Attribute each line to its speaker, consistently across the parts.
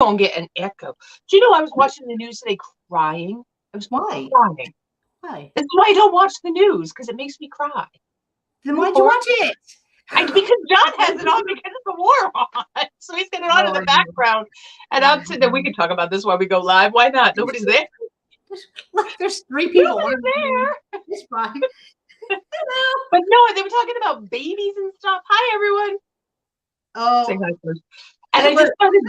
Speaker 1: gonna get an echo. Do you know I was watching the news today crying? I was
Speaker 2: Why?
Speaker 1: crying.
Speaker 2: Why?
Speaker 1: That's why I don't watch the news, because it makes me cry.
Speaker 2: Then why'd you watch it?
Speaker 1: Because John has it on because of the war on. So he's got it on in the background. And I'm sitting there. We can talk about this while we go live. Why not? Nobody's there.
Speaker 2: Look, there's 3 people.
Speaker 1: Nobody's there.
Speaker 2: It's fine.
Speaker 1: But no, they were talking about babies and stuff. Hi, everyone.
Speaker 2: Oh.
Speaker 1: Say hi first. And I just started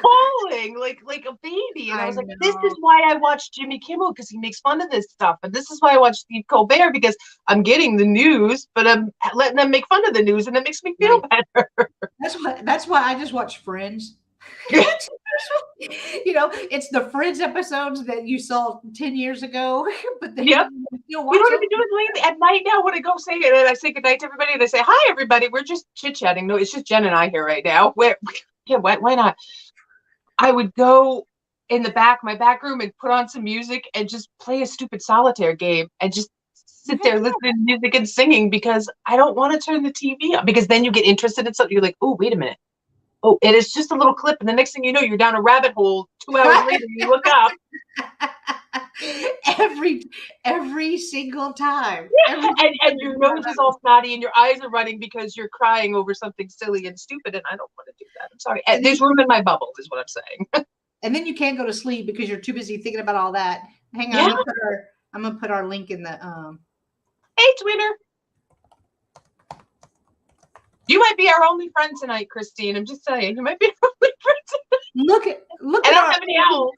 Speaker 1: bawling like a baby. And I was like, this is why I watch Jimmy Kimmel, because he makes fun of this stuff. And this is why I watch Steve Colbert, because I'm getting the news, but I'm letting them make fun of the news, and it makes me feel better.
Speaker 2: That's why I just watch Friends. You know, it's the Friends episodes that you saw 10 years ago, but then
Speaker 1: you know what I've been doing lately at night now when I go say it, and I say goodnight to everybody, and I say, hi, everybody. We're just chit-chatting. No, it's just Jen and I here right now. Why not? I would go in my back room and put on some music and just play a stupid solitaire game and just sit there listening to music and singing, because I don't want to turn the TV on, because then you get interested in something. You're like, oh, wait a minute. Oh, and it's just a little clip, and the next thing you know, you're down a rabbit hole. 2 hours later, you look up.
Speaker 2: Every single time.
Speaker 1: Yeah. And your nose is all snotty, and your eyes are running because you're crying over something silly and stupid, and I don't want to do that. I'm sorry. There's room in my bubble, is what I'm saying.
Speaker 2: And then you can't go to sleep because you're too busy thinking about all that. Hang on, I'm gonna put our link in the
Speaker 1: Hey, Twitter. You might be our only friend tonight, Christine. I'm just saying, you might be our only friend tonight.
Speaker 2: Look
Speaker 1: I
Speaker 2: at
Speaker 1: don't have any owls.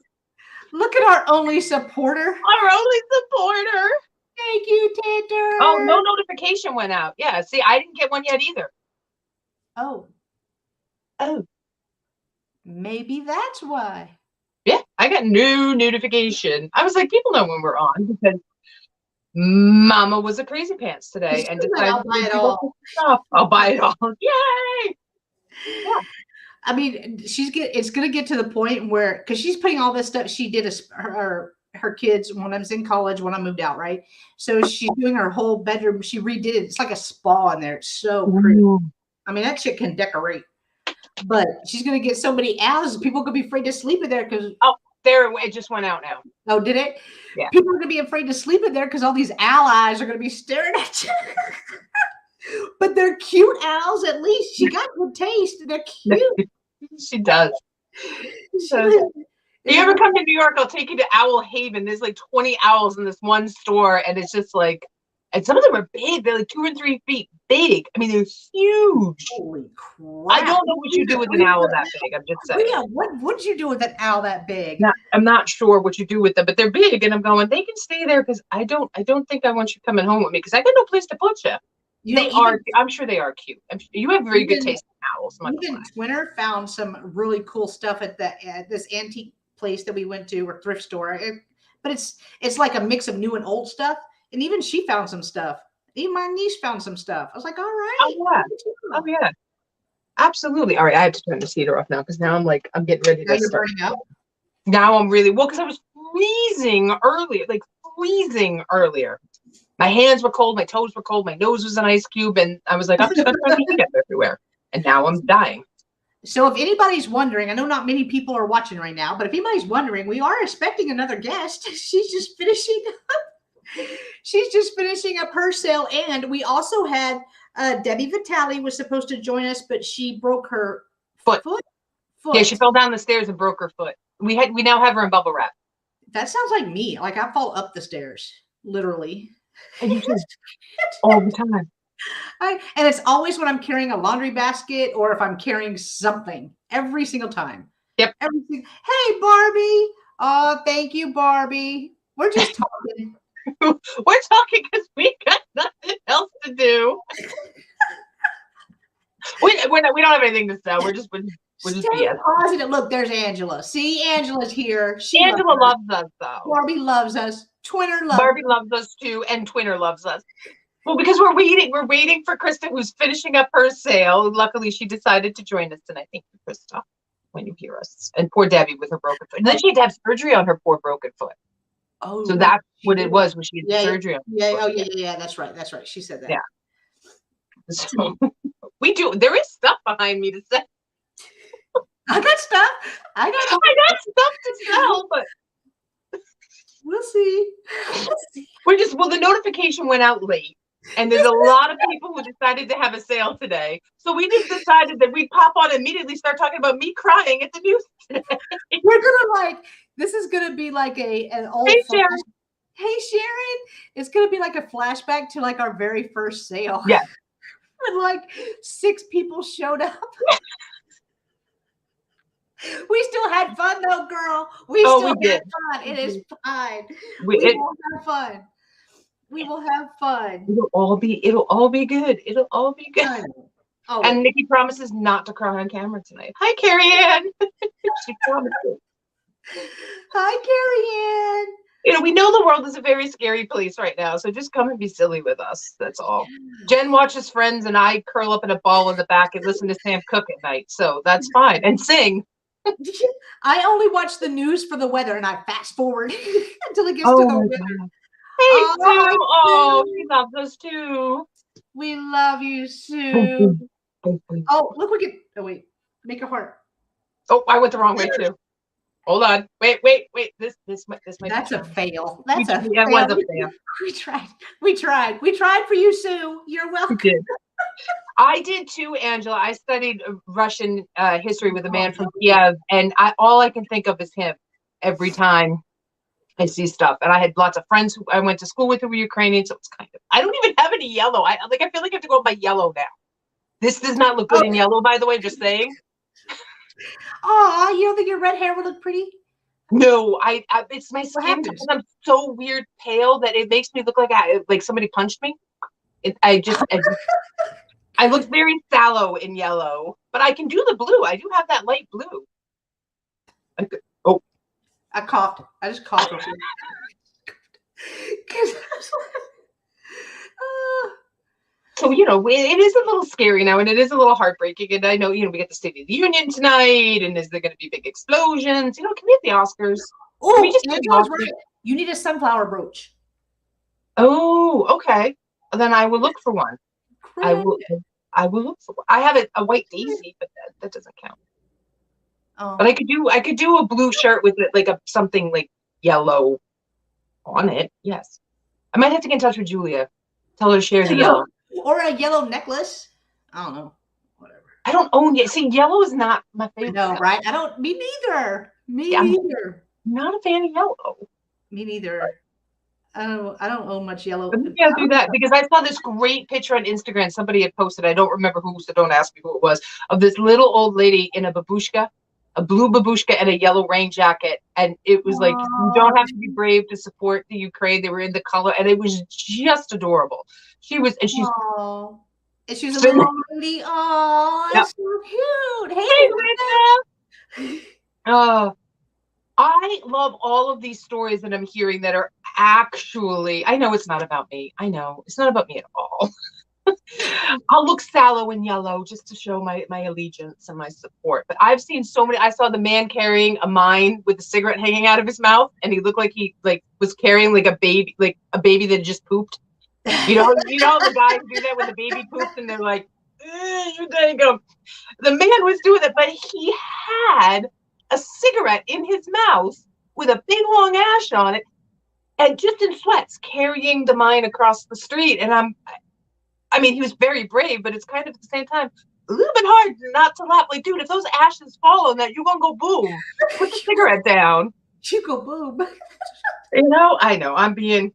Speaker 2: Look at our only supporter.
Speaker 1: Our only supporter.
Speaker 2: Thank you, Tanner.
Speaker 1: Oh, no notification went out. Yeah, see, I didn't get one yet either.
Speaker 2: Oh. Maybe that's why.
Speaker 1: Yeah, I got no notification. I was like, people know when we're on, because Mama was a crazy pants today and decided
Speaker 2: I'll buy it all.
Speaker 1: I'll buy it all. Yay!
Speaker 2: Yeah. I mean, it's gonna get to the point where, because she's putting all this stuff she did her kids when I was in college, when I moved out, right? So she's doing her whole bedroom. She redid it. It's like a spa in there. It's so pretty. I mean, that shit can decorate. But she's gonna get so many owls, people could be afraid to sleep in there because
Speaker 1: it just went out now.
Speaker 2: Oh, did it?
Speaker 1: Yeah.
Speaker 2: People are gonna be afraid to sleep in there because all these owl eyes are gonna be staring at you. But they're cute owls, at least. She got good taste. They're cute.
Speaker 1: She does. If you ever come to New York, I'll take you to Owl Haven. There's like 20 owls in this one store, and it's just like, and some of them are big. They're like 2 or 3 feet big. I mean, they're huge.
Speaker 2: Holy crap.
Speaker 1: I don't know what you do with an owl that big. I'm just saying.
Speaker 2: Yeah, what would you do with an owl that big?
Speaker 1: I'm not sure what you do with them, but they're big, and I'm going, they can stay there, because I don't think I want you coming home with me, because I got no place to put you. I'm sure they are cute. You have very good taste in owls.
Speaker 2: Even Twinner found some really cool stuff at this antique place that we went to, or thrift store. But it's like a mix of new and old stuff. And even she found some stuff. Even my niece found some stuff. I was like, all right.
Speaker 1: Oh yeah. Absolutely. All right, I have to turn the heater off now, because now I'm getting ready to start. Now I'm really because I was freezing earlier. My hands were cold, my toes were cold, my nose was an ice cube, and I was like, I'm just going to turn the heat up everywhere. And now I'm dying.
Speaker 2: So if anybody's wondering, I know not many people are watching right now, but if anybody's wondering, we are expecting another guest. She's just finishing up her sale. And we also had Debbie Vitale was supposed to join us, but she broke her foot.
Speaker 1: Yeah, she fell down the stairs and broke her foot. We now have her in bubble wrap.
Speaker 2: That sounds like me. Like I fall up the stairs, literally.
Speaker 1: And you just all the time.
Speaker 2: And it's always when I'm carrying a laundry basket or if I'm carrying something. Every single time.
Speaker 1: Yep.
Speaker 2: Hey, Barbie. Oh, thank you, Barbie. We're just talking.
Speaker 1: We're talking because we got nothing else to do. we don't have anything to sell. We're just
Speaker 2: Stay positive. Look, there's Angela. See, Angela's here.
Speaker 1: Angela loves us, though.
Speaker 2: Barbie loves us.
Speaker 1: Barbie loves us too, and Twinner loves us. Well, because we're waiting for Krista, who's finishing up her sale. Luckily, she decided to join us tonight. Thank you, Krista, when you hear us. And poor Debbie with her broken foot. And then she had to have surgery on her poor broken foot. Oh, so that's what it was when she had surgery on her foot.
Speaker 2: Yeah, that's right. She said that.
Speaker 1: Yeah. So there is stuff behind me to say.
Speaker 2: I got stuff.
Speaker 1: I got stuff to sell, but
Speaker 2: we'll see.
Speaker 1: The notification went out late. And there's a lot of people who decided to have a sale today. So we just decided that we'd pop on and immediately start talking about me crying at the news today.
Speaker 2: We're gonna this is gonna be like an old
Speaker 1: Sharon.
Speaker 2: Hey Sharon. It's gonna be like a flashback to like our very first sale.
Speaker 1: Yeah.
Speaker 2: And like 6 people showed up. We still had fun though, girl. We still had fun. It is fine. We will have fun. We will have fun.
Speaker 1: It'll all be good. It'll all be good. Oh, and Nikki promises not to cry on camera tonight. Hi, Carrie Ann. She promises.
Speaker 2: Hi, Carrie Ann.
Speaker 1: We know the world is a very scary place right now, so just come and be silly with us. That's all. Jen watches Friends, and I curl up in a ball in the back and listen to Sam cook at night, so that's fine. And sing.
Speaker 2: I only watch the news for the weather, and I fast forward until it gets to the weather.
Speaker 1: God. Hey, Sue. Oh, she loves us too.
Speaker 2: We love you, Sue. Oh, look, we can. Oh, wait. Make a heart.
Speaker 1: Oh, I went the wrong way too. Hold on. Wait. This might.
Speaker 2: That's a fail. That's a fail.
Speaker 1: It was a fail.
Speaker 2: We tried for you, Sue. You're welcome.
Speaker 1: We did. I did too, Angela. I studied Russian history with a man from Kiev, and all I can think of is him every time I see stuff. And I had lots of friends who I went to school with who were Ukrainian, so it's kind of. I don't even have any yellow. I feel like I have to go with my yellow now. This does not look good in yellow, by the way. Just saying.
Speaker 2: Oh, you don't think your red hair would look pretty?
Speaker 1: No, it's my skin because I'm so weird pale that it makes me look like somebody punched me. I look very sallow in yellow, but I can do the blue. I do have that light blue.
Speaker 2: I coughed. I just coughed.
Speaker 1: So, it is a little scary now, and it is a little heartbreaking. And I know, we get the State of the Union tonight, and is there going to be big explosions? Can we have the Oscars?
Speaker 2: Oh, you need a sunflower brooch.
Speaker 1: Oh, okay. Then I will look for one. I will look for one. I have a white daisy, but that doesn't count. Oh. But I could do a blue shirt with it, something like yellow on it. Yes. I might have to get in touch with Julia. Tell her to share the yellow.
Speaker 2: Or a yellow necklace. I don't know. Whatever.
Speaker 1: I don't own it. See, yellow is not my favorite.
Speaker 2: No, right? Me neither. Neither.
Speaker 1: I'm not a fan of yellow.
Speaker 2: Me neither. I don't own much yellow.
Speaker 1: Let me do that because I saw this great picture on Instagram. Somebody had posted. I don't remember who, so don't ask me who it was. Of this little old lady in a babushka, a blue babushka and a yellow rain jacket, and it was like, you don't have to be brave to support the Ukraine. They were in the color, and it was just adorable. She was, and she's.
Speaker 2: Aww. And she was a little lady. Oh, that's so cute. Hey,
Speaker 1: Rita. I love all of these stories that I'm hearing that are actually. I know it's not about me. I know it's not about me at all. I'll look sallow and yellow just to show my allegiance and my support. But I've seen so many. I saw the man carrying a mine with a cigarette hanging out of his mouth, and he looked like he was carrying a baby that just pooped. The guys do that when the baby poops, and they're like, there you go. The man was doing that, but he had a cigarette in his mouth with a big long ash on it, and just in sweats, carrying the mine across the street. And he was very brave, but it's kind of at the same time a little bit hard not to laugh. Like, dude, if those ashes fall on that, you're gonna go boom. Put the cigarette down.
Speaker 2: You go boom.
Speaker 1: I know. I'm being.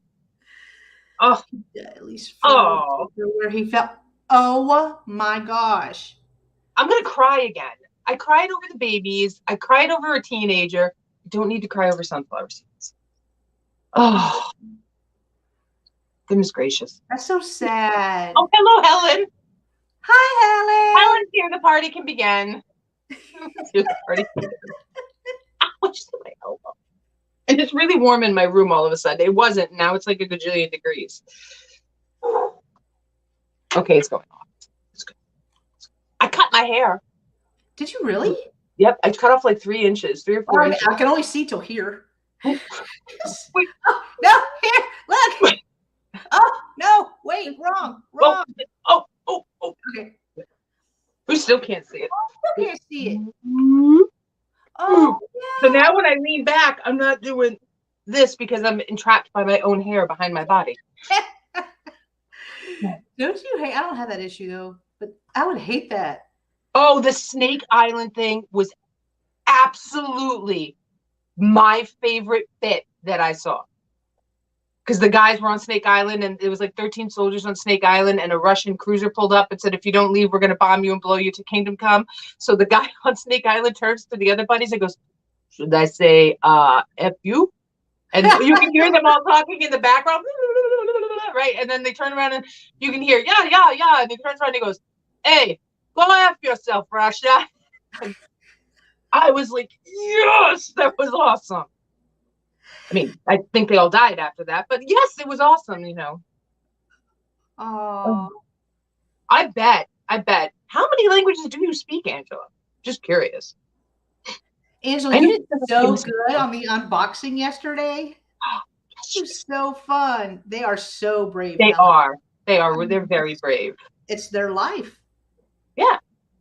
Speaker 1: Oh,
Speaker 2: yeah, at least where he felt. Oh my gosh!
Speaker 1: I'm gonna cry again. I cried over the babies. I cried over a teenager. I don't need to cry over sunflower seeds. Oh. Goodness gracious.
Speaker 2: That's so sad.
Speaker 1: Oh, hello, Helen.
Speaker 2: Hi, Helen.
Speaker 1: Helen's here. The party can begin. Which is my elbow. And it's really warm in my room all of a sudden. It wasn't. Now it's like a gajillion degrees. Okay, it's going off. It's good. I cut my hair.
Speaker 2: Did you really?
Speaker 1: Yep. I cut off like 3 inches, 3 or 4 inches.
Speaker 2: I can only see till here.
Speaker 1: Wait.
Speaker 2: Oh, no, here, look. Oh, no, wait, wrong.
Speaker 1: Oh.
Speaker 2: Okay.
Speaker 1: We still can't see it.
Speaker 2: I still can't see it. Oh,
Speaker 1: So
Speaker 2: yeah.
Speaker 1: now when I lean back, I'm not doing this because I'm entrapped by my own hair behind my body.
Speaker 2: Don't you hate? I don't have that issue though, but I would hate that.
Speaker 1: Oh, the Snake Island thing was absolutely my favorite bit that I saw. Because the guys were on Snake Island and it was like 13 soldiers on Snake Island and a Russian cruiser pulled up and said, if you don't leave, we're going to bomb you and blow you to Kingdom Come. So the guy on Snake Island turns to the other buddies and goes, should I say, F you? And you can hear them all talking in the background, right? And then they turn around and you can hear, yeah, yeah, yeah. And he turns around and he goes, hey, go F yourself, Russia. And I was like, yes, that was awesome. I mean, I think they all died after that, but yes, it was awesome, you know.
Speaker 2: Oh,
Speaker 1: I bet. How many languages do you speak, Angela? Just curious.
Speaker 2: Angela,
Speaker 1: I know
Speaker 2: you did so good on the unboxing yesterday. It was so fun. They are so brave.
Speaker 1: They
Speaker 2: Helen.
Speaker 1: are. They're very brave.
Speaker 2: It's their life.
Speaker 1: Yeah.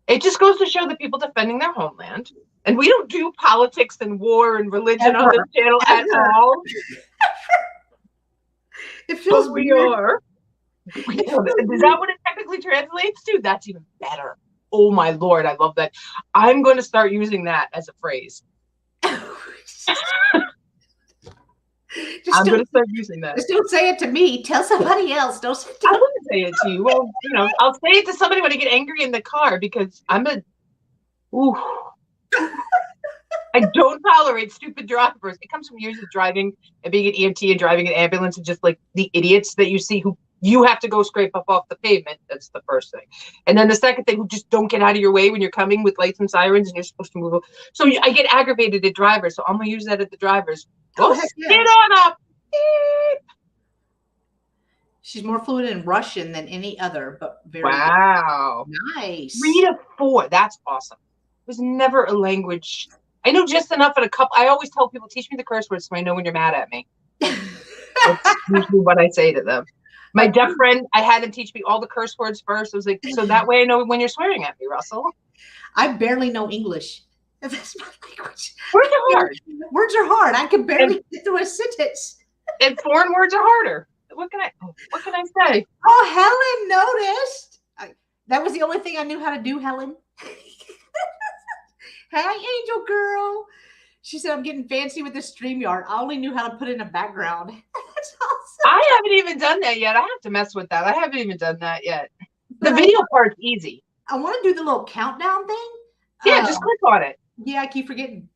Speaker 1: It just goes to show the people defending their homeland. And we don't do politics and war and religion on this channel at all.
Speaker 2: It feels
Speaker 1: we
Speaker 2: weird.
Speaker 1: are. Is that what it technically translates to? That's even better. Oh my Lord, I love that. I'm going to start using that as a phrase. I'm going to start using that.
Speaker 2: Just don't say it to me. Tell somebody else. Don't say it to
Speaker 1: I wouldn't say it to you. Well, you know, I'll say it to somebody when I get angry in the car because ooh. I don't tolerate stupid drivers. It comes from years of driving and being an EMT and driving an ambulance and just like the idiots that you see who you have to go scrape up off the pavement. That's the first thing. And then the second thing, who just don't get out of your way when you're coming with lights and sirens and you're supposed to move. So I get aggravated at drivers. So I'm going to use that at the drivers. Go sit on up. Beep.
Speaker 2: She's more fluent in Russian than any other, but very
Speaker 1: wow.
Speaker 2: Nice.
Speaker 1: 3 to 4. That's awesome. It was never a language. I know just enough at a couple. I always tell people, teach me the curse words so I know when you're mad at me. That's usually what I say to them. My deaf friend, I had him teach me all the curse words first. I was like, so that way I know when you're swearing at me, Russell.
Speaker 2: I barely know English. That's my language.
Speaker 1: Words are hard.
Speaker 2: Words are hard. I can barely get through a sentence.
Speaker 1: And foreign words are harder. What can I say?
Speaker 2: Oh, Helen noticed. That was the only thing I knew how to do, Helen. Hi, Angel girl. She said, I'm getting fancy with the StreamYard. I only knew how to put in a background. That's awesome.
Speaker 1: I haven't even done that yet. I have to mess with that. I haven't even done that yet. The video part's easy.
Speaker 2: I want to do the little countdown thing.
Speaker 1: Yeah, just click on it.
Speaker 2: Yeah, I keep forgetting.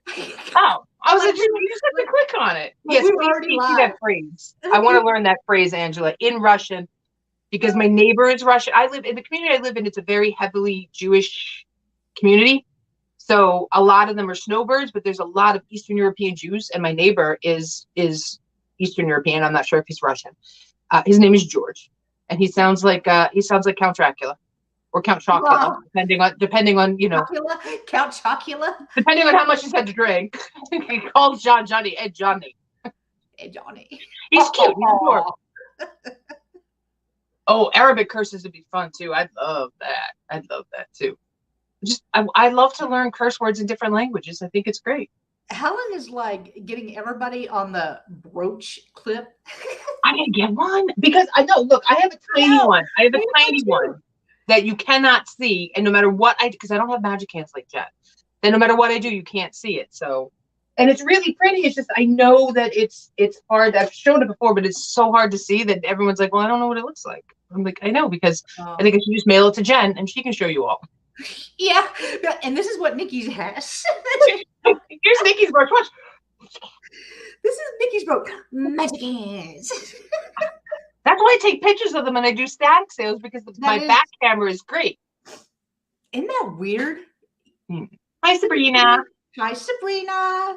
Speaker 1: Oh, I was like, you just have to click on it. Yes,
Speaker 2: we already
Speaker 1: teach me that phrase. I want to learn that phrase, Angela, in Russian, because my neighbor is Russian. I live in the community I live in. It's a very heavily Jewish community. So a lot of them are snowbirds, but there's a lot of Eastern European Jews, and my neighbor is Eastern European. I'm not sure if he's Russian. His name is George, and he sounds like Count Dracula or Count Chocula, depending on you know
Speaker 2: Count Chocula,
Speaker 1: depending on how much he's had to drink. He calls Johnny Ed Johnny.
Speaker 2: Ed Johnny.
Speaker 1: He's cute. He's adorable. Oh, Arabic curses would be fun too. I'd love that too. I love to learn curse words in different languages. I think it's great.
Speaker 2: Helen is like getting everybody on the brooch clip.
Speaker 1: I gotta get one because I know. Look, I have a tiny one. I have a tiny one that you cannot see, and no matter what because I don't have magic hands like Jet. Then no matter what I do, you can't see it. So, and it's really pretty. It's just I know that it's hard. I've shown it before, but it's so hard to see that everyone's like, well, I don't know what it looks like. I'm like, I know because I think I should just mail it to Jen, and she can show you all.
Speaker 2: Yeah, and this is what Nikki's has.
Speaker 1: Here's Nikki's brush. Watch.
Speaker 2: This is Nikki's broke magic hands.
Speaker 1: That's why I take pictures of them and I do static sales because my back camera is great.
Speaker 2: Isn't that weird?
Speaker 1: Hi, Sabrina.
Speaker 2: Hi, Sabrina.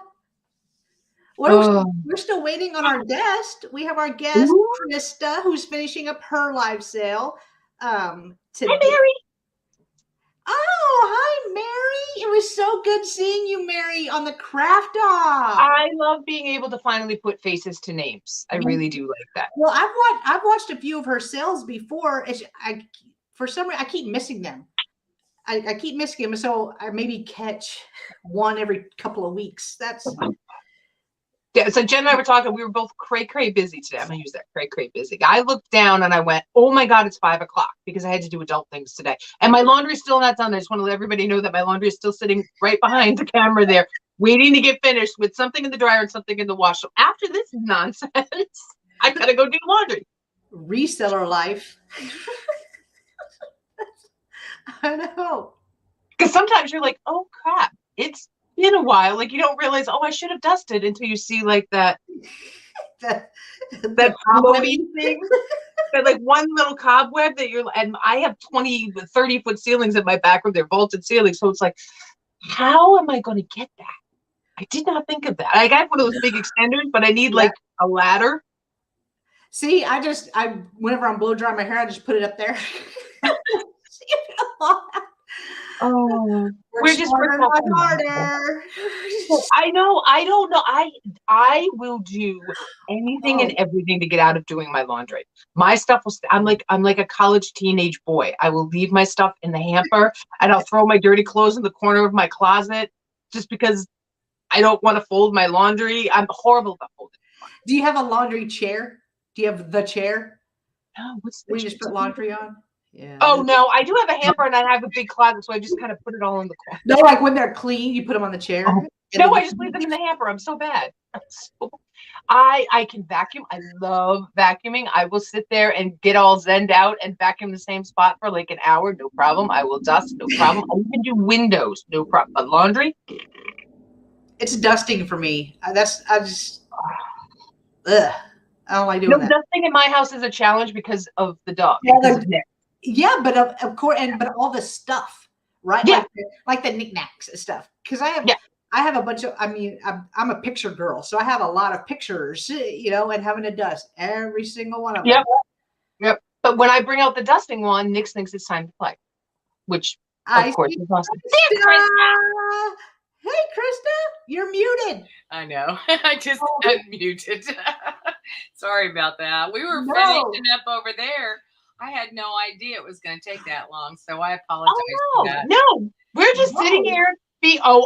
Speaker 2: We're still waiting on our guest. We have our guest, Krista, who's finishing up her live sale.
Speaker 1: Hi, Mary.
Speaker 2: Oh, hi, Mary. It was so good seeing you, Mary, on the Craft Off.
Speaker 1: I love being able to finally put faces to names. I really do like that.
Speaker 2: Well, I've watched a few of her sales before. For some reason, I keep missing them. I keep missing them, so I maybe catch one every couple of weeks. That's
Speaker 1: Yeah, so Jen and I were talking. We were both cray busy today. I'm gonna use that cray busy. I looked down and I went, "Oh my God, it's 5 o'clock," because I had to do adult things today, and my laundry's still not done. I just want to let everybody know that my laundry is still sitting right behind the camera there, waiting to get finished with something in the dryer and something in the wash. So after this nonsense, I gotta go do laundry.
Speaker 2: reseller life. I know.
Speaker 1: Because sometimes you're like, "Oh crap, it's been a while." Like you don't realize, "Oh, I should have dusted," until you see like that
Speaker 2: The
Speaker 1: floating thing. That like one little cobweb that you're, and I have 20, 30-foot ceilings in my back room. They're vaulted ceilings. So it's like, how am I going to get that? I did not think of that. I got one of those big extenders, but I need like a ladder.
Speaker 2: See, I whenever I'm blow drying my hair, I just put it up there.
Speaker 1: Oh, we're just
Speaker 2: harder.
Speaker 1: I know. I don't know. I will do anything and everything to get out of doing my laundry. My stuff will. I'm like a college teenage boy. I will leave my stuff in the hamper, and I'll throw my dirty clothes in the corner of my closet just because I don't want to fold my laundry. I'm horrible about folding.
Speaker 2: Do you have a laundry chair? Do you have the chair?
Speaker 1: No, what's
Speaker 2: where you just put laundry on? Yeah.
Speaker 1: Oh no, I do have a hamper and I have a big closet, so I just kind of put it all in the corner.
Speaker 2: No, like when they're clean, you put them on the chair.
Speaker 1: Oh. No, I just leave them in the hamper. I'm so bad. I can vacuum. I love vacuuming. I will sit there and get all zenned out and vacuum the same spot for like an hour. No problem. I will dust. No problem. I even do windows. No problem. But laundry?
Speaker 2: It's dusting for me. I don't like doing that.
Speaker 1: Dusting in my house is a challenge because of the dog.
Speaker 2: Yeah, but of course, but all the stuff, right?
Speaker 1: Yeah.
Speaker 2: Like the knickknacks and stuff. Because I have a bunch of. I mean, I'm a picture girl, so I have a lot of pictures, and having to dust every single one of them.
Speaker 1: Yep. But when I bring out the dusting one, Nick thinks it's time to play, which of course is awesome.
Speaker 2: Hey, Krista, you're muted.
Speaker 3: I know. I just unmuted. Sorry about that. We were finishing up over there. I had no idea it was going to take that long, so I apologize for that.
Speaker 1: No, we're just sitting here.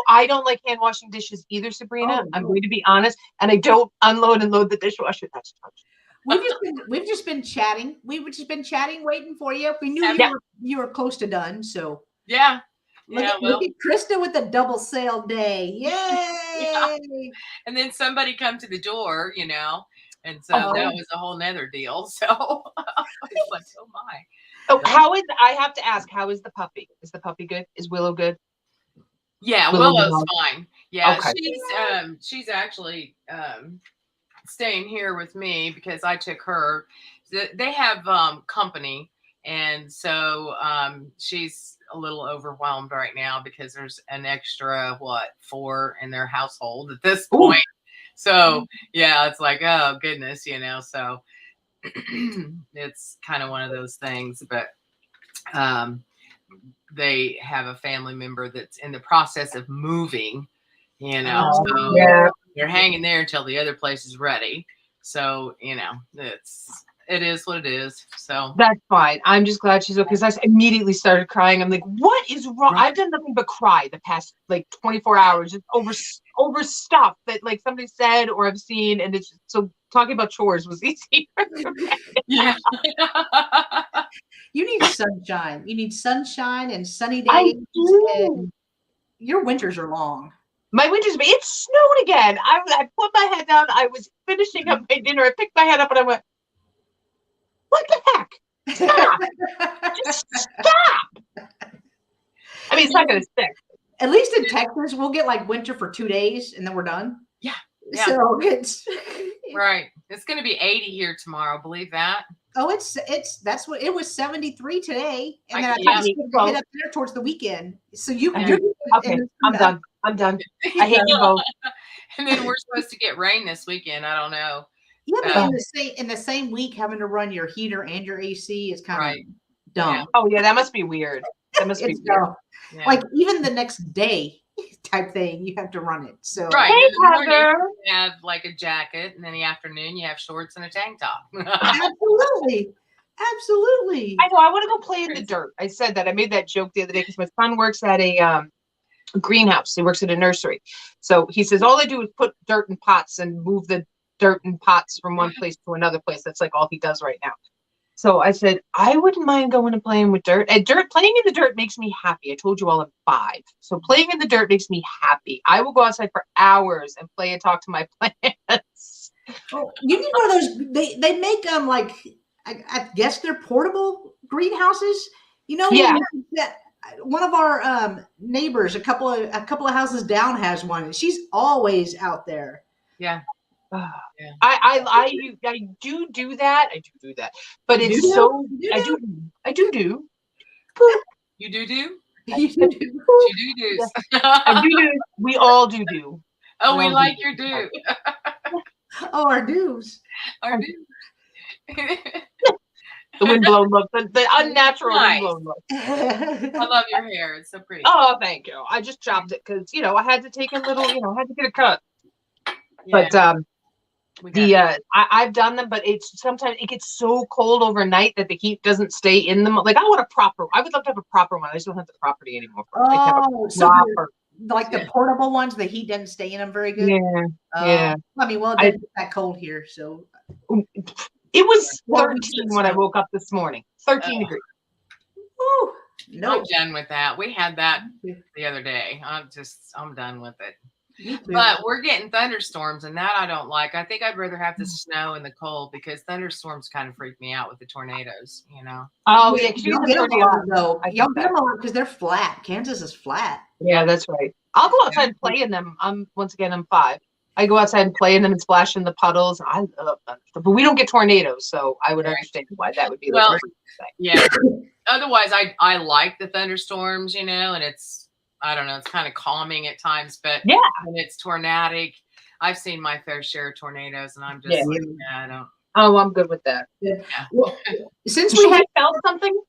Speaker 1: I don't like hand washing dishes either, Sabrina. I'm going to be honest, and I don't unload and load the dishwasher. That's
Speaker 2: We've just been chatting. We've just been chatting, waiting for you. We knew you were close to done, so
Speaker 3: yeah.
Speaker 2: Look at Krista with a double sale day. Yay!
Speaker 3: Yeah. And then somebody come to the door, and so that was a whole nother deal. So I was like, oh my.
Speaker 1: Oh, I have to ask, how is the puppy? Is the puppy good? Is Willow good?
Speaker 3: Yeah, Willow's fine. Yeah, okay. She's actually staying here with me because I took her. They have company, and so she's a little overwhelmed right now because there's an extra 4 in their household at this point. So yeah, it's like, oh goodness, so it's kind of one of those things. But they have a family member that's in the process of moving, so they're hanging there until the other place is ready. So it is what it is. So
Speaker 1: that's fine. I'm just glad she's okay, because I immediately started crying. I'm like, what is wrong? Right. I've done nothing but cry the past 24 hours just over stuff that somebody said or I've seen, and it's so talking about chores was easy.
Speaker 2: Yeah. You need sunshine. You need sunshine and sunny days. And your winters are long.
Speaker 1: My winters, it snowed again. I put my head down. I was finishing up my dinner. I picked my head up and I went, what the heck? Stop. Just stop. I mean, it's not going to stick.
Speaker 2: At least in Texas, we'll get winter for 2 days and then we're done.
Speaker 3: Yeah.
Speaker 2: So it's
Speaker 3: right. It's going to be 80 here tomorrow. Believe that.
Speaker 2: Oh, that's what it was 73 today. And then I think it's going to hit up there towards the weekend. So you're
Speaker 1: okay. I'm done. I hate you both.
Speaker 3: And then we're supposed to get rain this weekend. I don't know.
Speaker 2: Yeah, but in the same week, having to run your heater and your AC is kind of dumb.
Speaker 1: Yeah. Oh yeah, that must be weird. That must be weird.
Speaker 2: Yeah. Even the next day type thing, you have to run it. So
Speaker 3: right. Hey, Heather. You have a jacket, and then in the afternoon you have shorts and a tank top.
Speaker 2: Absolutely. Absolutely.
Speaker 1: I know. I want to go play in the dirt. I said that. I made that joke the other day because my son works at a greenhouse. He works at a nursery. So he says, all I do is put dirt in pots and move the dirt in pots from one place to another place. That's like all he does right now. So I said, I wouldn't mind going and playing with dirt. And playing in the dirt makes me happy. I told you all I'm 5. So playing in the dirt makes me happy. I will go outside for hours and play and talk to my plants.
Speaker 2: Oh, you need one of those. They make them like, I guess they're portable greenhouses. You know,
Speaker 1: Yeah.
Speaker 2: One of our neighbors, a couple of houses down, has one, and she's always out there.
Speaker 3: Yeah.
Speaker 1: Yeah. I do that. I do that. But it's so I do.
Speaker 3: You do.
Speaker 2: You do.
Speaker 3: You do.
Speaker 1: I do. We all do.
Speaker 3: Oh, we like your do.
Speaker 2: Oh, our do's.
Speaker 3: Our do.
Speaker 1: The windblown look, the unnatural windblown look.
Speaker 3: I love your hair. It's so pretty.
Speaker 1: Oh, thank you. I just chopped it because I had to take a little, I had to get a cut. Yeah. But I've done them, but sometimes it gets so cold overnight that the heat doesn't stay in them. Like I would love to have a proper one. I just don't have the property anymore.
Speaker 2: Like the portable ones, the heat doesn't stay in them very good.
Speaker 1: Yeah.
Speaker 2: I mean, well, it doesn't get that cold here, so.
Speaker 1: It was 13 when I woke up this morning. 13 degrees.
Speaker 2: Ooh, no.
Speaker 3: I'm done with that. We had that the other day. I'm done with it. But we're getting thunderstorms, and that I don't like. I think I'd rather have the snow and the cold because thunderstorms kind of freak me out with the tornadoes,
Speaker 1: Oh, yeah.
Speaker 2: Y'all get them a lot, though. Y'all get them a lot because they're flat. Kansas is flat.
Speaker 1: Yeah, that's right. I'll go outside and play in them. I'm 5. I go outside and play in them and splash in the puddles. I love thunderstorms, but we don't get tornadoes, so I would understand why that would be.
Speaker 3: Well, yeah. Otherwise, I like the thunderstorms, and it's, I don't know, it's kind of calming at times, but when it's tornadic, I've seen my fair share of tornadoes, and I'm just I don't.
Speaker 1: Oh, I'm good with that.
Speaker 2: Yeah. Well, since we have
Speaker 1: felt something,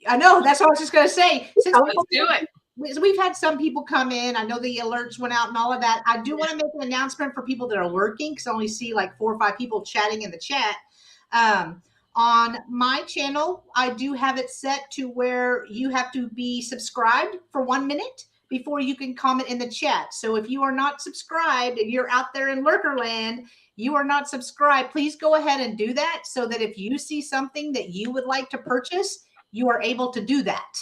Speaker 2: I know that's what I was just gonna say.
Speaker 3: Let's do it.
Speaker 2: We've had some people come in. I know the alerts went out and all of that. I do want to make an announcement for people that are lurking because I only see like 4 or 5 people chatting in the chat. On my channel, I do have it set to where you have to be subscribed for 1 minute before you can comment in the chat. So if you are not subscribed, if you're out there in lurker land, you are not subscribed, please go ahead and do that so that if you see something that you would like to purchase, you are able to do that.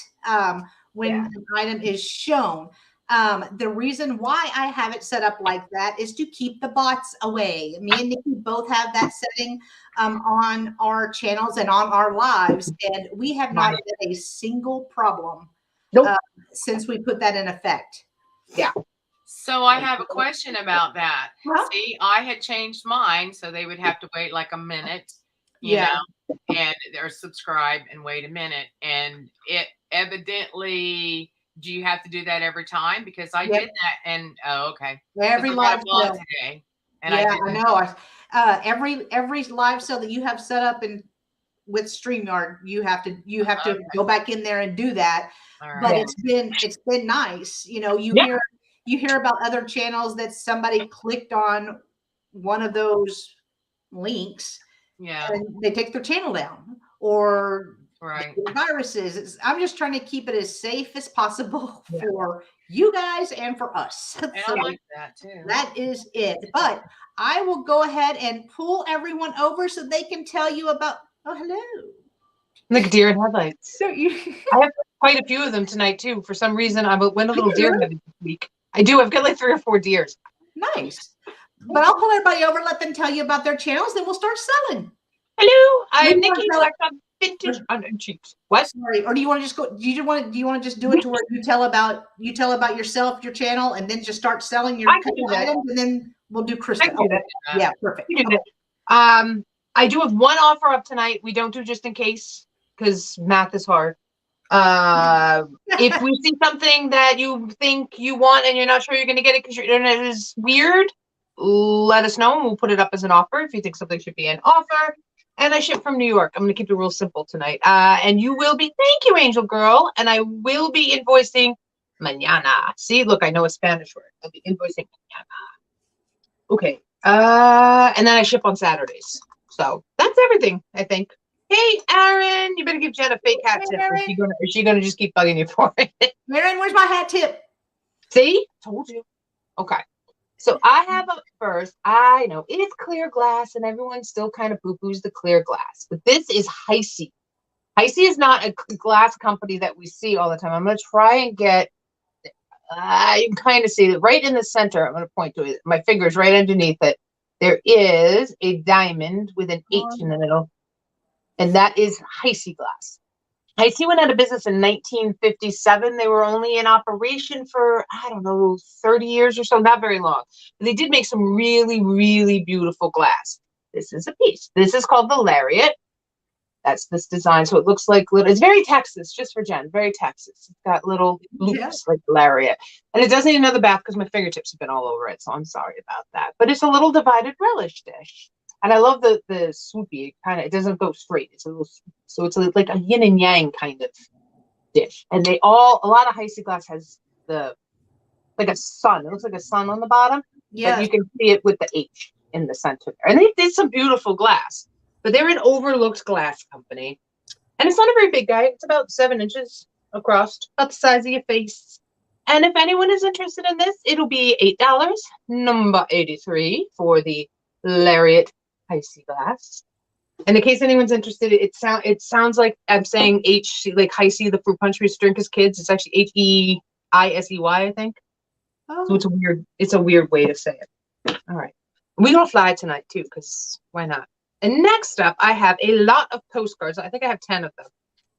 Speaker 2: When an item is shown. The reason why I have it set up like that is to keep the bots away. Me and Nikki both have that setting on our channels and on our lives, and we have not had a single problem since we put that in effect. Yeah.
Speaker 3: So I have a question about that. See, I had changed mine, so they would have to wait like a minute, you know, and they're subscribe and wait a minute, and it evidently, do you have to do that every time? Because I did that, and okay,
Speaker 2: every live show
Speaker 3: today, and
Speaker 2: I know. Every live show that you have set up and with StreamYard, you have to go back in there and do that. Right. But it's been nice, you hear about other channels that somebody clicked on one of those links, and they take their channel down or. Right. Viruses. I'm just trying to keep it as safe as possible for you guys and for us.
Speaker 3: And so I like that too.
Speaker 2: That is it. But I will go ahead and pull everyone over so they can tell you about. Oh, hello.
Speaker 1: Like deer in headlights. So I have quite a few of them tonight too. For some reason, I went a little deer headed this week. I do. I've got like 3 or 4 deers.
Speaker 2: Nice. But I'll pull everybody over, let them tell you about their channels, then we'll start selling.
Speaker 1: Hello, I'm Nikki. BlackDogVintageandAntiques. What?
Speaker 2: Sorry, or do you want to just go? Do you want to just do it to where you tell about yourself, your channel, and then just start selling your items, and then we'll do Kristas. Yeah, perfect.
Speaker 1: I do have one offer up tonight. We don't do just in case because math is hard. If we see something that you think you want and you're not sure you're going to get it because your internet is weird, let us know and we'll put it up as an offer. If you think something should be an offer. And I ship from New York. I'm going to keep it real simple tonight. And you will be, thank you, Angel Girl. And I will be invoicing mañana. See, look, I know a Spanish word. I'll be invoicing mañana. Okay. And then I ship on Saturdays. So that's everything, I think. Hey, Aaron, you better give Jen a fake hat tip. Is she gonna just keep bugging you for it?
Speaker 2: Aaron, where's my hat tip?
Speaker 1: See? Told you. Okay. So I have up first, I know it is clear glass and everyone still kind of poo-poos the clear glass, but this is Heisey. Heisey is not a glass company that we see all the time. I'm going to try and get, you can kind of see it right in the center. I'm going to point to it. My finger's right underneath it. There is a diamond with an H in the middle, and that is Heisey glass. Heisey went out of business in 1957. They were only in operation for, I don't know, 30 years or so, not very long. But they did make some really, really beautiful glass. This is a piece. This is called the Lariat. That's this design. So it looks like little, it's very Texas, just for Jen, very Texas. It's got little loops like Lariat. And it does need another bath because my fingertips have been all over it. So I'm sorry about that. But it's a little divided relish dish. And I love the swoopy kind of, it doesn't go straight. It's a little, so it's like a yin and yang kind of dish. And a lot of Heisey glass has like a sun. It looks like a sun on the bottom. Yeah. But you can see it with the H in the center. And they did some beautiful glass, but they're an overlooked glass company. And it's not a very big guy. It's about 7 inches across, about the size of your face. And if anyone is interested in this, it'll be $8, number 83 for the Lariat Heisey glass. And in case anyone's interested, it sounds like I'm saying like Heisey, the fruit punch we used to drink as kids. It's actually Heisey, I think. Oh. So it's a weird way to say it. All right. We don't fly tonight too, because why not? And next up, I have a lot of postcards. I think I have 10 of them.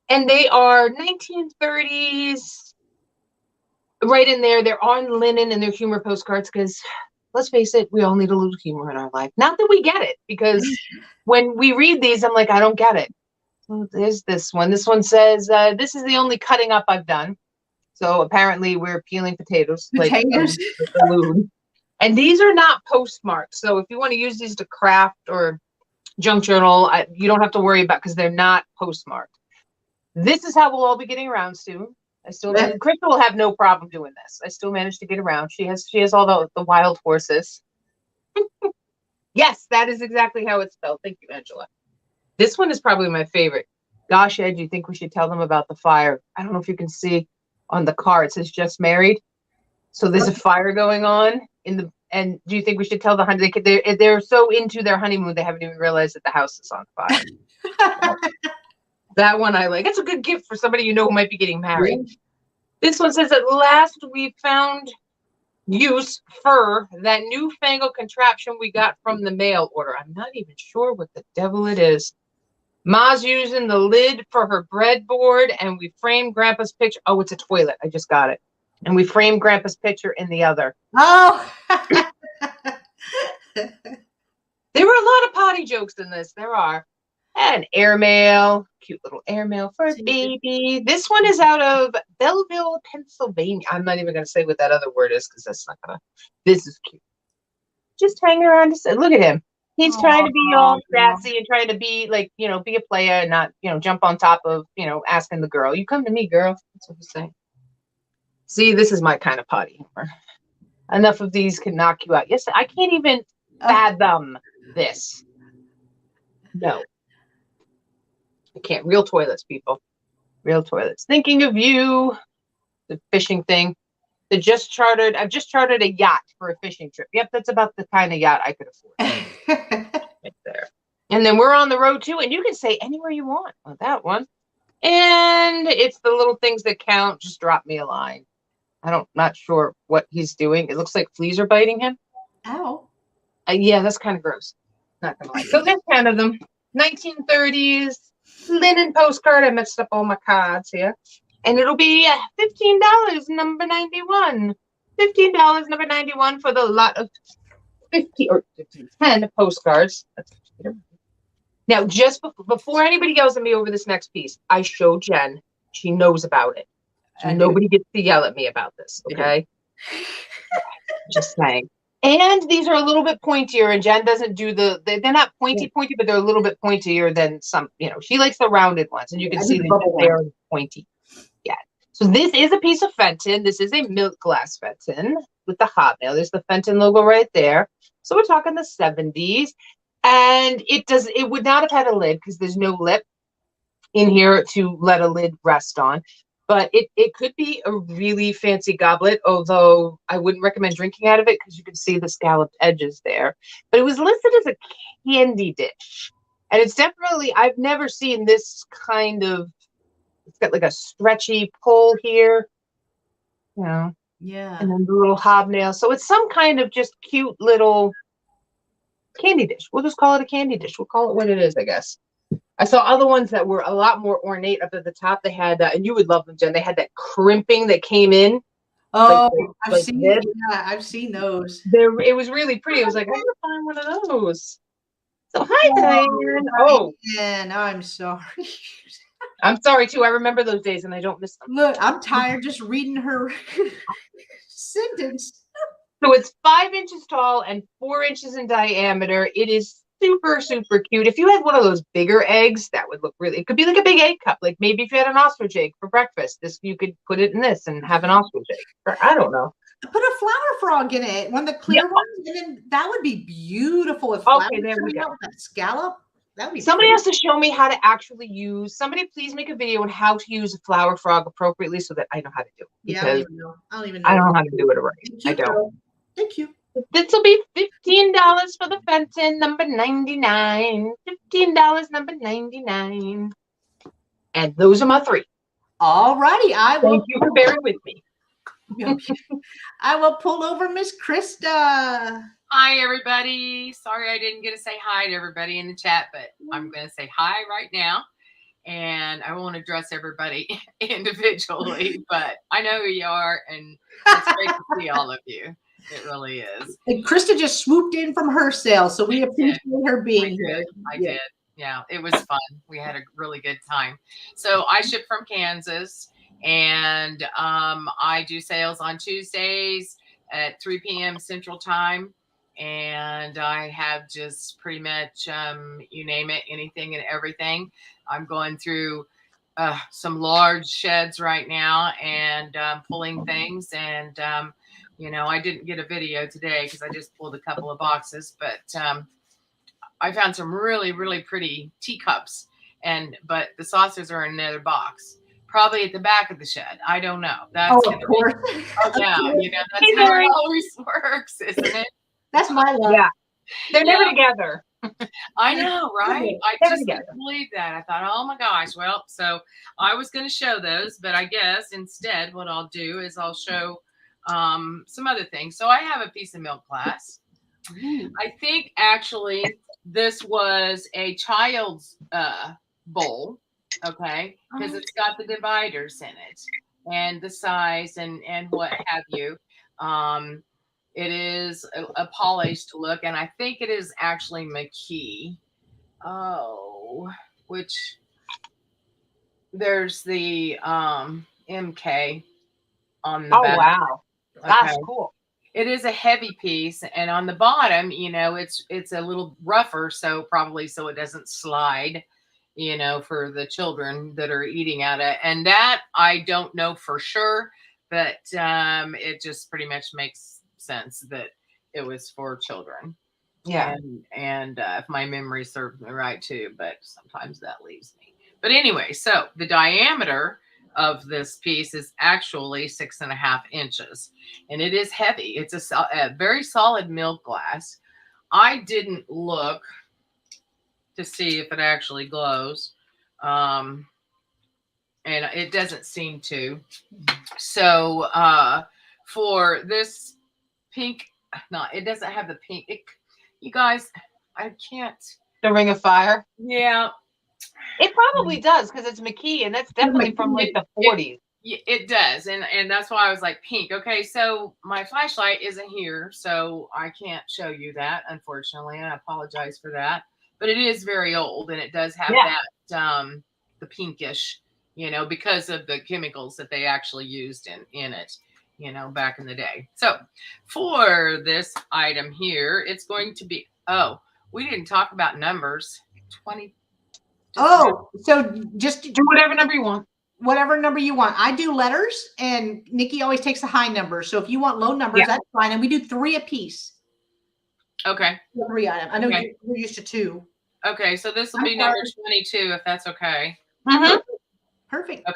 Speaker 1: And they are 1930s, right in there. They're on linen and they're humor postcards because, let's face it, we all need a little humor in our life. Not that we get it, because when we read these, I'm like, I don't get it. So there's this one. This one says, this is the only cutting up I've done. So apparently we're peeling potatoes. Like a balloon. And these are not postmarked. So if you want to use these to craft or junk journal, you don't have to worry about, because they're not postmarked. This is how we'll all be getting around soon. Krista will have no problem doing this. I still managed to get around. She has all the wild horses. Yes, that is exactly how it's spelled. Thank you, Angela. This one is probably my favorite. Gosh, Ed, do you think we should tell them about the fire? I don't know if you can see on the car. It says just married. So there's a fire going on and do you think we should tell the honey? They're so into their honeymoon, they haven't even realized that the house is on fire. That one I like. It's a good gift for somebody you know who might be getting married. Yeah. This one says, at last we found use for that newfangled contraption we got from the mail order. I'm not even sure what the devil it is. Ma's using the lid for her breadboard, and we framed Grandpa's picture. Oh, it's a toilet. I just got it. And we framed Grandpa's picture in the other. Oh. There were a lot of potty jokes in this. There are. And airmail, cute little airmail for a baby. This one is out of Belleville, Pennsylvania. I'm not even going to say what that other word is, because that's not going to. This is cute. Just hanging around to say, look at him. He's trying to be all sassy and trying to be like, be a player and not, jump on top of, asking the girl. You come to me, girl. That's what he's saying. See, this is my kind of potty humor. Enough of these can knock you out. Yes, I can't even fathom this. No. I can't. Real toilets, people. Real toilets. Thinking of you. The fishing thing. I've just chartered a yacht for a fishing trip. Yep, that's about the kind of yacht I could afford. Right there. And then we're on the road too, and you can say anywhere you want on that one. And it's the little things that count. Just drop me a line. Not sure what he's doing. It looks like fleas are biting him. Ow. Yeah, that's kind of gross. Not gonna lie. So there's 10 of them. 1930s linen postcard. I messed up all my cards here. And it'll be $15, number 91. $15, number 91 for the lot of 10 postcards. Now, just before anybody yells at me over this next piece, I showed Jen. She knows about it. So nobody gets to yell at me about this, okay? Just saying. And these are a little bit pointier, and Jen doesn't do they're not pointy, but they're a little bit pointier than some, she likes the rounded ones, and you can see that they're pointy. Yeah. So this is a piece of Fenton. This is a milk glass Fenton with the hobnail. There's the Fenton logo right there. So we're talking the 70s. And it would not have had a lid because there's no lip. in here to let a lid rest on. But it could be a really fancy goblet, although I wouldn't recommend drinking out of it because you can see the scalloped edges there. But it was listed as a candy dish. And it's definitely, I've never seen this kind of, it's got like a stretchy pull here, you know.
Speaker 2: Yeah.
Speaker 1: And then the little hobnail. So it's some kind of just cute little candy dish. We'll just call it a candy dish. We'll call it what it is, I guess. I saw other ones that were a lot more ornate up at the top. They had, and you would love them, Jen. They had that crimping that came in.
Speaker 2: Oh,
Speaker 1: I've
Speaker 2: seen those.
Speaker 1: It was really pretty. I was like, I gotta find one of those. So hi, Diane. Oh,
Speaker 2: and I'm sorry.
Speaker 1: I'm sorry too. I remember those days and I don't miss them.
Speaker 2: Look, I'm tired just reading her sentence.
Speaker 1: So it's 5 inches tall and 4 inches in diameter. It is super, super cute. If you had one of those bigger eggs, that would look really, it could be like a big egg cup. Like maybe if you had an ostrich egg for breakfast, you could put it in this and have an ostrich egg. Or, I don't know.
Speaker 2: Put a flower frog in it, one of the clear ones, and then that would be beautiful. With flowers
Speaker 1: there we go.
Speaker 2: With that scallop, that would be
Speaker 1: Somebody has to show me how to actually use. Somebody please make a video on how to use a flower frog appropriately so that I know how to do it.
Speaker 2: Yeah, I don't even know.
Speaker 1: I don't know how to do it right. I don't.
Speaker 2: Thank you.
Speaker 1: This will be $15 for the Fenton, number 99. $15, number 99. And those are my 3.
Speaker 2: All righty.
Speaker 1: Thank you for bearing with me.
Speaker 2: I will pull over Miss Krista.
Speaker 3: Hi, everybody. Sorry I didn't get to say hi to everybody in the chat, but I'm going to say hi right now. And I won't address everybody individually, but I know who you are, and it's great to see all of you. It really is.
Speaker 2: And Krista just swooped in from her sale, so we appreciate her being here.
Speaker 3: I did. Yeah, it was fun. We had a really good time. So I ship from Kansas, and I do sales on Tuesdays at 3 p.m. Central Time. And I have just pretty much, you name it, anything and everything. I'm going through some large sheds right now and pulling things. And, you know, I didn't get a video today because I just pulled a couple of boxes. But I found some really, really pretty teacups. But the saucers are in another box. Probably at the back of the shed. I don't know. That's
Speaker 2: of course.
Speaker 3: Yeah, you know, that's how it always works, isn't it?
Speaker 2: That's my love.
Speaker 1: Yeah. They're never together.
Speaker 3: I know, right? I
Speaker 1: Never
Speaker 3: just
Speaker 1: together.
Speaker 3: couldn't believe that. I thought, oh my gosh. Well, so I was going to show those, but I guess instead what I'll do is I'll show some other things. So I have a piece of milk glass. I think actually this was a child's bowl, okay? Because it's got the dividers in it and the size and what have you. It is a polished look, and I think it is actually McKee. Oh, which there's the MK on the back.
Speaker 1: Oh, wow. That's
Speaker 3: Okay.
Speaker 1: cool.
Speaker 3: It is a heavy piece, and on the bottom, you know, it's a little rougher, so probably so it doesn't slide, you know, for the children that are eating at it. And that I don't know for sure, but it just pretty much makes sense that it was for children.
Speaker 1: Yeah.
Speaker 3: And if my memory serves me right too, but sometimes that leaves me. But anyway, so the diameter of this piece is actually 6.5 inches, and it is heavy. It's a very solid milk glass. I didn't look to see if it actually glows, and it doesn't seem to. So for this pink, it doesn't have the pink. You guys, I can't.
Speaker 1: The Ring of Fire.
Speaker 3: Yeah.
Speaker 1: It probably does because it's McKee, and that's definitely from like the 40s.
Speaker 3: It does, and that's why I was like pink. Okay, so my flashlight isn't here, so I can't show you that, unfortunately. I apologize for that, but it is very old, and it does have that the pinkish, you know, because of the chemicals that they actually used in it, you know, back in the day. So for this item here, it's going to be, we didn't talk about numbers. 20.
Speaker 2: So just
Speaker 1: do whatever number you want.
Speaker 2: Whatever number you want. I do letters, and Nikki always takes a high number. So if you want low numbers, that's fine. And we do 3 apiece.
Speaker 3: Okay.
Speaker 2: 3 items. I know you're used to 2.
Speaker 3: Okay, so this will be number 22, if that's okay.
Speaker 1: Mm-hmm.
Speaker 2: Perfect.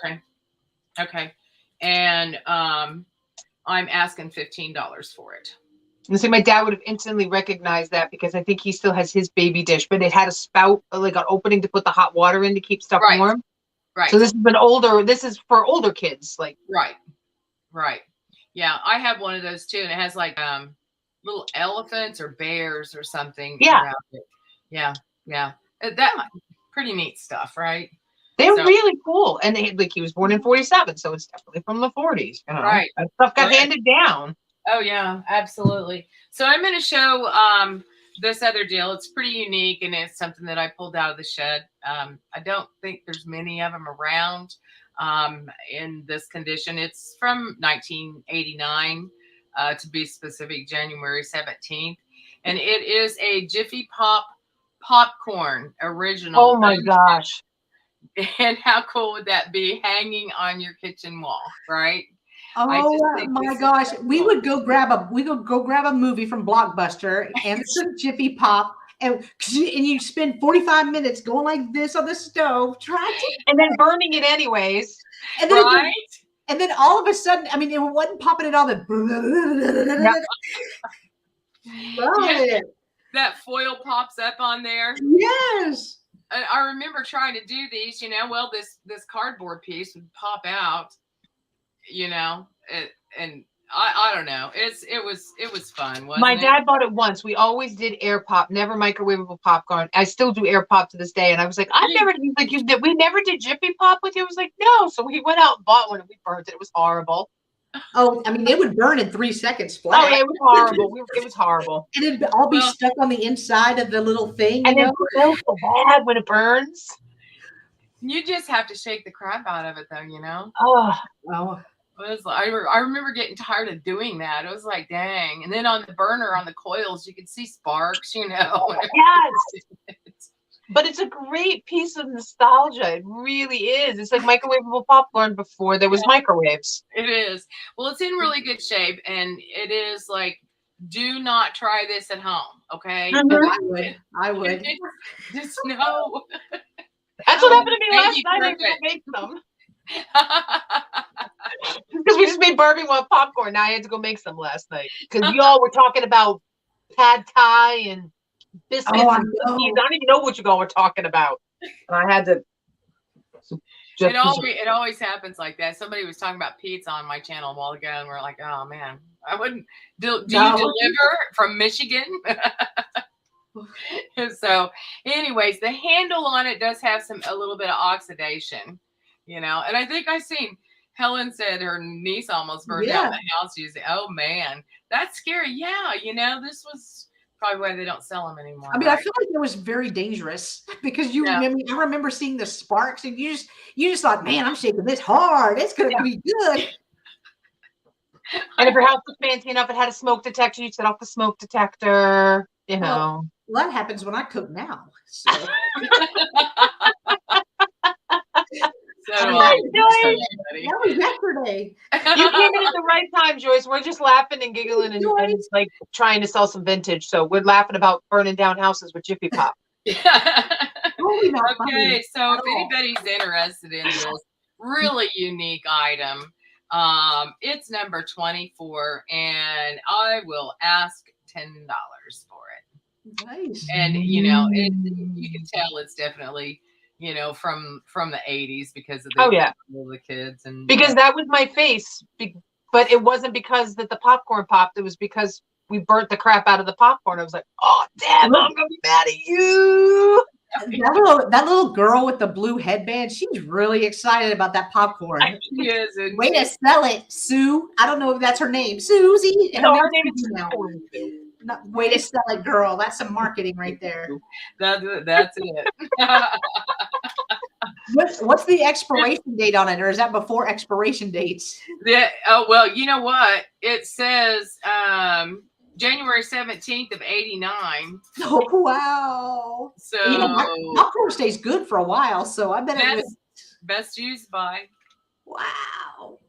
Speaker 3: Okay. And I'm asking $15 for it.
Speaker 1: And so my dad would have instantly recognized that because I think he still has his baby dish, but it had a spout, like an opening to put the hot water in to keep stuff warm.
Speaker 3: Right.
Speaker 1: So this is for older kids. Like
Speaker 3: Right. Yeah, I have one of those too, and it has like little elephants or bears or something around it. Yeah. That pretty neat stuff, right?
Speaker 1: They're really cool. And he was born in 47, so it's definitely from the 40s. You know?
Speaker 3: Right.
Speaker 1: That stuff got handed down.
Speaker 3: Oh yeah, absolutely. So I'm going to show this other deal. It's pretty unique, and it's something that I pulled out of the shed. I don't think there's many of them around in this condition. It's from 1989, to be specific, January 17th. And it is a Jiffy Pop popcorn original.
Speaker 1: Oh my gosh.
Speaker 3: And how cool would that be, hanging on your kitchen wall, right?
Speaker 2: Oh my gosh. We would go grab a movie from Blockbuster and some Jiffy Pop, and you spend 45 minutes going like this on the stove,
Speaker 1: and then burning it anyways.
Speaker 2: And then, and then all of a sudden, I mean, it wasn't popping it all the
Speaker 3: that foil pops up on there.
Speaker 2: Yes.
Speaker 3: I remember trying to do these, well, this cardboard piece would pop out, and I don't know. It was fun.
Speaker 1: My dad bought it once. We always did air pop, never microwavable popcorn. I still do air pop to this day. And I was like, we never did Jiffy Pop with you. I was like, no. So he went out and bought one and we burnt it. It was horrible.
Speaker 2: Oh, I mean, it would burn in 3 seconds flat.
Speaker 1: Oh, yeah, it was horrible. It was horrible.
Speaker 2: And it'd all be stuck on the inside of the little thing.
Speaker 1: And it smells so bad when it burns.
Speaker 3: You just have to shake the crap out of it, though,
Speaker 1: Oh.
Speaker 3: I remember getting tired of doing that. It was like, dang. And then on the burner, on the coils, you could see sparks,
Speaker 1: Yes. But it's a great piece of nostalgia. It really is. It's like microwavable popcorn before there was microwaves.
Speaker 3: It is. Well, it's in really good shape, and it is like, do not try this at home, okay?
Speaker 2: Mm-hmm. I would.
Speaker 3: Just no.
Speaker 1: That's what happened to me last night. I didn't make them. Because we just made Barbie want popcorn. Now I had to go make some last night. Because y'all were talking about pad thai and biscuits and cookies. I don't even know what you all were talking about. And I had to.
Speaker 3: It always happens like that. Somebody was talking about pizza on my channel a while ago, and we're like, oh man, I wouldn't. Do you deliver from Michigan? So, anyways, the handle on it does have a little bit of oxidation, and I think I seen Helen said her niece almost burned down the house using. Oh man, that's scary. Yeah, this was probably why they don't sell them anymore.
Speaker 2: I mean, I feel like it was very dangerous because I remember seeing the sparks, and you just thought, man, I'm shaking this hard. It's gonna be good.
Speaker 1: And if your house was fancy enough, it had a smoke detector. You set off the smoke detector.
Speaker 2: Well, that happens when I cook now. So.
Speaker 1: That was yesterday. You came in at the right time, Joyce. We're just laughing and giggling and like trying to sell some vintage. So we're laughing about burning down houses with Jiffy Pop.
Speaker 3: Okay, so if anybody's interested in this really unique item, it's number 24, and I will ask $10 for it.
Speaker 2: Nice.
Speaker 3: And you can tell it's definitely from the 80s because of the kids, and
Speaker 1: because that was my face, but it wasn't because that the popcorn popped. It was because we burnt the crap out of the popcorn. I was like, oh damn, I'm gonna be mad at you.
Speaker 2: That little girl with the blue headband, she's really excited about that popcorn.
Speaker 3: She is.
Speaker 2: Way to sell it, Sue. I don't know if that's her name, Susie.
Speaker 1: No, her name is
Speaker 2: Sue. Way to sell it, girl. That's some marketing right there.
Speaker 3: That's it.
Speaker 2: What's the expiration date on it, or is that before expiration dates?
Speaker 3: Well, you know what? It says January 17th of 89.
Speaker 2: Oh wow!
Speaker 3: So
Speaker 2: popcorn stays good for a while. So I bet it was
Speaker 3: best used by.
Speaker 2: Wow,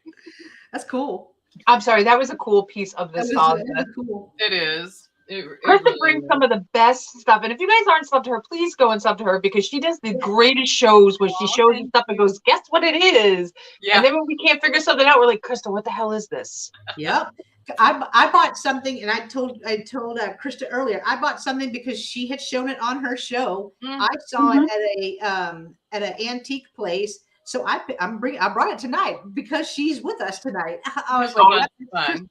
Speaker 2: that's cool.
Speaker 1: I'm sorry, that was a cool piece of nostalgia.
Speaker 2: Cool.
Speaker 3: It is.
Speaker 1: Krista
Speaker 3: really
Speaker 1: brings
Speaker 3: is.
Speaker 1: some of the best stuff. And if you guys aren't subbed to her, please go and sub to her because she does the greatest shows where she shows you stuff and goes, guess what it is?
Speaker 3: Yeah.
Speaker 1: And then when we can't figure something out, we're like, Krista, what the hell is this?
Speaker 2: Yep. I bought something, and I told Krista earlier. I bought something because she had shown it on her show. I saw it at an antique place, so I brought it tonight because she's with us tonight. I was like,
Speaker 3: that's fun.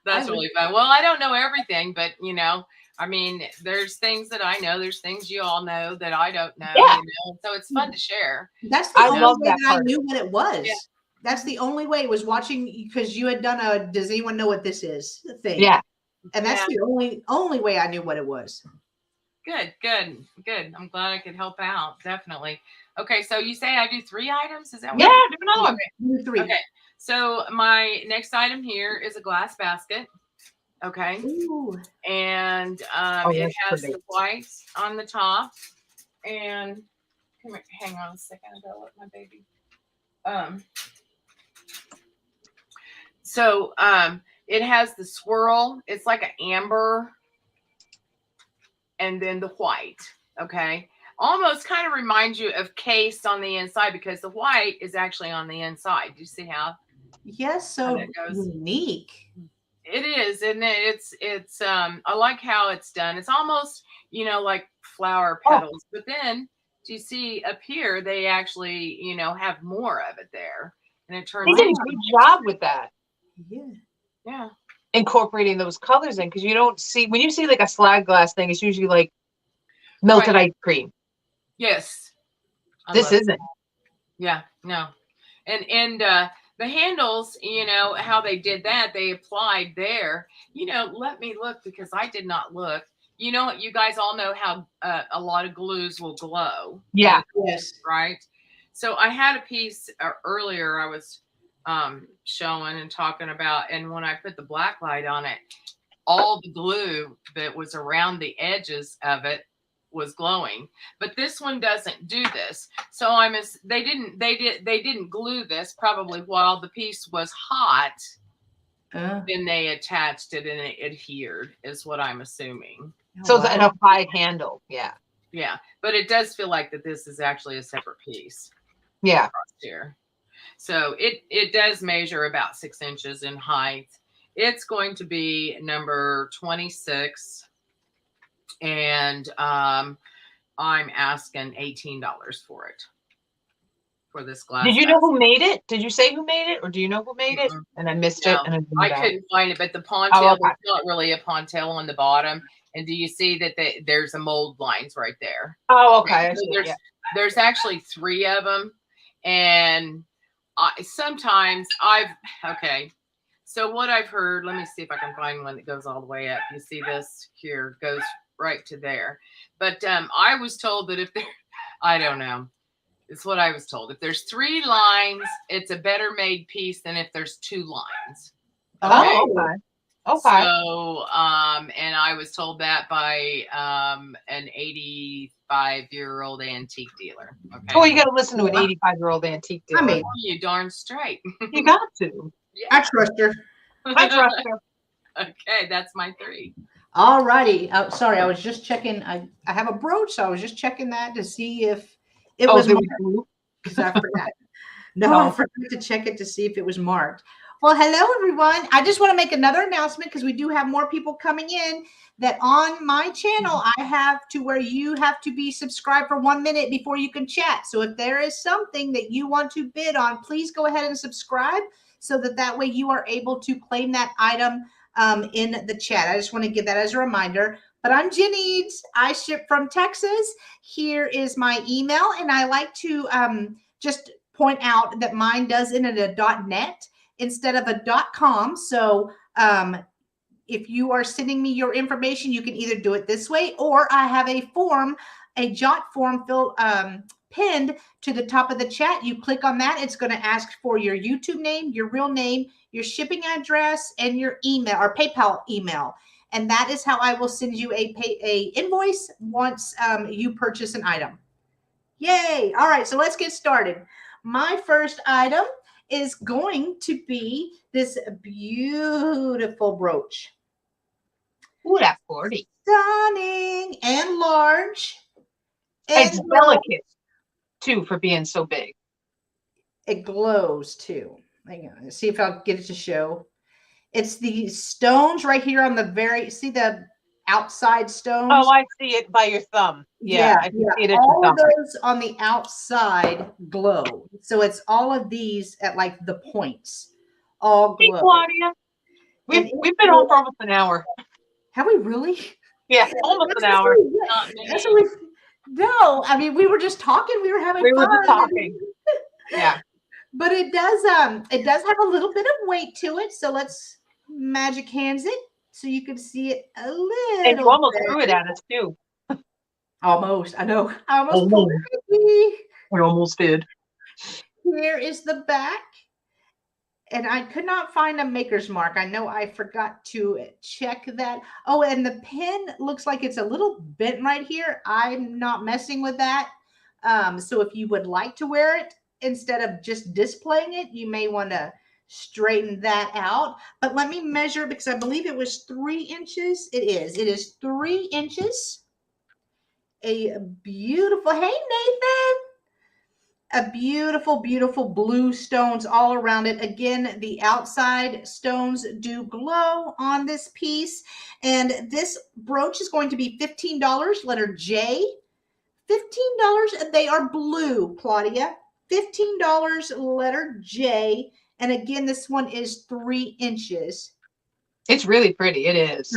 Speaker 3: That's really fun. Well, I don't know everything, but you know, I mean, there's things that I know. There's things you all know that I don't know.
Speaker 1: Yeah.
Speaker 3: You know, so it's fun to share.
Speaker 2: That's the only way that I knew what it was. Yeah. That's the only way, was watching, because you had done a does anyone know what this is thing.
Speaker 1: Yeah.
Speaker 2: And that's the only way I knew what it was.
Speaker 3: Good. I'm glad I could help out. Definitely. Okay, so you say I do 3 items? Is that what?
Speaker 1: Yeah, do another one.
Speaker 2: Do 3.
Speaker 3: Okay. So my next item here is a glass basket. Okay.
Speaker 2: Ooh.
Speaker 3: And it has the white on the top. And come here, hang on a second. I gotta let my baby. So it has the swirl. It's like an amber, and then the white. Okay, almost kind of reminds you of case on the inside because the white is actually on the inside. Do you see how?
Speaker 2: Yes, so unique.
Speaker 3: It is, and it's I like how it's done. It's almost, you know, like flower petals, but then do you see up here they actually, you know, have more of it there, and it turns.
Speaker 1: They did a good job with that.
Speaker 3: Yeah.
Speaker 1: Incorporating those colors in, because you don't see, when you see like a slag glass thing, it's usually like melted ice cream.
Speaker 3: Yes.
Speaker 1: This isn't.
Speaker 3: Yeah, no. And the handles, you know, how they did that, they applied there. You know, let me look because I did not look. You know, you guys all know how a lot of glues will glow.
Speaker 1: Yeah.
Speaker 2: Yes.
Speaker 3: Right. So I had a piece earlier I was showing and talking about, and when I put the black light on it, all the glue that was around the edges of it was glowing, but this one doesn't do this. So they didn't glue this probably while the piece was hot. Then they attached it and it adhered, is what I'm assuming.
Speaker 1: So it's an applied handle. Yeah.
Speaker 3: Yeah, but it does feel like that this is actually a separate piece.
Speaker 1: Yeah.
Speaker 3: Here. So it does measure about 6 inches in height. It's going to be number 26. And I'm asking $18 for it. For this glass.
Speaker 1: Did you know who made it? Did you say who made it? Or do you know who made it? And I missed it. And
Speaker 3: I couldn't find it, but the pawn tail is not really a pawn tail on the bottom. And do you see that there's a mold lines right there?
Speaker 1: Oh, okay.
Speaker 3: So there's actually 3 of them. And sometimes so what I've heard, let me see if I can find one that goes all the way up. You see this here goes right to there. But I was told that if there, I don't know. It's what I was told. If there's 3 lines, it's a better made piece than if there's 2 lines.
Speaker 1: Okay. Oh, okay. Okay.
Speaker 3: So, and I was told that by an 85-year-old antique dealer. Okay.
Speaker 1: Oh, you got to listen to an 85-year-old antique dealer.
Speaker 2: I mean,
Speaker 3: you darn straight.
Speaker 1: You got to.
Speaker 3: Yeah.
Speaker 2: I trust her.
Speaker 1: I trust her.
Speaker 3: Okay, that's my 3.
Speaker 2: All righty. Sorry, I was just checking. I have a brooch, so I was just checking that to see if it was marked. Because I forgot. I forgot to check it to see if it was marked. Well, hello, everyone. I just want to make another announcement because we do have more people coming in, that on my channel, I have to where you have to be subscribed for 1 minute before you can chat. So if there is something that you want to bid on, please go ahead and subscribe so that way you are able to claim that item in the chat. I just want to give that as a reminder. But I'm Jenny. I ship from Texas. Here is my email. And I like to just point out that mine does end in a .net instead of a .com. So if you are sending me your information, you can either do it this way, or I have a form, a jot form pinned to the top of the chat. You click on that. It's going to ask for your YouTube name, your real name, your shipping address, and your email or PayPal email. And that is how I will send you a invoice once you purchase an item. Yay. All right. So let's get started. My first item is going to be this beautiful brooch.
Speaker 1: Ooh, that's pretty.
Speaker 2: Stunning and large.
Speaker 1: It's delicate too for being so big.
Speaker 2: It glows too. Hang on, see if I'll get it to show. It's the stones right here on the see the outside stones.
Speaker 1: Oh, I see it by your thumb. Yeah, I can see it at
Speaker 2: all
Speaker 1: your
Speaker 2: of
Speaker 1: thumb.
Speaker 2: those on the outside glow. So it's all of these at like the points, all glow.
Speaker 1: Hey, Claudia, we've been on for almost an hour.
Speaker 2: Have we really?
Speaker 1: Yeah, almost an hour.
Speaker 2: No, I mean we were just talking. We were having fun.
Speaker 1: We were just talking. Yeah.
Speaker 2: But it does have a little bit of weight to it. So let's magic hands it so you can see it a little.
Speaker 1: And you almost threw it at us too.
Speaker 2: Almost. I know. I almost pulled it.
Speaker 1: We almost did.
Speaker 2: Here is the back. And I could not find a maker's mark. I know I forgot to check that. Oh, and the pin looks like it's a little bent right here. I'm not messing with that. So if you would like to wear it, instead of just displaying it, you may want to straighten that out. But let me measure because I believe it was 3 inches. It is 3 inches. A beautiful, hey Nathan, a beautiful, beautiful blue stones all around it. Again, the outside stones do glow on this piece. And this brooch is going to be $15, letter J. $15. They are blue, Claudia. $15, letter J. And again, this one is 3 inches.
Speaker 1: It's really pretty. It is.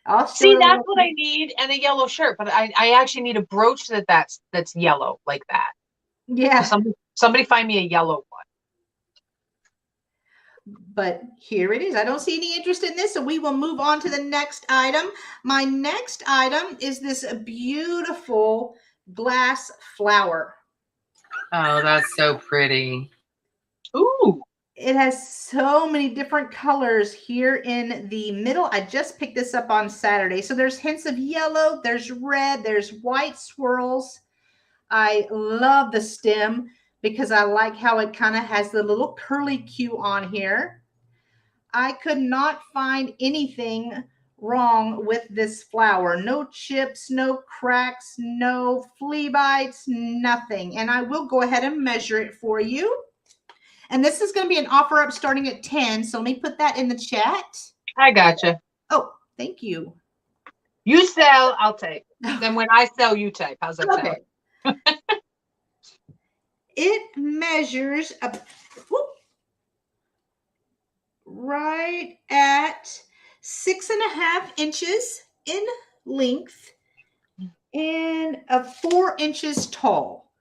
Speaker 2: I'll
Speaker 1: see, that's what I need, and a yellow shirt. But I actually need a brooch that's yellow like that.
Speaker 2: Yeah.
Speaker 1: So somebody find me a yellow one.
Speaker 2: But here it is. I don't see any interest in this, so we will move on to the next item. My next item is this beautiful glass flower.
Speaker 3: Oh, that's so pretty.
Speaker 1: Ooh.
Speaker 2: It has so many different colors here in the middle. I just picked this up on Saturday. So there's hints of yellow, there's red, there's white swirls. I love the stem because I like how it kind of has the little curly Q on here. I could not find anything wrong with this flower. No chips, no cracks, no flea bites, nothing. And I will go ahead and measure it for you. And this is going to be an offer up starting at 10. So let me put that in the chat.
Speaker 1: I gotcha.
Speaker 2: Oh, thank you.
Speaker 1: You sell, I'll take. Then when I sell, you take. How's that sound?
Speaker 2: It measures right at 6.5 inches in length and 4 inches tall.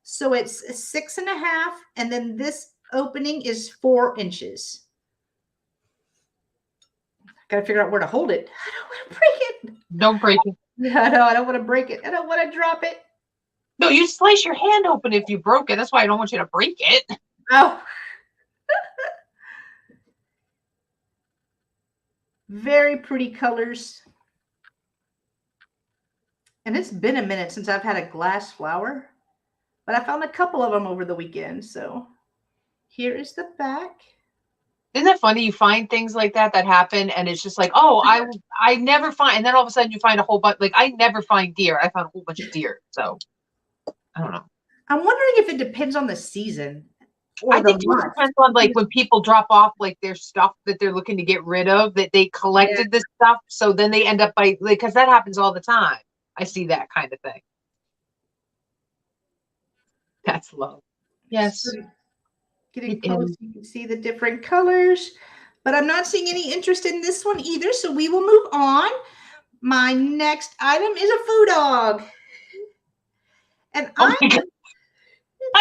Speaker 2: So it's 6.5, and then this opening is 4 inches. Gotta figure out where to hold it. I don't want to break it.
Speaker 1: Don't break it.
Speaker 2: No, I don't want to break it. I don't want to drop it.
Speaker 1: No, you slice your hand open if you broke it. That's why I don't want you to break it.
Speaker 2: Oh. Very pretty colors. And it's been a minute since I've had a glass flower, but I found a couple of them over the weekend. So here is the back.
Speaker 1: Isn't that funny? You find things like that happen, and it's just like, oh, I never find, and then all of a sudden you find a whole bunch. Like I never find deer. I found a whole bunch of deer. So I don't know. I'm
Speaker 2: wondering if it depends on the season.
Speaker 1: I think it depends on like when people drop off like their stuff that they're looking to get rid of, that they collected this stuff, so then they end up by like, because that happens all the time. I see that kind of thing. That's low. Yes.
Speaker 2: Getting close, you can see the different colors, but I'm not seeing any interest in this one either. So we will move on. My next item is a foo dog. And I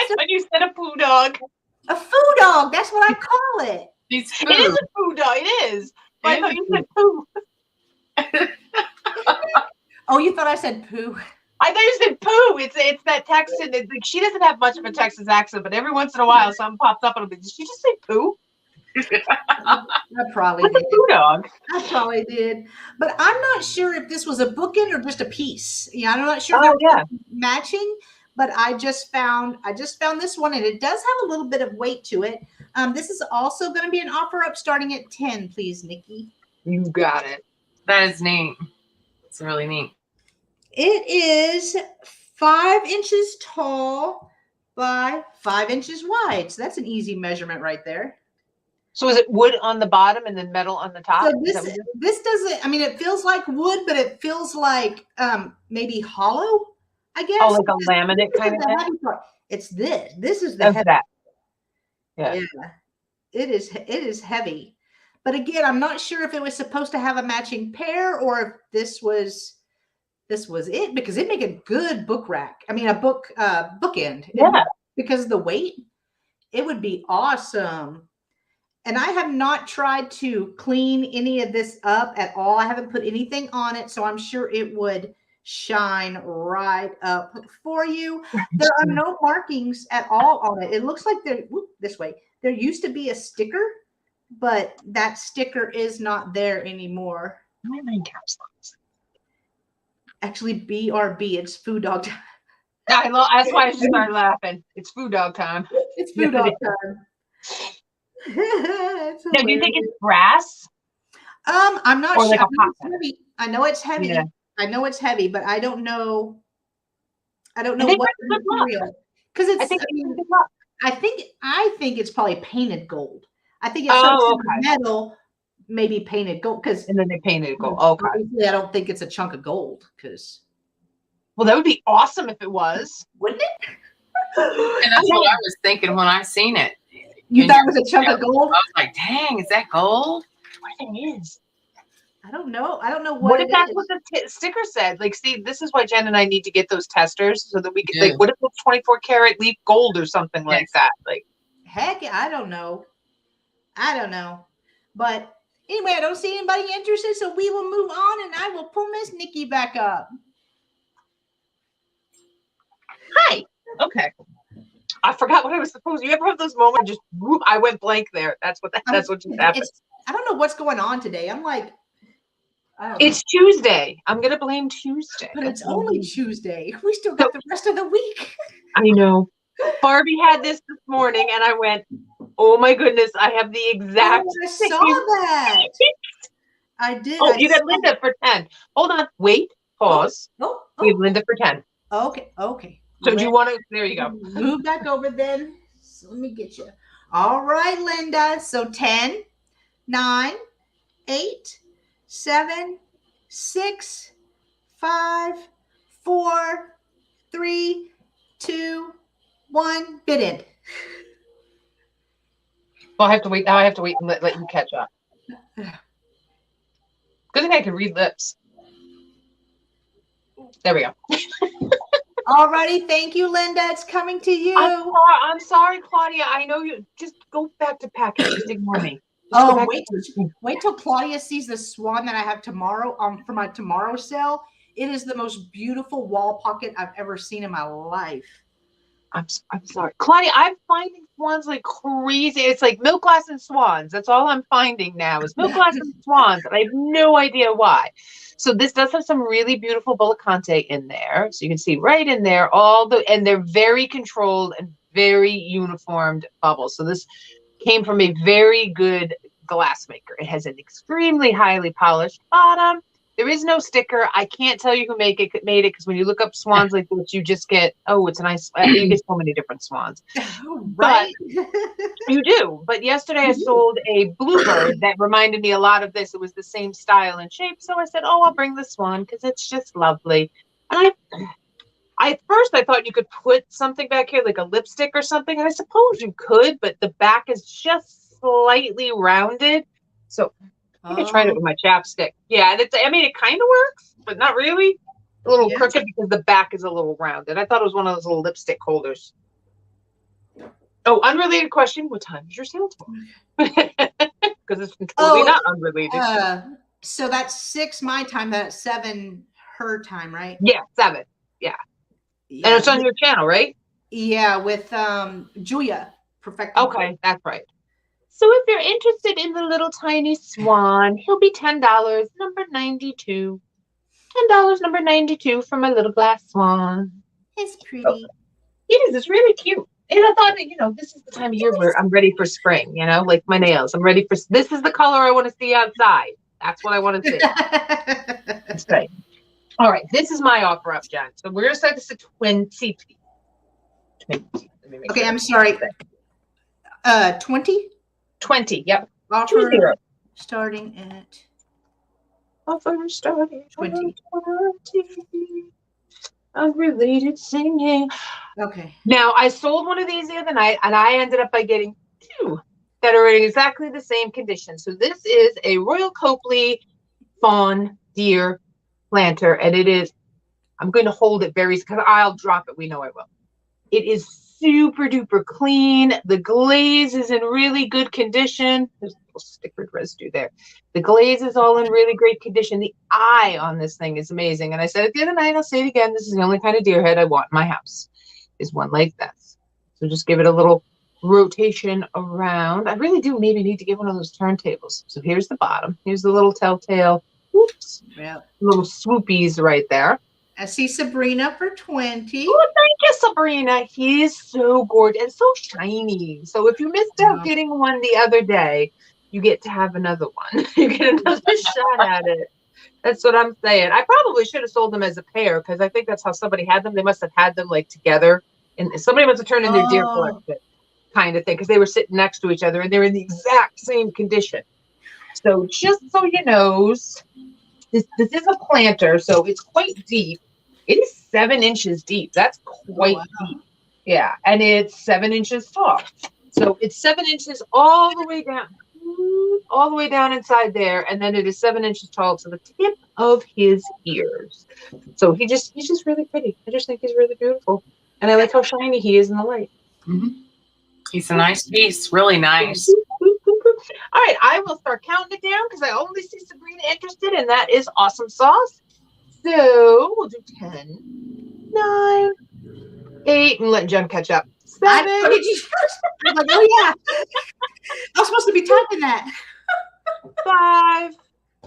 Speaker 1: thought you said a poo dog.
Speaker 2: A foo dog. That's what I call it.
Speaker 1: It is a foo dog. It is. But I thought you said poo.
Speaker 2: Oh, you thought I said poo.
Speaker 1: I thought you said poo. It's that Texan. She doesn't have much of a Texas accent, but every once in a while something pops up and I'll be, did she just say poo?
Speaker 2: I probably did.
Speaker 1: Poo dog.
Speaker 2: I probably did. But I'm not sure if this was a bookend or just a piece. Yeah, I'm not sure matching, but I just found this one, and it does have a little bit of weight to it. This is also going to be an offer up starting at 10, please, Nikki.
Speaker 1: You got it.
Speaker 3: That is neat. It's really neat.
Speaker 2: It is 5 inches tall by 5 inches wide. So that's an easy measurement right there.
Speaker 1: So is it wood on the bottom and then metal on the top?
Speaker 2: So this doesn't, I mean, it feels like wood, but it feels like maybe hollow, I guess.
Speaker 1: Oh, like a laminate kind of thing?
Speaker 2: It's this. This is the heavy.
Speaker 1: That. Yeah.
Speaker 2: It is heavy. But again, I'm not sure if it was supposed to have a matching pair or if this was it, because it'd make a good book rack. I mean, a bookend.
Speaker 1: Yeah.
Speaker 2: Because of the weight, it would be awesome. And I have not tried to clean any of this up at all. I haven't put anything on it, so I'm sure it would shine right up for you. There are no markings at all on it. It looks like this way. There used to be a sticker, but that sticker is not there anymore. Actually, BRB. It's food dog time.
Speaker 1: That's why I just started laughing. It's food dog time.
Speaker 2: It's food dog time.
Speaker 1: Now, do you think it's brass?
Speaker 2: I'm not
Speaker 1: or
Speaker 2: sure.
Speaker 1: Like a
Speaker 2: I know it's heavy.
Speaker 1: Yeah.
Speaker 2: I know it's heavy, but I don't know. I don't know what the material. Because it's. I think it's probably painted gold. I think it's metal, maybe painted gold.
Speaker 1: And then they painted gold. Okay.
Speaker 2: Obviously, I don't think it's a chunk of gold.
Speaker 1: Well, that would be awesome if it was,
Speaker 2: wouldn't it?
Speaker 3: And that's what I was thinking when I seen it.
Speaker 2: You thought it was a chunk of gold?
Speaker 3: I was like, dang, is that gold?
Speaker 1: What if it is?
Speaker 2: I don't know. I don't know
Speaker 1: what if that's what the sticker said? Like, see, this is why Jen and I need to get those testers so that we can, like, what if it's 24 karat leaf gold or something like that? Like,
Speaker 2: heck, I don't know. But anyway, I don't see anybody interested, so we will move on, and I will pull Miss Nikki back up.
Speaker 1: Hi. Okay. I forgot what I was supposed to. You ever have those moments? Just whoop, I went blank there. That's what just happened.
Speaker 2: I don't know what's going on today. I'm like,
Speaker 1: it's Tuesday. I'm gonna blame Tuesday.
Speaker 2: But it's only Tuesday. We still got the rest of the week.
Speaker 1: I know. Barbie had this morning, and I went, "Oh my goodness! I have the exact."
Speaker 2: I saw that. I did.
Speaker 1: Oh, you got Linda for 10. Hold on. Wait. Pause. We have Linda for 10.
Speaker 2: Okay.
Speaker 1: So do you want to? There you go.
Speaker 2: Move back over then. So let me get you. All right, Linda. So 10, 9, 8, 7, 6, 5, 4, 3, 2, 1. Bid in.
Speaker 1: Well, I have to wait. Now I have to wait and let you catch up. Good thing I can read lips. There we go.
Speaker 2: Alrighty, thank you, Linda. It's coming to you.
Speaker 1: I'm sorry, Claudia. I know you. Just go back to packing. Just ignore me.
Speaker 2: Wait till Claudia sees the swan that I have tomorrow for my tomorrow sale. It is the most beautiful wall pocket I've ever seen in my life.
Speaker 1: I'm sorry, Claudia. I'm finding swans like crazy. It's like milk glass and swans. That's all I'm finding now is milk glass and swans. And I have no idea why. So this does have some really beautiful Bullicante in there. So you can see right in there and they're very controlled and very uniformed bubbles. So this came from a very good glass maker. It has an extremely highly polished bottom. There is no sticker. I can't tell you who made it because when you look up swans like this, you just get, it's a nice, you get so many different swans.
Speaker 2: Right.
Speaker 1: But you do. But yesterday I sold a bluebird that reminded me a lot of this. It was the same style and shape. So I said, I'll bring this one because it's just lovely. And at first I thought you could put something back here like a lipstick or something. And I suppose you could, but the back is just slightly rounded. So I think I tried it with my chapstick. Yeah, and it kind of works, but not really. A little crooked because the back is a little rounded. I thought it was one of those little lipstick holders. Oh, unrelated question. What time is your sale tomorrow? Because it's totally not unrelated.
Speaker 2: So that's 6 my time. That's 7 her time, right?
Speaker 1: Yeah, 7. Yeah. And it's on your channel, right?
Speaker 2: Yeah, with Julia. Perfect.
Speaker 1: Okay, that's right. So if you're interested in the little tiny swan, he'll be $10, number 92. $10, number 92 for my little glass swan.
Speaker 2: It's pretty.
Speaker 1: Oh, it is. It's really cute. And I thought, this is the time of year where I'm ready for spring, like my nails. I'm ready for, this is the color I want to see outside. That's what I want to see. That's right. All right, this is my offer up, Jen. So we're going to start this at 20. 20.
Speaker 2: Okay, I'm sorry. 20?
Speaker 1: 20, yep.
Speaker 2: Offer starting at
Speaker 1: Offer starting
Speaker 2: 20.
Speaker 1: 20. Unrelated singing.
Speaker 2: Okay.
Speaker 1: Now, I sold one of these the other night, and I ended up by getting 2 that are in exactly the same condition. So this is a Royal Copley fawn deer planter, and it is, I'm going to hold it very, because I'll drop it. We know I will. It is super duper clean. The glaze is in really good condition. There's a little stickered residue there. The glaze is all in really great condition. The eye on this thing is amazing. And I said it the other night, I'll say it again. This is the only kind of deer head I want in my house, is one like this. So just give it a little rotation around. I really do maybe need to get one of those turntables. So here's the bottom. Here's the little telltale, little swoopies right there.
Speaker 2: I see Sabrina for 20.
Speaker 1: Oh, thank you, Sabrina. He is so gorgeous and so shiny. So if you missed out getting one the other day, you get to have another one. You get another shot at it. That's what I'm saying. I probably should have sold them as a pair because I think that's how somebody had them. They must have had them like together, and somebody must have turned in their deer collection kind of thing because they were sitting next to each other and they're in the exact same condition. So just so you know, this is a planter, so it's quite deep. It is 7 inches deep. That's quite deep. Yeah, and it's 7 inches tall. So it's 7 inches all the way down inside there, and then it is 7 inches tall to the tip of his ears. So he's just really pretty. I just think he's really beautiful, and I like how shiny he is in the light.
Speaker 3: Mm-hmm. He's a nice piece, really nice.
Speaker 1: All right, I will start counting it down because I only see Sabrina interested, and that is awesome sauce. So we'll do 10, 9, 8, and let Jen catch up. 7.
Speaker 2: I'm like, oh yeah, I'm supposed to be typing that.
Speaker 1: 5,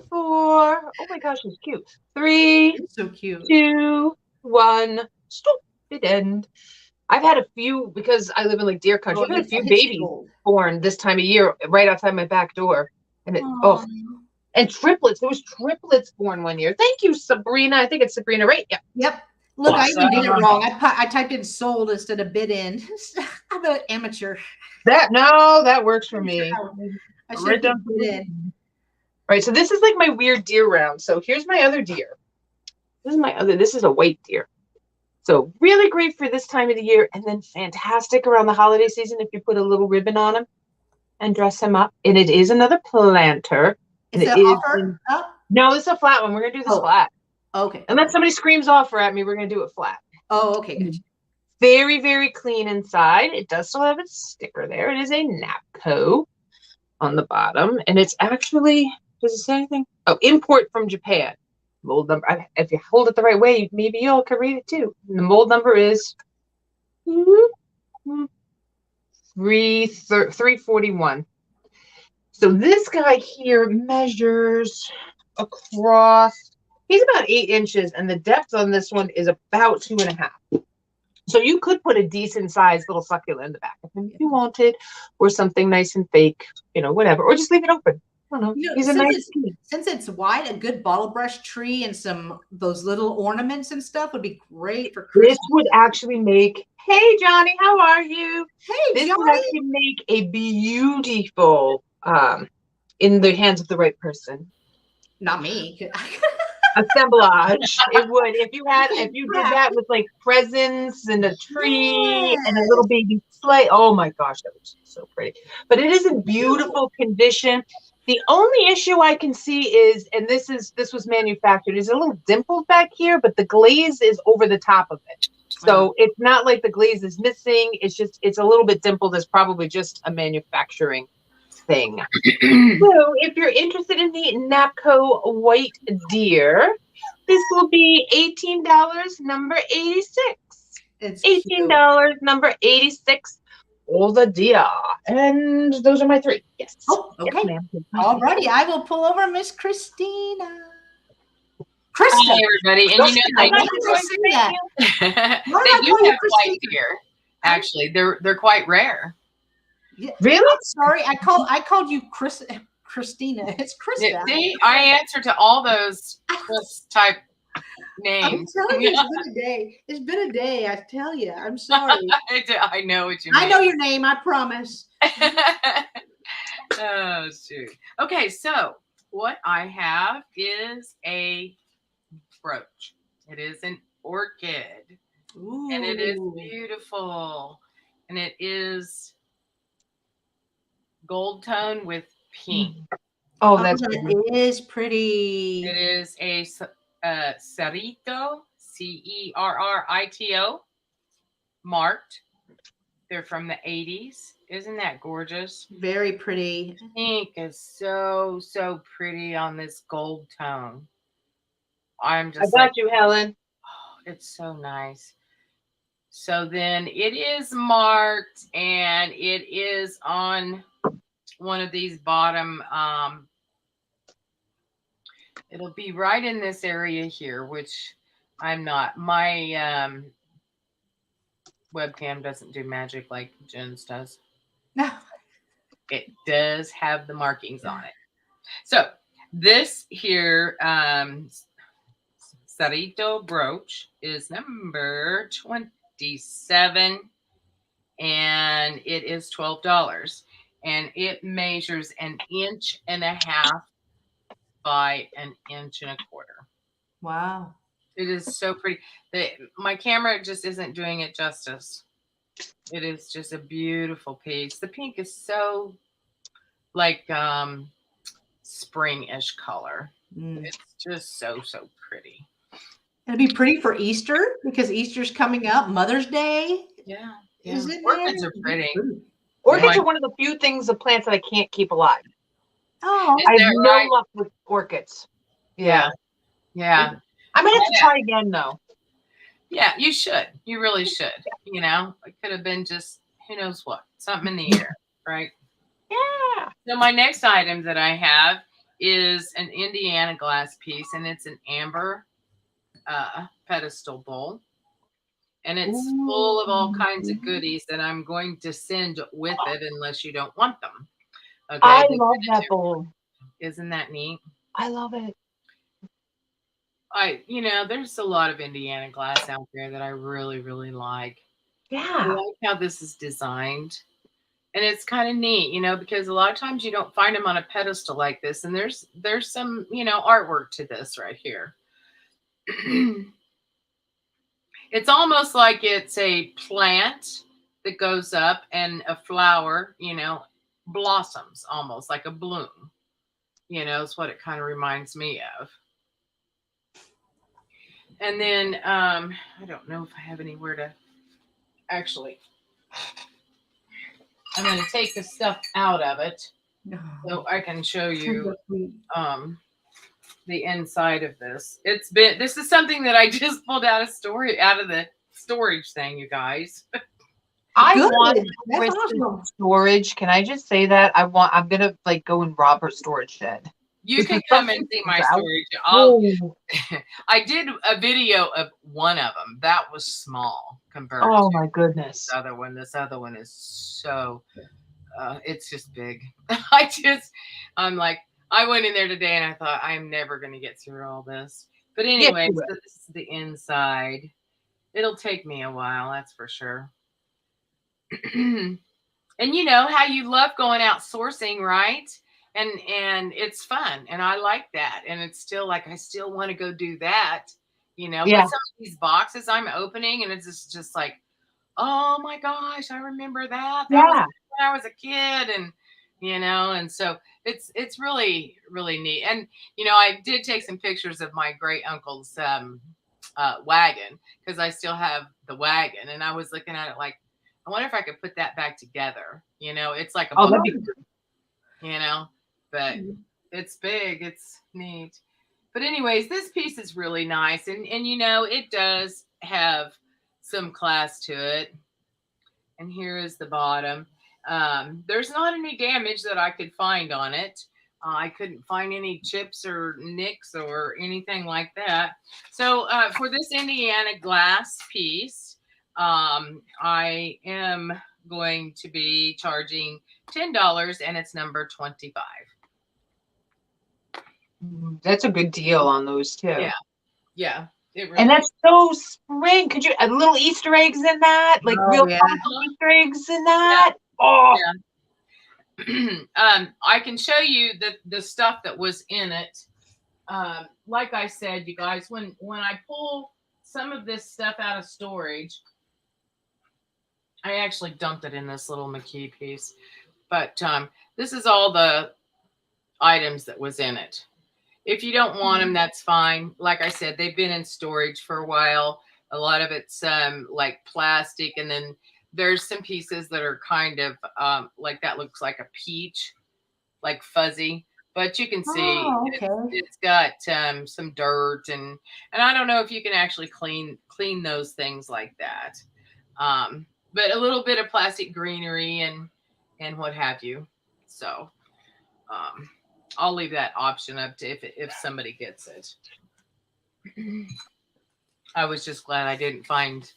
Speaker 1: 4. Oh my gosh, she's cute. 3.
Speaker 2: So cute.
Speaker 1: 2, 1. Stop it end. I've had a few because I live in like deer country. I've had a few babies born this time of year right outside my back door, and and triplets. There was triplets born one year. Thank you, Sabrina. I think it's Sabrina, right? Yeah.
Speaker 2: Yep. Look, I even did it wrong. I typed in sold instead of bid in. I'm an amateur.
Speaker 1: That works for me.
Speaker 2: I should have bid in.
Speaker 1: Right. So this is like my weird deer round. So here's my other deer. This is a white deer. So really great for this time of the year, and then fantastic around the holiday season if you put a little ribbon on him and dress him up. And it is another planter. And
Speaker 2: is it offer up?
Speaker 1: No, it's a flat one. We're gonna do this flat.
Speaker 2: Okay.
Speaker 1: Unless somebody screams offer at me, we're gonna do it flat.
Speaker 2: Oh, okay. Good.
Speaker 1: Very, very clean inside. It does still have its sticker there. It is a NAPCO on the bottom, and it's actually, does it say anything? Oh, import from Japan. Mold number. If you hold it the right way, maybe you all can read it too. And the mold number is 341. So this guy here measures across. He's about 8 inches, and the depth on this one is about 2.5. So you could put a decent sized little succulent in the back of him if you wanted, or something nice and fake, whatever, or just leave it open. I don't know. He's a nice tree.
Speaker 2: Since it's wide, a good bottle brush tree and those little ornaments and stuff would be great for Christmas.
Speaker 1: This would actually make. Hey, Johnny, how are you?
Speaker 2: Hey,
Speaker 1: this
Speaker 2: Johnny.
Speaker 1: would actually make a beautiful in the hands of the right person.
Speaker 2: Not me.
Speaker 1: Assemblage. It would if you did that with like presents and a tree and a little baby sleigh. Oh my gosh, that was so pretty. But it is in beautiful condition. The only issue I can see is, and this was manufactured, is a little dimpled back here, but the glaze is over the top of it. So it's not like the glaze is missing. It's a little bit dimpled. It's probably just a manufacturing thing. So if you're interested in the NAPCO white deer, this will be $18, number 86. It's $18, number 86. All the deer. And those are my 3. Yes.
Speaker 2: Oh, okay.
Speaker 1: Yes,
Speaker 2: all righty. I will pull over Miss Christina.
Speaker 3: Kristas. Hi, everybody. And they do have white deer. Actually, they're quite rare.
Speaker 2: Yeah. Really? I'm sorry. I called you Chris. Christina. It's Krista.
Speaker 3: See, I answer to all those Chris type names.
Speaker 2: I'm telling you, it's been a day. It's been a day. I tell you. I'm sorry.
Speaker 3: I know what you mean.
Speaker 2: I know your name. I promise.
Speaker 3: Oh, shoot. Okay, so what I have is a brooch. It is an orchid.
Speaker 2: Ooh.
Speaker 3: And it is beautiful. And it is gold tone with pink.
Speaker 1: Oh, that's
Speaker 2: it is pretty.
Speaker 3: It is a Cerrito, Cerrito, marked. They're from the 80s. Isn't that gorgeous?
Speaker 2: Very pretty.
Speaker 3: Pink is so, so pretty on this gold tone. I'm just
Speaker 1: I got you, Helen.
Speaker 3: Oh, it's so nice. So then it is marked and it is on one of these bottom, it'll be right in this area here, which I'm not. My webcam doesn't do magic like Jen's does.
Speaker 2: No.
Speaker 3: It does have the markings on it. So this here Cerrito brooch is number 27 and it is $12 and it measures 1.5 inches by 1.25 inches.
Speaker 2: Wow.
Speaker 3: It is so pretty. My camera just isn't doing it justice. It is just a beautiful piece. The pink is so like spring-ish color. It's just so, so pretty.
Speaker 2: It'll be pretty for Easter because Easter's coming up. Mother's Day.
Speaker 3: Yeah.
Speaker 2: Is it?
Speaker 3: Orchids are pretty.
Speaker 1: Orchids are one of the few things of plants that I can't keep alive.
Speaker 2: Oh,
Speaker 1: I have no luck with orchids. Yeah.
Speaker 3: Yeah.
Speaker 1: I might have to try again though.
Speaker 3: Yeah, you should. You really should. You know, it could have been just who knows what, something in the air, right?
Speaker 1: Yeah.
Speaker 3: So my next item that I have is an Indiana glass piece, and it's an amber pedestal bowl. And it's full of all kinds of goodies that I'm going to send with it unless you don't want them. Okay.
Speaker 1: I love that bowl.
Speaker 3: Isn't that neat?
Speaker 1: I love it.
Speaker 3: There's a lot of Indiana glass out there that I really, really like.
Speaker 1: Yeah.
Speaker 3: I like how this is designed. And it's kind of neat, because a lot of times you don't find them on a pedestal like this. And there's some, artwork to this right here. It's almost like it's a plant that goes up and a flower, blossoms almost like a bloom. Is what it kind of reminds me of. And then I don't know if I have anywhere to actually. I'm going to take the stuff out of it so I can show you the inside of this. This is something that I just pulled out of the storage thing, you guys.
Speaker 1: I want Kristas storage. Can I just say that? I'm going to go and rob her storage shed.
Speaker 3: You can come and see my storage. I did a video of one of them. That was small compared to
Speaker 1: my goodness.
Speaker 3: This other one. This other one is so, it's just big. I went in there today and I thought, I'm never going to get through all this. But anyway, so this is the inside. It'll take me a while, that's for sure. And you know how you love going out sourcing, right? And it's fun. And I like that. And it's still I still want to go do that, But some of these boxes I'm opening and it's just like, oh my gosh, I remember that. That was when I was a kid. And, and so it's really, really neat. And, I did take some pictures of my great uncle's wagon because I still have the wagon. And I was looking at it like, I wonder if I could put that back together. It's like a
Speaker 1: that'd be
Speaker 3: good. But it's big. It's neat. But anyways, this piece is really nice. And it does have some class to it. And here is the bottom. There's not any damage that I could find on it. I couldn't find any chips or nicks or anything like that. So for this Indiana glass piece, I am going to be charging $10 and it's number 25.
Speaker 1: That's a good deal on those too.
Speaker 3: Yeah. Yeah. It really
Speaker 1: And that's so spring. Could you little Easter eggs in that? Like real Easter eggs in that? Oh.
Speaker 3: Yeah. I can show you the stuff that was in it. Like I said, you guys, when I pull some of this stuff out of storage, I actually dumped it in this little McKee piece. But this is all the items that was in it. If you don't want them, that's fine. Like I said, they've been in storage for a while. A lot of it's like plastic, and then there's some pieces that are kind of like that looks like a peach, like fuzzy. But you can see it's got some dirt, and I don't know if you can actually clean those things like that. But a little bit of plastic greenery and what have you. So I'll leave that option up to if somebody gets it. I was just glad I didn't find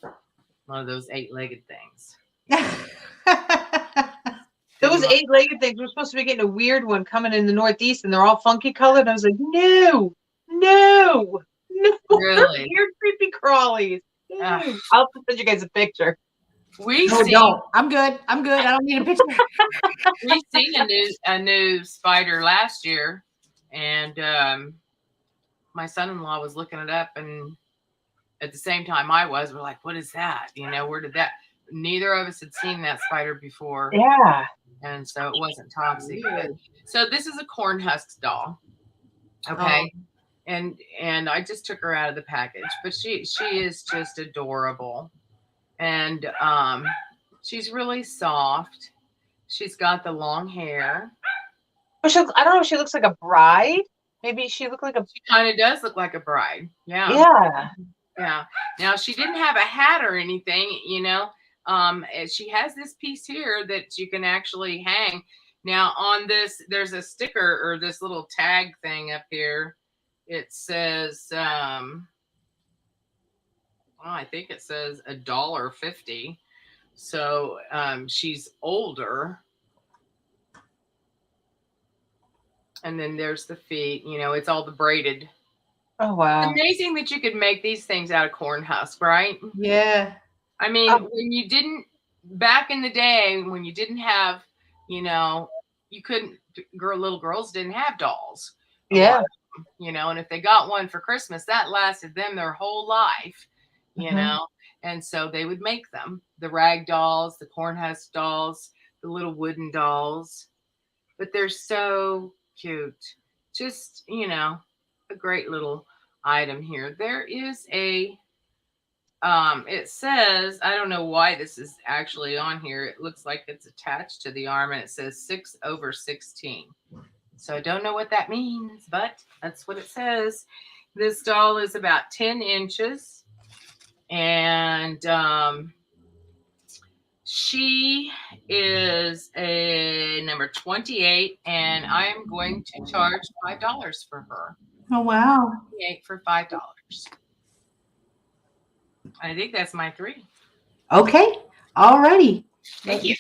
Speaker 3: one of those 8-legged things.
Speaker 1: Those 8-legged things, we're supposed to be getting a weird one coming in the Northeast, and they're all funky colored. I was like, no.
Speaker 3: Really?
Speaker 1: Weird, creepy crawlies. I'll send you guys a picture.
Speaker 2: I'm good. I don't need a picture.
Speaker 3: We seen a new spider last year, and my son-in-law was looking it up, and at the same time we're like, what is that? Where did that? Neither of us had seen that spider before.
Speaker 1: Yeah.
Speaker 3: And so it wasn't toxic. So this is a corn husk doll. Okay. And I just took her out of the package, but she is just adorable. And she's really soft. She's got the long hair.
Speaker 1: I don't know if she looks like a bride. Maybe she looked like
Speaker 3: She kind of does look like a bride. Yeah.
Speaker 1: Yeah.
Speaker 3: Yeah. Now she didn't have a hat or anything, she has this piece here that you can actually hang. Now on this, there's a sticker or this little tag thing up here. It says, I think it says $1.50. So she's older. And then there's the feet. It's all the braided.
Speaker 1: Oh, wow.
Speaker 3: It's amazing that you could make these things out of corn husk, right?
Speaker 2: Yeah.
Speaker 3: I mean, when you didn't, back in the day, when you didn't have, you couldn't, little girls didn't have dolls.
Speaker 1: Yeah.
Speaker 3: And if they got one for Christmas, that lasted them their whole life, and so they would make them. The rag dolls, the corn husk dolls, the little wooden dolls. But they're so cute. Just, a great little item here. There is a it says, I don't know why this is actually on here. It looks like it's attached to the arm, and it says 6/16. So I don't know what that means, but that's what it says. This doll is about 10 inches, and she is a number 28, and I am going to charge $5 for her.
Speaker 2: Oh, wow.
Speaker 3: 28 for $5. I think that's my 3.
Speaker 2: Okay. All righty.
Speaker 3: Thank you.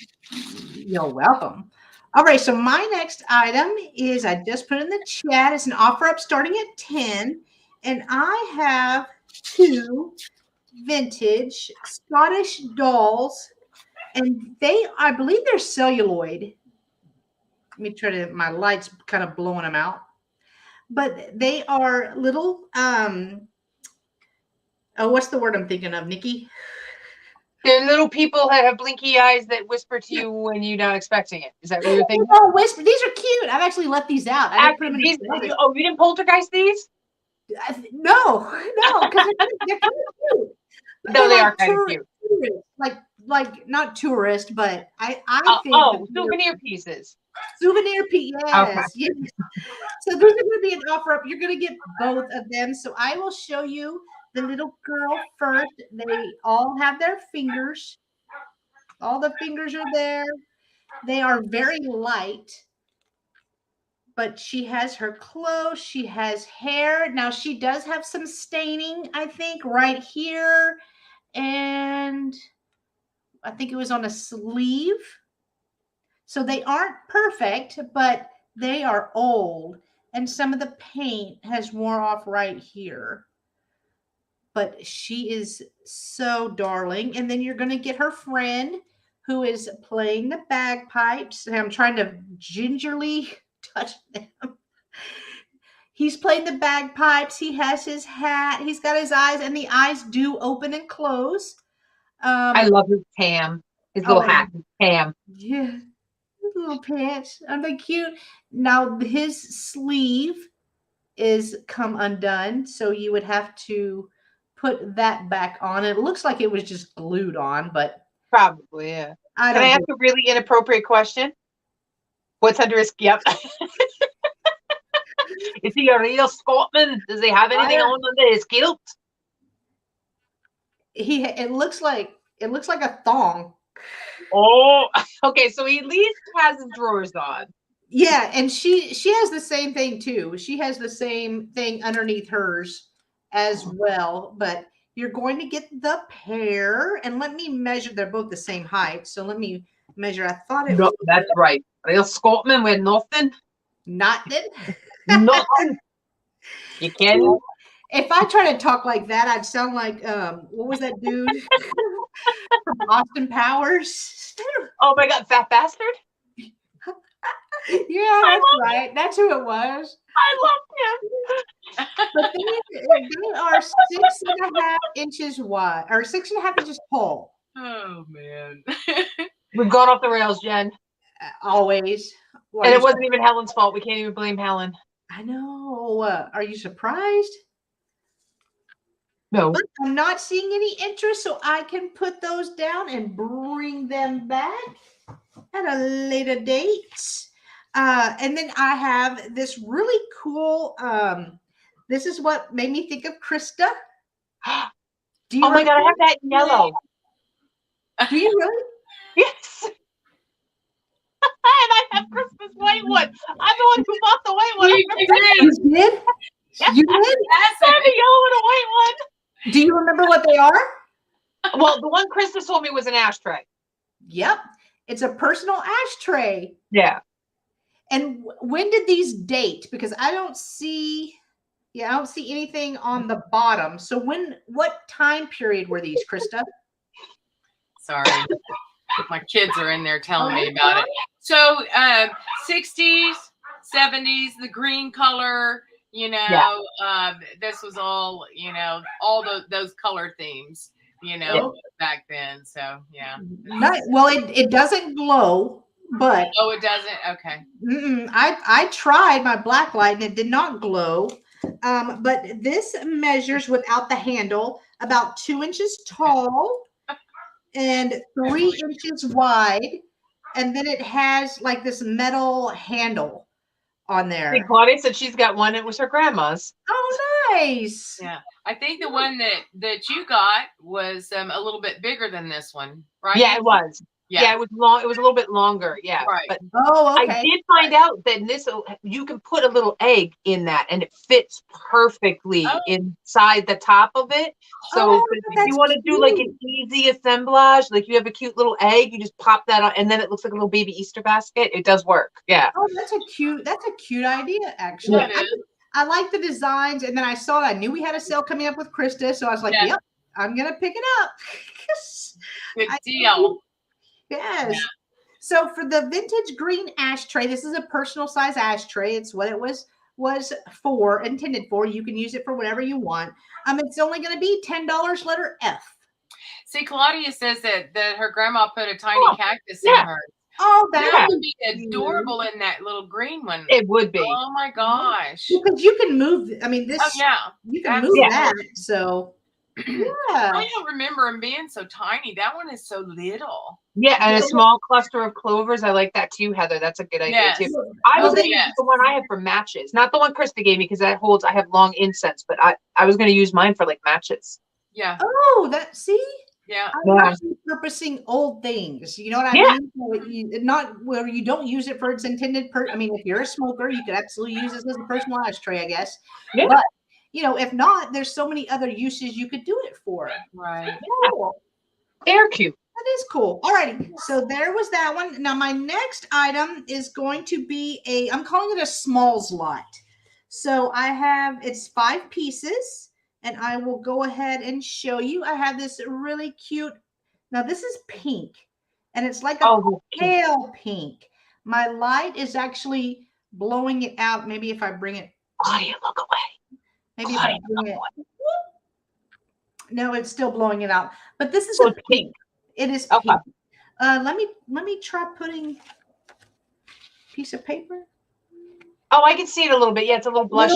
Speaker 2: You're welcome. All right. So my next item is, I just put in the chat. It's an offer up starting at 10. And I have 2 vintage Scottish dolls. And I believe they're celluloid. Let me try to, my light's kind of blowing them out. But they are little, what's the word I'm thinking of, Nikki?
Speaker 1: They're little people that have blinky eyes that whisper to you when you're not expecting it. Is that what you're thinking?
Speaker 2: Oh, whisper. These are cute. I've actually left these out. I didn't put them in the
Speaker 1: you didn't poltergeist these?
Speaker 2: No, because they're kind of cute.
Speaker 1: No, they are kind of cute.
Speaker 2: Like not tourist, but I think
Speaker 1: souvenir pieces.
Speaker 2: Souvenir piece, yes,
Speaker 1: Okay.
Speaker 2: yes. So these are going to be an offer up. You're going to get both of them. So I will show you the little girl first. They all have their fingers. All the fingers are there. They are very light, but she has her clothes. She has hair. Now she does have some staining, I think, right here. And I think it was on a sleeve. So they aren't perfect, but they are old. and some of the paint has wore off right here. But she is so darling. And then you're going to get her friend who is playing the bagpipes. And I'm trying to gingerly touch them. He's playing the bagpipes. He has his hat. He's got his eyes, and the eyes do open and close.
Speaker 1: I love his tam. His little hat. His tam.
Speaker 2: Yeah. Little pants. Aren't they cute? Now his sleeve is come undone. So you would have to put that back on. It looks like it was just glued on, but
Speaker 1: probably, yeah. Can I ask a really inappropriate question? What's under his yep? Is he a real Scotsman? Does he have anything on under his kilt?
Speaker 2: It looks like a thong.
Speaker 1: Oh, okay. So he at least has his drawers on.
Speaker 2: Yeah, and she has the same thing too. She has the same thing underneath hers as well. But you're going to get the pair, and let me measure. They're both the same height, so let me measure. I thought it was.
Speaker 1: That's right. Real Scotsman with nothing.
Speaker 2: Nothing.
Speaker 1: Nothing. You can.
Speaker 2: If I try to talk like that, I'd sound like what was that dude from Austin Powers?
Speaker 1: Oh my God, fat bastard!
Speaker 2: Yeah, that's right. That's who it was.
Speaker 1: I love him.
Speaker 2: But they are 6.5 inches wide, or 6.5 inches tall.
Speaker 3: Oh man,
Speaker 1: we've gone off the rails, Jen.
Speaker 2: Always.
Speaker 1: And it wasn't even Helen's fault. We can't even blame Helen.
Speaker 2: I know. Are you surprised?
Speaker 1: No.
Speaker 2: But I'm not seeing any interest, so I can put those down and bring them back at a later date. And then I have this really cool, this is what made me think of Krista.
Speaker 1: Oh my God, I have that in yellow.
Speaker 2: Do you really?
Speaker 1: Yes. And I have Christmas white one. I'm the one who bought the white one.
Speaker 2: You did?
Speaker 1: Yes,
Speaker 2: You did?
Speaker 1: I have a yellow and a white one.
Speaker 2: Do you remember what they are?
Speaker 1: Well, the one Kristas told me was an ashtray.
Speaker 2: Yep. It's a personal ashtray.
Speaker 1: Yeah.
Speaker 2: And when did these date? Because I don't see anything on the bottom. So what time period were these, Krista?
Speaker 3: Sorry. My kids are in there telling me about it. So 60s, 70s, the green color, this was all, all those color themes, back then. So, yeah.
Speaker 2: Well, it doesn't glow, but.
Speaker 3: Oh, it doesn't? Okay.
Speaker 2: I tried my black light and it did not glow. But this measures without the handle about 2 inches tall and 3 inches wide. And then it has like this metal handle on there.
Speaker 1: Hey, Claudia said she's got one. It was her grandma's.
Speaker 2: Oh, nice.
Speaker 3: Yeah. I think the one that you got was a little bit bigger than this one, right?
Speaker 1: Yeah, it was. Yeah, it was long. It was a little bit longer. Yeah.
Speaker 3: Right.
Speaker 1: But
Speaker 2: okay.
Speaker 1: I did find out that you can put a little egg in that and it fits perfectly inside the top of it. So if you want to do like an easy assemblage, like you have a cute little egg, you just pop that on and then it looks like a little baby Easter basket. It does work. Yeah.
Speaker 2: Oh, that's a cute idea, actually.
Speaker 3: Yeah,
Speaker 2: I like the designs, and then I saw it. I knew we had a sale coming up with Kristas, so I was like, yep, I'm going to pick it up.
Speaker 3: Good deal.
Speaker 2: Yes. Yeah. So for the vintage green ashtray, this is a personal size ashtray. It's what it was intended for. You can use it for whatever you want. It's only going to be $10, letter F.
Speaker 3: See, Claudia says that her grandma put a tiny cactus in hers.
Speaker 2: Oh,
Speaker 3: that would be adorable in that little green one.
Speaker 1: It would be.
Speaker 3: Oh my gosh.
Speaker 2: Because you can move. I mean, this.
Speaker 3: Oh yeah.
Speaker 2: You can move that. So. Yeah.
Speaker 3: I don't remember them being so tiny. That one is so little.
Speaker 1: Yeah, and a small cluster of clovers. I like that too, Heather. That's a good idea too. I was going to use the one I have for matches, not the one Krista gave me because that holds. I have long incense, but I was going to use mine for like matches.
Speaker 3: Yeah.
Speaker 2: Oh, see.
Speaker 3: Yeah.
Speaker 2: I like repurposing old things. You know what I mean? Not where you don't use it for its intended if you're a smoker, you could absolutely use this as a personal ashtray, I guess. Yeah. But if not, there's so many other uses you could do it for.
Speaker 3: Right.
Speaker 2: Cool.
Speaker 1: They're cute.
Speaker 2: That is cool. All righty. So there was that one. Now my next item is going to be I'm calling it a smalls lot. So it's 5 pieces, and I will go ahead and show you. I have this really cute. Now this is pink, and it's like a pale pink. My light is actually blowing it out. Maybe if I bring it.
Speaker 1: Claudia, look away.
Speaker 2: Maybe if I bring it. No, it's still blowing it out. But this is a pink. It is pink. Let me try putting a piece of paper.
Speaker 1: Oh, I can see it a little bit. Yeah, it's a little blushy.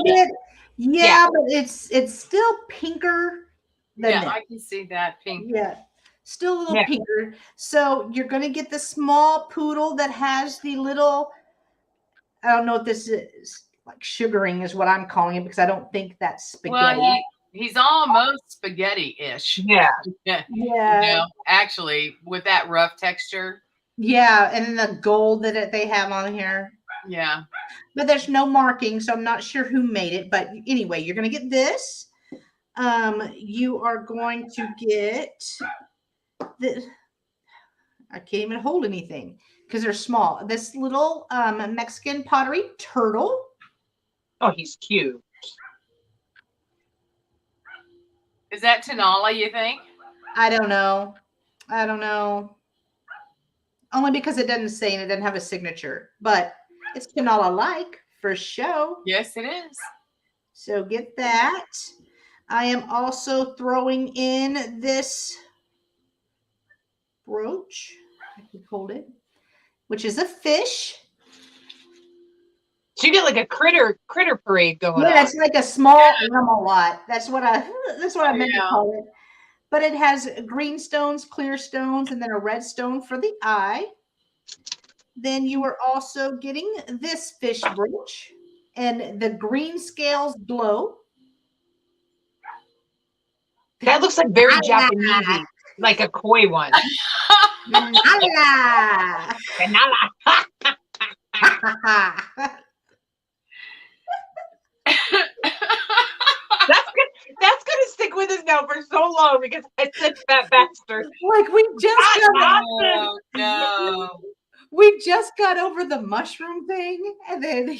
Speaker 2: Yeah, but it's still pinker than that.
Speaker 3: I can see that pink.
Speaker 2: Yeah, still a little pinker. So you're going to get the small poodle that has the little, I don't know what this is, like sugaring is what I'm calling it, because I don't think that's spaghetti.
Speaker 3: Well, he's almost spaghetti-ish.
Speaker 1: Yeah.
Speaker 3: You know, actually, with that rough texture.
Speaker 2: Yeah, and then the gold that they have on here.
Speaker 3: Yeah.
Speaker 2: But there's no marking, so I'm not sure who made it. But anyway, you're going to get this. You are going to get this. I can't even hold anything because they're small. This little Mexican pottery turtle.
Speaker 1: Oh, he's cute.
Speaker 3: Is that Tenala, you think?
Speaker 2: I don't know. Only because it doesn't say and it doesn't have a signature. But it's Tenala-like for show.
Speaker 3: Yes, it is.
Speaker 2: So get that. I am also throwing in this brooch. I can hold it, which is a fish.
Speaker 1: So you get like a critter parade going on.
Speaker 2: Yeah, it's like a small animal lot. That's what I meant to call it. But it has green stones, clear stones, and then a red stone for the eye. Then you are also getting this fish brooch, and the green scales glow.
Speaker 1: That looks like very Japanese, like a koi one.
Speaker 2: Nala.
Speaker 1: That's gonna stick with us now for so long because I said fat bastard.
Speaker 2: Like we just we just got over the mushroom thing, and then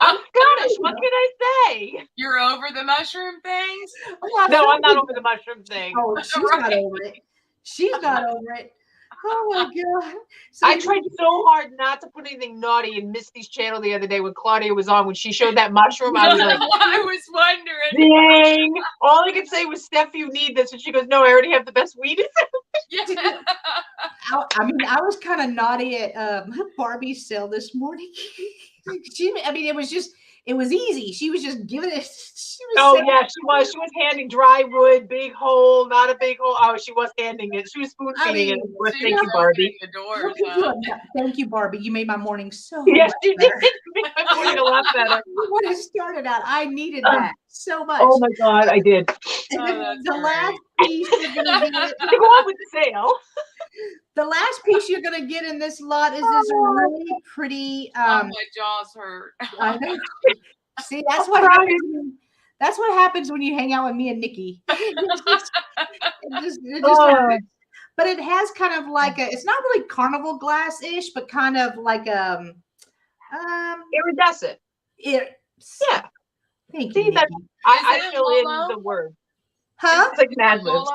Speaker 1: I'm Scottish. What can I say?
Speaker 3: You're over the mushroom things?
Speaker 1: No, I'm not over the mushroom thing.
Speaker 2: Oh, she's not over it. She's not over it. Oh my god! So
Speaker 1: I tried so hard not to put anything naughty in Misty's channel the other day when Claudia was on. When she showed that mushroom, I was like,
Speaker 3: I was wondering.
Speaker 1: Dang! All I could say was, "Steph, you need this," and she goes, "No, I already have the best weed."
Speaker 3: Yeah.
Speaker 2: I mean, I was kind of naughty at Barbie's sale this morning. It was easy. She was just giving it. She was
Speaker 1: handing dry wood, big hole, not a big hole. Oh, she was handing it. She was spoon feeding it. Thank you, Barbie.
Speaker 2: Thank you, Barbie. You made my morning so
Speaker 1: yes,
Speaker 2: much
Speaker 1: you
Speaker 2: better.
Speaker 1: did. You made my morning a lot better.
Speaker 2: When it started out, I needed that so much.
Speaker 1: Oh my god, I did.
Speaker 2: And then the last piece you're gonna get.
Speaker 1: To go on with the sale.
Speaker 2: The last piece you're gonna get in this lot is this really pretty.
Speaker 3: My jaws hurt.
Speaker 2: I know. See, that's what happens. That's what happens when you hang out with me and Nikki. It just happens. But it has kind of like it's not really carnival glass-ish, but kind of like
Speaker 1: iridescent.
Speaker 2: Yeah. Thank you.
Speaker 1: I fill in the word.
Speaker 2: Huh?
Speaker 1: It's like Mad Libs.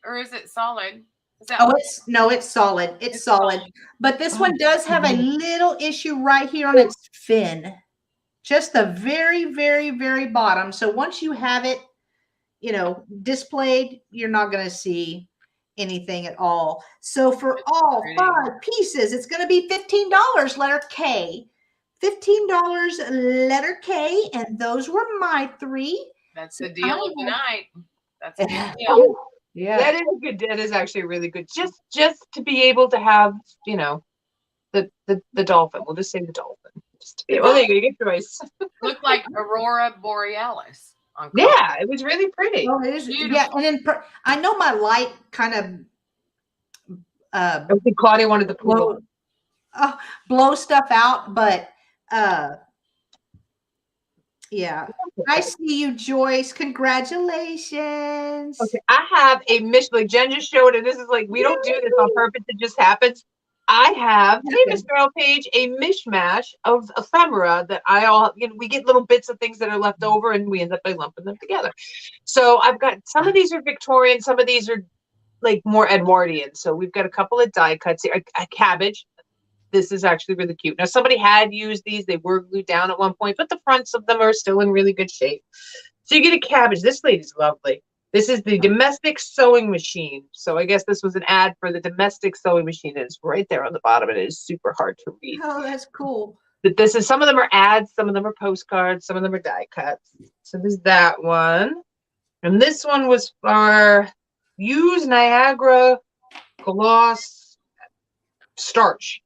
Speaker 3: Or is it solid?
Speaker 2: It's solid. It's solid. But this one does have a little issue right here on its fin. Just the very, very, very bottom. So once you have it, displayed, you're not going to see anything at all. So for all 5 pieces, it's going to be $15, letter K. $15, letter K. And those were my 3.
Speaker 3: That's the deal of the night. That's a good deal.
Speaker 2: Yeah,
Speaker 1: that is good. That is actually really good. Just to be able to have, the dolphin. We'll just say the dolphin. There you go. You get choice.
Speaker 3: Looked like Aurora Borealis.
Speaker 1: Yeah, it was really pretty.
Speaker 2: Well, it is, yeah, and then I know my light kind of.
Speaker 1: I think Claudia wanted to
Speaker 2: blow stuff out, but yeah. I see you, Joyce. Congratulations.
Speaker 1: Okay, I have a mission. Like Jen just showed, and this is like we don't do this on purpose. It just happens. I have, hey, Mr. L. Page, a mishmash of ephemera that we get little bits of things that are left over and we end up by lumping them together. So I've got, some of these are Victorian, some of these are like more Edwardian. So we've got a couple of die cuts here, a cabbage. This is actually really cute. Now, somebody had used these. They were glued down at one point, but the fronts of them are still in really good shape. So you get a cabbage. This lady's lovely. This is the domestic sewing machine. So I guess this was an ad for the domestic sewing machine. It's right there on the bottom. And it is super hard to read.
Speaker 2: Oh, that's cool.
Speaker 1: But this is, some of them are ads, some of them are postcards, some of them are die cuts. So there's that one. And this one was for Use Niagara Gloss Starch.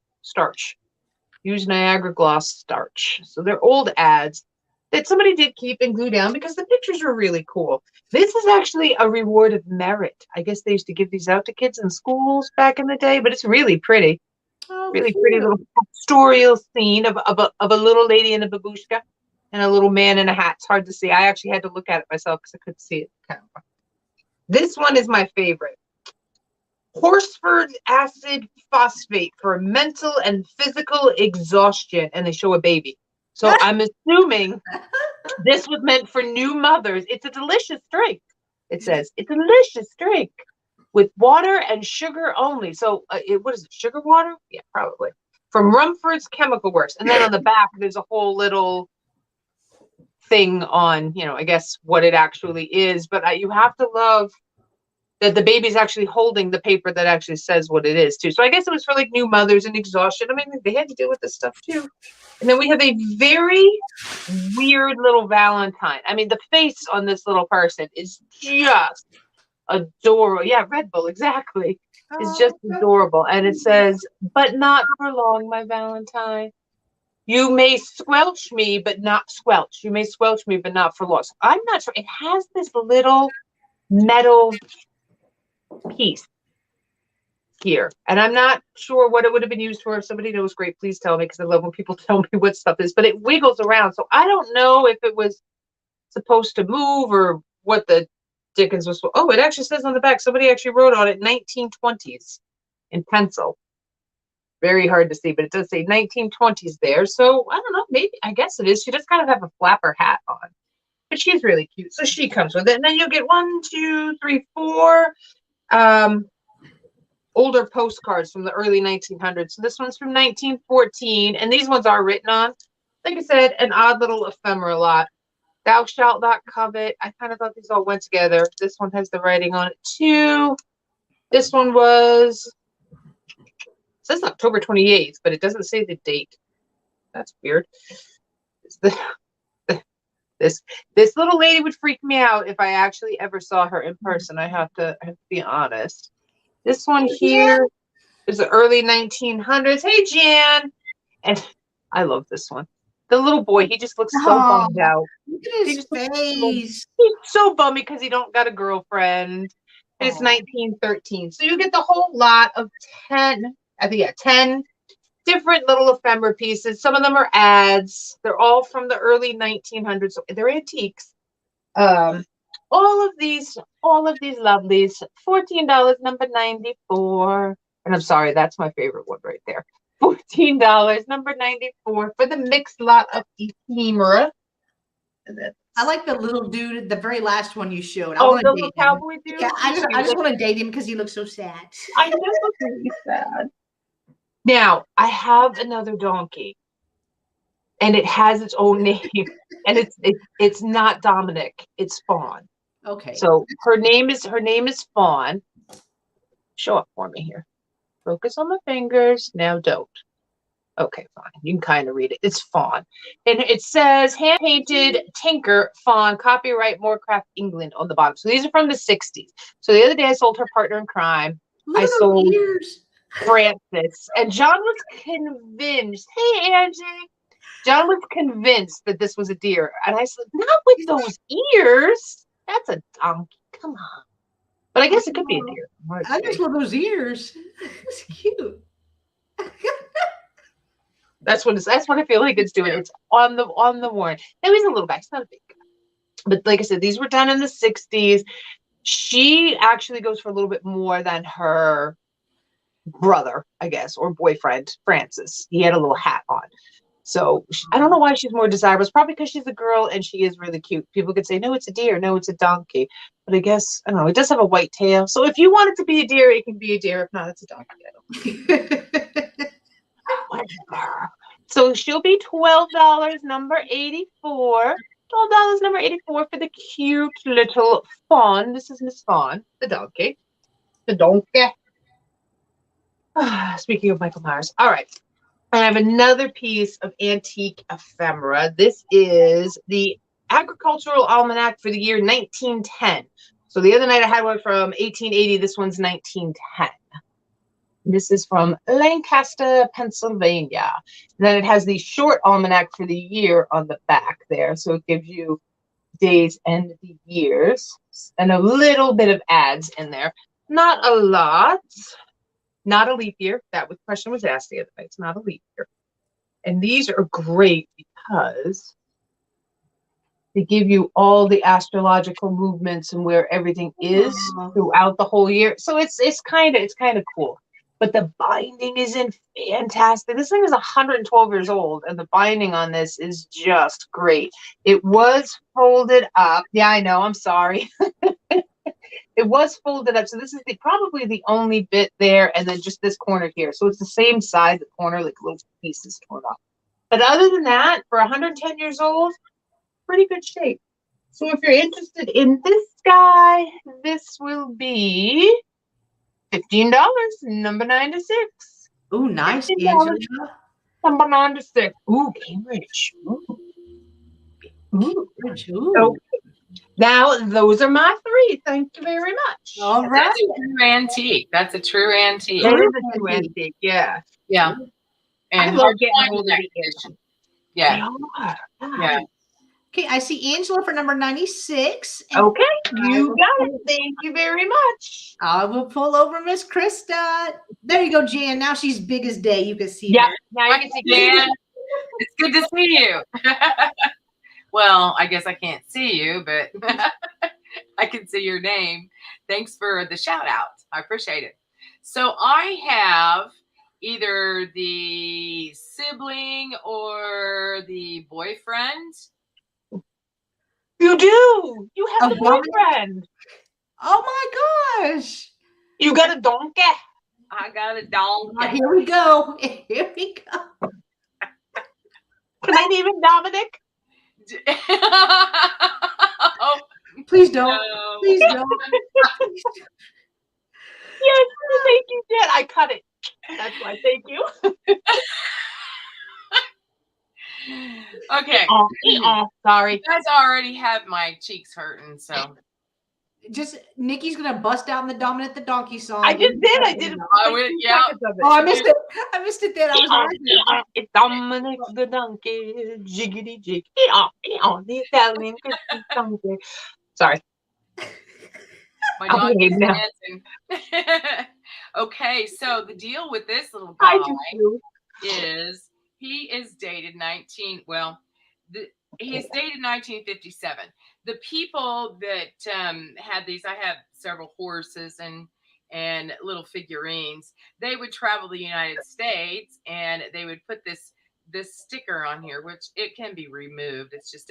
Speaker 1: Use Niagara Gloss Starch. So they're old ads that somebody did keep and glue down because the pictures were really cool. This is actually a reward of merit. I guess they used to give these out to kids in schools back in the day, but it's really pretty.
Speaker 2: Oh,
Speaker 1: really pretty little pastoral scene of a little lady in a babushka and a little man in a hat. It's hard to see. I actually had to look at it myself because I couldn't see it. This one is my favorite. Horsford acid phosphate for mental and physical exhaustion. And they show a baby. So I'm assuming this was meant for new mothers. It's a delicious drink. It says it's a delicious drink with water and sugar only. So what is it? Sugar water? Yeah, probably. From Rumford's Chemical Works. And then on the back, there's a whole little thing on, I guess what it actually is. But you have to love that the baby's actually holding the paper that actually says what it is too. So I guess it was for like new mothers and exhaustion. I mean, they had to deal with this stuff too. And then we have a very weird little Valentine. I mean, the face on this little person is just adorable. Yeah, Red Bull, exactly. It's just adorable. And it says, but not for long, my Valentine. You may squelch me, but not squelch. You may squelch me, but not for long. So I'm not sure. It has this little metal piece here. And I'm not sure what it would have been used for. If somebody knows, great, please tell me, because I love when people tell me what stuff is. But it wiggles around. So I don't know if it was supposed to move or what the Dickens was. Oh, it actually says on the back, somebody actually wrote on it 1920s in pencil. Very hard to see, but it does say 1920s there. So I don't know, maybe, I guess it is. She does kind of have a flapper hat on, but she's really cute. So she comes with it. And then you'll get 1, 2, 3, 4 older postcards from the early 1900s. So this one's from 1914, and these ones are written on, like I said, an odd little ephemera lot. Thou shalt not covet. I kind of thought these all went together. This one has the writing on it too. This one was, it says October 28th, but it doesn't say the date. That's weird. This little lady would freak me out if I actually ever saw her in person. I have to be honest. This one here is the early 1900s. Hey, Jan. And I love this one. The little boy, he just looks so bummed out.
Speaker 2: Look at his face.
Speaker 1: He's so bummy because he don't got a girlfriend. And it's 1913. So you get the whole lot of 10 different little ephemera pieces. Some of them are ads. They're all from the early 1900s. So they're antiques. All of these lovelies, $14, number 94. And I'm sorry, that's my favorite one right there. $14, number 94 for the mixed lot of ephemera.
Speaker 2: I like the little dude, the very last one you showed.
Speaker 1: Oh, the little cowboy dude?
Speaker 2: Yeah, I just want to date him because he looks so sad.
Speaker 1: I know, he's really sad. Now, I have another donkey, and it has its own name, and it's not Dominic, it's Fawn.
Speaker 2: Okay.
Speaker 1: So her name is Fawn. Show up for me here. Focus on the fingers. Now don't. Okay, fine. You can kind of read it. It's Fawn. And it says hand-painted Tinker Fawn, copyright Moorcraft England on the bottom. So these are from the 60s. So the other day I sold her partner in crime. I sold Francis. And John was convinced. Hey, Angie. John was convinced that this was a deer. And I said, not with those ears. That's a donkey. Come on. But I guess it could be a deer.
Speaker 2: I just love those ears. It's cute.
Speaker 1: That's what I feel like it's doing. It's on the warrant. Now he's a little guy. He's not a big guy. But like I said, these were done in the 60s. She actually goes for a little bit more than her brother, I guess, or boyfriend, Francis. He had a little hat on. So I don't know why she's more desirable. It's probably because she's a girl and she is really cute. People could say, no, it's a deer. No, it's a donkey. But I guess, I don't know, it does have a white tail. So if you want it to be a deer, it can be a deer. If not, it's a donkey. Whatever. So she'll be $12, number 84. $12, number 84 for the cute little fawn. This is Miss Fawn, the donkey. The donkey. Speaking of Michael Myers. All right. I have another piece of antique ephemera. This is the Agricultural Almanac for the year 1910. So the other night I had one from 1880. This one's 1910. This is from Lancaster, Pennsylvania. And then it has the short almanac for the year on the back there. So it gives you days and the years and a little bit of ads in there. Not a lot. Not a leap year. That question was asked the other night. It's not a leap year. And these are great because they give you all the astrological movements and where everything is throughout the whole year. So it's kind of cool. But the binding is fantastic. This thing is 112 years old, and the binding on this is just great. It was folded up. Yeah, I know. I'm sorry. It was folded up. So this is probably the only bit there, and then just this corner here. So it's the same size, the corner, like little pieces torn off. But other than that, for 110 years old, pretty good shape. So if you're interested in this guy, this will be $15, number 96.
Speaker 2: Ooh, nice, Angela.
Speaker 1: Number 96. Ooh, Cambridge. Ooh.
Speaker 2: Ooh.
Speaker 1: Now, those are my three. Thank you very much.
Speaker 2: All right.
Speaker 3: That's a true antique. That's a true antique.
Speaker 1: It is a true antique, yeah.
Speaker 3: Yeah. And
Speaker 1: I love getting hold of
Speaker 3: that
Speaker 1: the
Speaker 3: condition. Yeah. Yeah.
Speaker 2: Okay, I see Angela for number 96.
Speaker 1: Okay, you got it. Thank you very much.
Speaker 2: I will pull over Miss Krista. There you go, Jan. Now she's big as day. You can see
Speaker 1: Yeah,
Speaker 2: her.
Speaker 1: now you can see
Speaker 3: Jan. It's good to see you. Well, I guess I can't see you, but I can see your name. Thanks for the shout out. I appreciate it. So I have either the sibling or the boyfriend.
Speaker 1: You do. You have a
Speaker 2: dominant?
Speaker 1: boyfriend.
Speaker 2: Oh my gosh.
Speaker 1: You got a donkey.
Speaker 3: I got a donkey.
Speaker 2: Here we go. Here we go.
Speaker 1: Can I name him Dominic?
Speaker 3: Oh,
Speaker 2: please don't.
Speaker 3: no.
Speaker 2: Please don't.
Speaker 1: Yes, thank you, Jen. I cut it. That's why. Thank you.
Speaker 3: Okay.
Speaker 1: Sorry.
Speaker 3: You guys already have my cheeks hurting, so.
Speaker 2: Just Nikki's gonna bust out in the Dominant the Donkey song.
Speaker 1: I just did. I did.
Speaker 3: I would, yeah.
Speaker 2: Oh, I missed it. I missed it then. I was right.
Speaker 1: It's Dominic the donkey, jiggity jig. The Italian Christmas donkey. Sorry.
Speaker 3: My donkey's dancing. Okay, so the deal with this little guy is he is dated he's dated 1957. The people that had these, I have several horses and little figurines. They would travel the United States and they would put this sticker on here, which it can be removed. It's just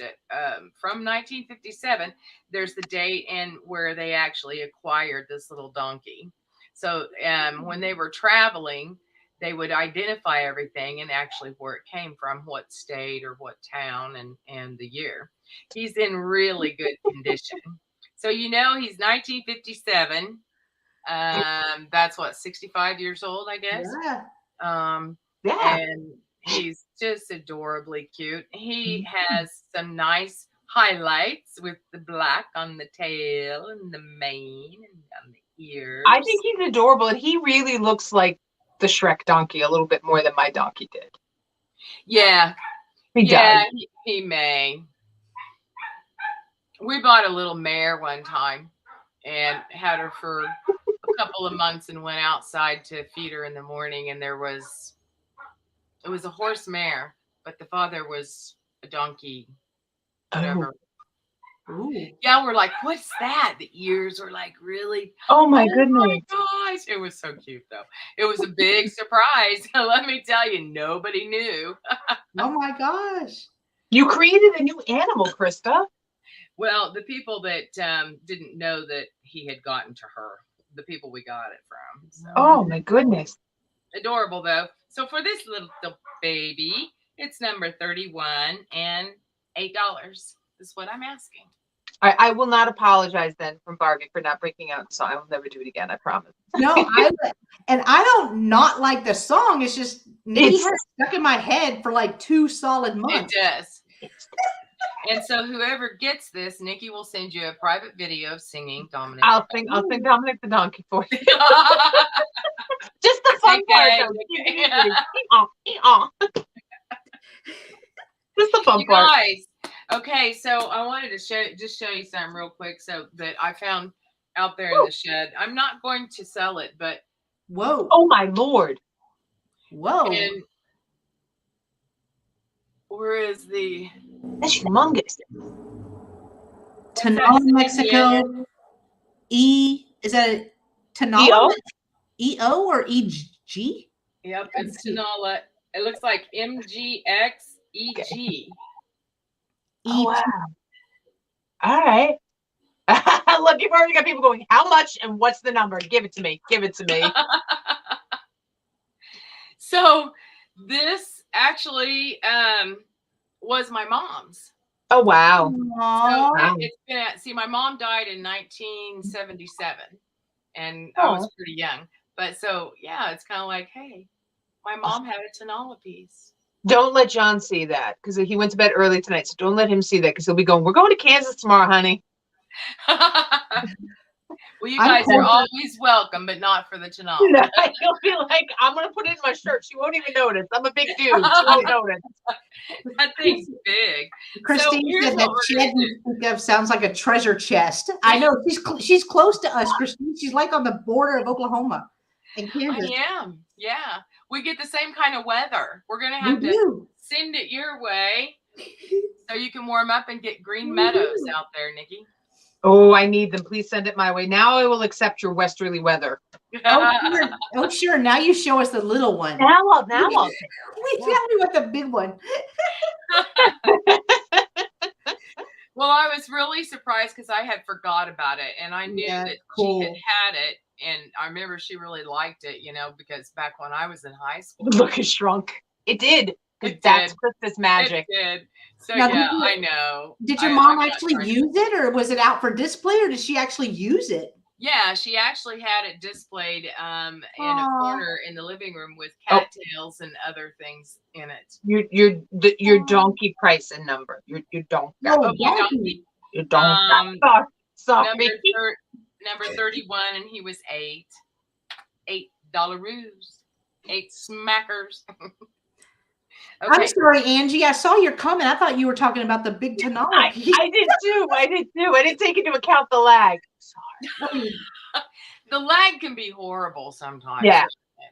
Speaker 3: from 1957. There's the date and where they actually acquired this little donkey. So when they were traveling, they would identify everything and actually where it came from, what state or what town and the year. He's in really good condition. So, he's 1957. That's what, 65 years old, I guess.
Speaker 2: Yeah.
Speaker 1: Yeah.
Speaker 3: And he's just adorably cute. He has some nice highlights with the black on the tail and the mane and on the ears.
Speaker 1: I think he's adorable, and he really looks like the Shrek donkey a little bit more than my donkey did.
Speaker 3: Yeah.
Speaker 1: He does.
Speaker 3: He may. We bought a little mare one time and had her for a couple of months and went outside to feed her in the morning, and it was a horse mare, but the father was a donkey, whatever.
Speaker 2: Ooh.
Speaker 3: Yeah, we're like, what's that? The ears were like really.
Speaker 1: Oh my
Speaker 3: Oh
Speaker 1: goodness.
Speaker 3: my gosh. It was so cute though. It was a big surprise. Let me tell you, nobody knew.
Speaker 2: Oh my gosh.
Speaker 1: You created a new animal, Krista.
Speaker 3: Well, the people that didn't know that he had gotten to her, the people we got it from. So.
Speaker 1: Oh my goodness.
Speaker 3: Adorable though. So for this little baby, it's number 31 and $8 is what I'm asking.
Speaker 1: I will not apologize then from Barbie for not breaking out. So I will never do it again. I promise.
Speaker 2: No, I don't not like the song. It's just Nikki has stuck in my head for like 2 solid months.
Speaker 3: It does. And so whoever gets this, Nikki will send you a private video of singing Dominic.
Speaker 1: I'll sing Dominic the Donkey for you. Just the fun part. Just the fun
Speaker 3: you
Speaker 1: part.
Speaker 3: Guys, okay, so I wanted to show you something real quick so that I found out there in the shed. I'm not going to sell it, but
Speaker 2: whoa.
Speaker 1: Oh my Lord.
Speaker 2: Whoa.
Speaker 3: And where is the
Speaker 1: That's humongous.
Speaker 2: Tonala, Mexico. Is that a Tonala? EO or EG?
Speaker 3: Yep, it's Tonala. It looks like MGXEG.
Speaker 1: Oh, wow. All right. Look, you've already got people going, how much and what's the number? Give it to me. Give it to me.
Speaker 3: So this actually was my mom's.
Speaker 1: Oh, wow.
Speaker 3: So it's been, see, my mom died in 1977 and I was pretty young. But so, yeah, it's kind of like, hey, my mom had a Tonala piece.
Speaker 1: Don't let John see that because he went to bed early tonight. So don't let him see that because he'll be going, we're going to Kansas tomorrow, honey.
Speaker 3: Well, you guys are always welcome, but not for the Tonala.
Speaker 1: He'll be like, I'm going to put it in my shirt. She won't even notice. I'm a big dude. She won't notice.
Speaker 3: That thing's big.
Speaker 2: Christine said that shed you speak of sounds like a treasure chest. I know. She's close to us, Christine. She's like on the border of Oklahoma and Kansas.
Speaker 3: I am. Yeah. We get the same kind of weather. We're going to have to send it your way so you can warm up and get green meadows out there, Nikki.
Speaker 1: Oh, I need them. Please send it my way. Now I will accept your westerly weather.
Speaker 2: Oh, sure. Now you show us the little one.
Speaker 1: Now I'll
Speaker 2: we tell you what the big one.
Speaker 3: Well, I was really surprised because I had forgot about it. And I knew that she had it. And I remember she really liked it, you know, because back when I was in high school.
Speaker 1: Look, it shrunk. It did. That's Krista's magic.
Speaker 3: It did. So, now, yeah, I know.
Speaker 2: Did your mom actually use it, or was it out for display, or did she actually use it?
Speaker 3: Yeah, she actually had it displayed in a corner in the living room with cattails and other things in it.
Speaker 1: Your donkey price and number. Your donkey.
Speaker 3: Donkey.
Speaker 1: Your donkey. Sorry.
Speaker 3: Number 31, and he was $8. 8 smackers. Okay.
Speaker 2: I'm sorry, Angie. I saw your comment. I thought you were talking about the big Tonala.
Speaker 1: I did too. I didn't take into account the lag. Sorry.
Speaker 3: The lag can be horrible sometimes.
Speaker 1: Yeah.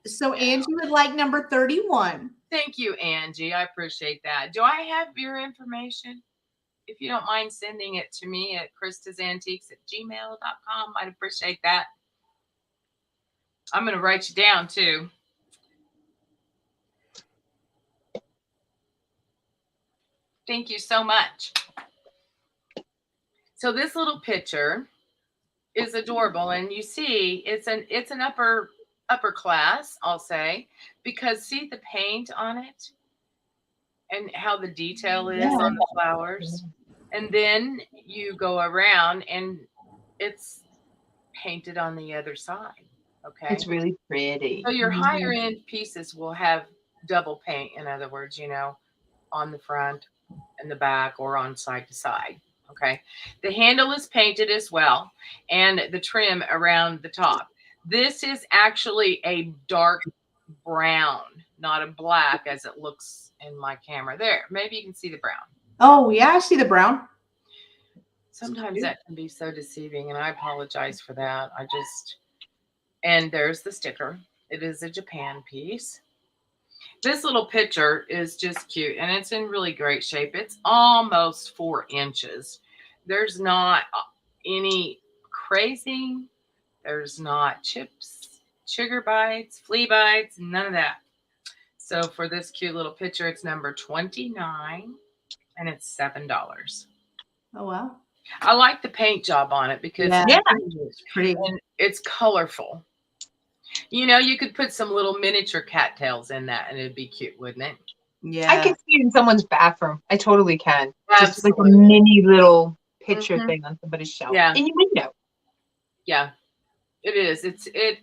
Speaker 2: So Angie would like number 31.
Speaker 3: Thank you, Angie. I appreciate that. Do I have your information? If you don't mind sending it to me at kristasantiques@gmail.com, I'd appreciate that. I'm going to write you down too. Thank you so much. So this little picture is adorable, and you see it's an upper class, I'll say, because see the paint on it and how the detail is on the flowers. And then you go around and it's painted on the other side. Okay.
Speaker 1: It's really pretty.
Speaker 3: So your higher end pieces will have double paint, in other words, you know, on the front and the back or on side to side. Okay. The handle is painted as well, and the trim around the top. This is actually a dark brown, not a black as it looks in my camera. There, maybe you can see the brown.
Speaker 2: Oh, yeah, I see the brown.
Speaker 3: Sometimes that can be so deceiving, and I apologize for that. And there's the sticker. It is a Japan piece. This little picture is just cute, and it's in really great shape. It's almost 4 inches. there's not any crazy. There's not chips, sugar bites, flea bites, none of that. So for this cute little picture, it's number 29 and it's $7.
Speaker 2: Oh, wow.
Speaker 3: I like the paint job on it because
Speaker 2: it's pretty.
Speaker 3: And it's colorful. You know, you could put some little miniature cattails in that and it'd be cute, wouldn't it?
Speaker 2: Yeah.
Speaker 1: I can see it in someone's bathroom. I totally can.
Speaker 3: Absolutely.
Speaker 1: Just like a mini little picture thing on somebody's shelf.
Speaker 3: Yeah.
Speaker 1: In your window.
Speaker 3: Yeah. It is. It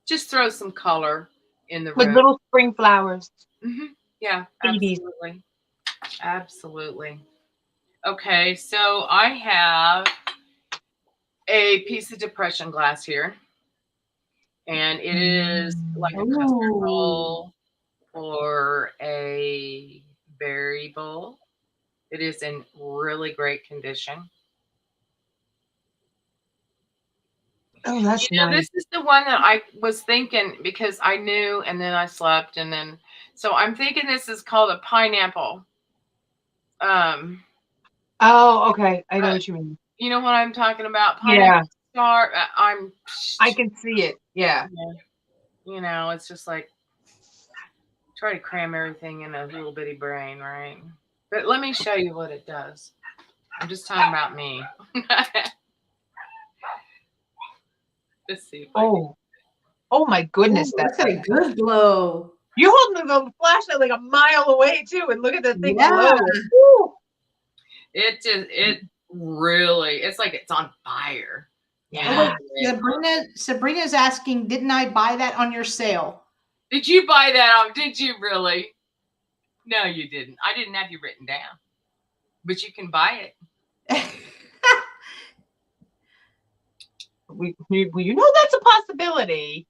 Speaker 3: just throws some color in the
Speaker 1: With
Speaker 3: room.
Speaker 1: little spring flowers.
Speaker 3: Yeah,
Speaker 1: Babies.
Speaker 3: absolutely. Absolutely. Okay, so I have a piece of depression glass here. And it is like a custard bowl or a berry bowl. It is in really great condition.
Speaker 1: Oh, that's nice.
Speaker 3: This is the one that I was thinking because I knew and then I slept and then so I'm thinking this is called a pineapple.
Speaker 1: Oh, okay. I know what you mean.
Speaker 3: You know what I'm talking about? Pineapple star.
Speaker 1: I can see it. Yeah.
Speaker 3: You know, it's just like try to cram everything in a little bitty brain, right? But let me show you what it does. I'm just talking about me. Let's see.
Speaker 1: Oh my goodness.
Speaker 2: That's a good glow.
Speaker 1: You're holding the flashlight like a mile away too, and look at the thing glow.
Speaker 3: It really, it's like it's on fire.
Speaker 2: Yeah. Sabrina's asking, didn't I buy that on your sale?
Speaker 3: Did you buy that on? Did you really? No, you didn't. I didn't have you written down, but you can buy it.
Speaker 1: You know that's a possibility.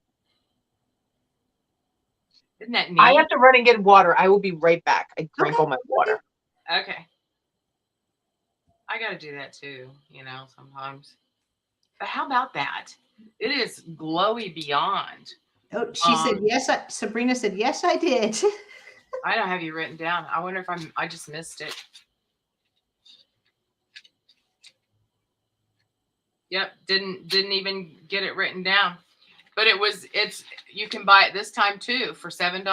Speaker 3: Isn't that neat?
Speaker 1: I have to run and get water. I will be right back. I drank all my water.
Speaker 3: Okay. I got to do that too, you know, sometimes. But how about that? It is glowy beyond.
Speaker 2: Oh, she said yes. Sabrina said yes, I did.
Speaker 3: I don't have you written down. I wonder if I just missed it. Yep, didn't even get it written down. But it's you can buy it this time too for $7.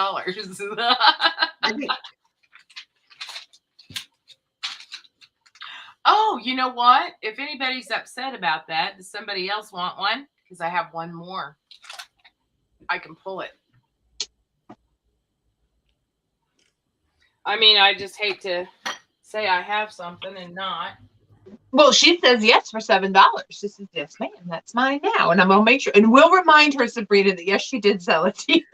Speaker 3: Oh, you know what? If anybody's upset about that, does somebody else want one? Because I have one more. I can pull it. I mean, I just hate to say I have something and not.
Speaker 1: Well, she says yes for $7. This is yes, ma'am. That's mine now, and I'm gonna make sure. And we'll remind her, Sabrina, that yes, she did sell it to you.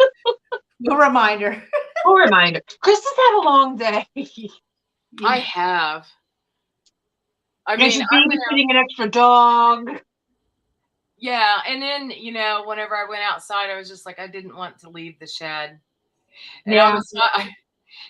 Speaker 2: We'll remind her.
Speaker 1: We'll remind her. Krista's had a long day.
Speaker 3: I have. I
Speaker 1: mean, she's babysitting an extra dog.
Speaker 3: Yeah, and then you know, whenever I went outside, I was just like, I didn't want to leave the shed. And
Speaker 1: yeah.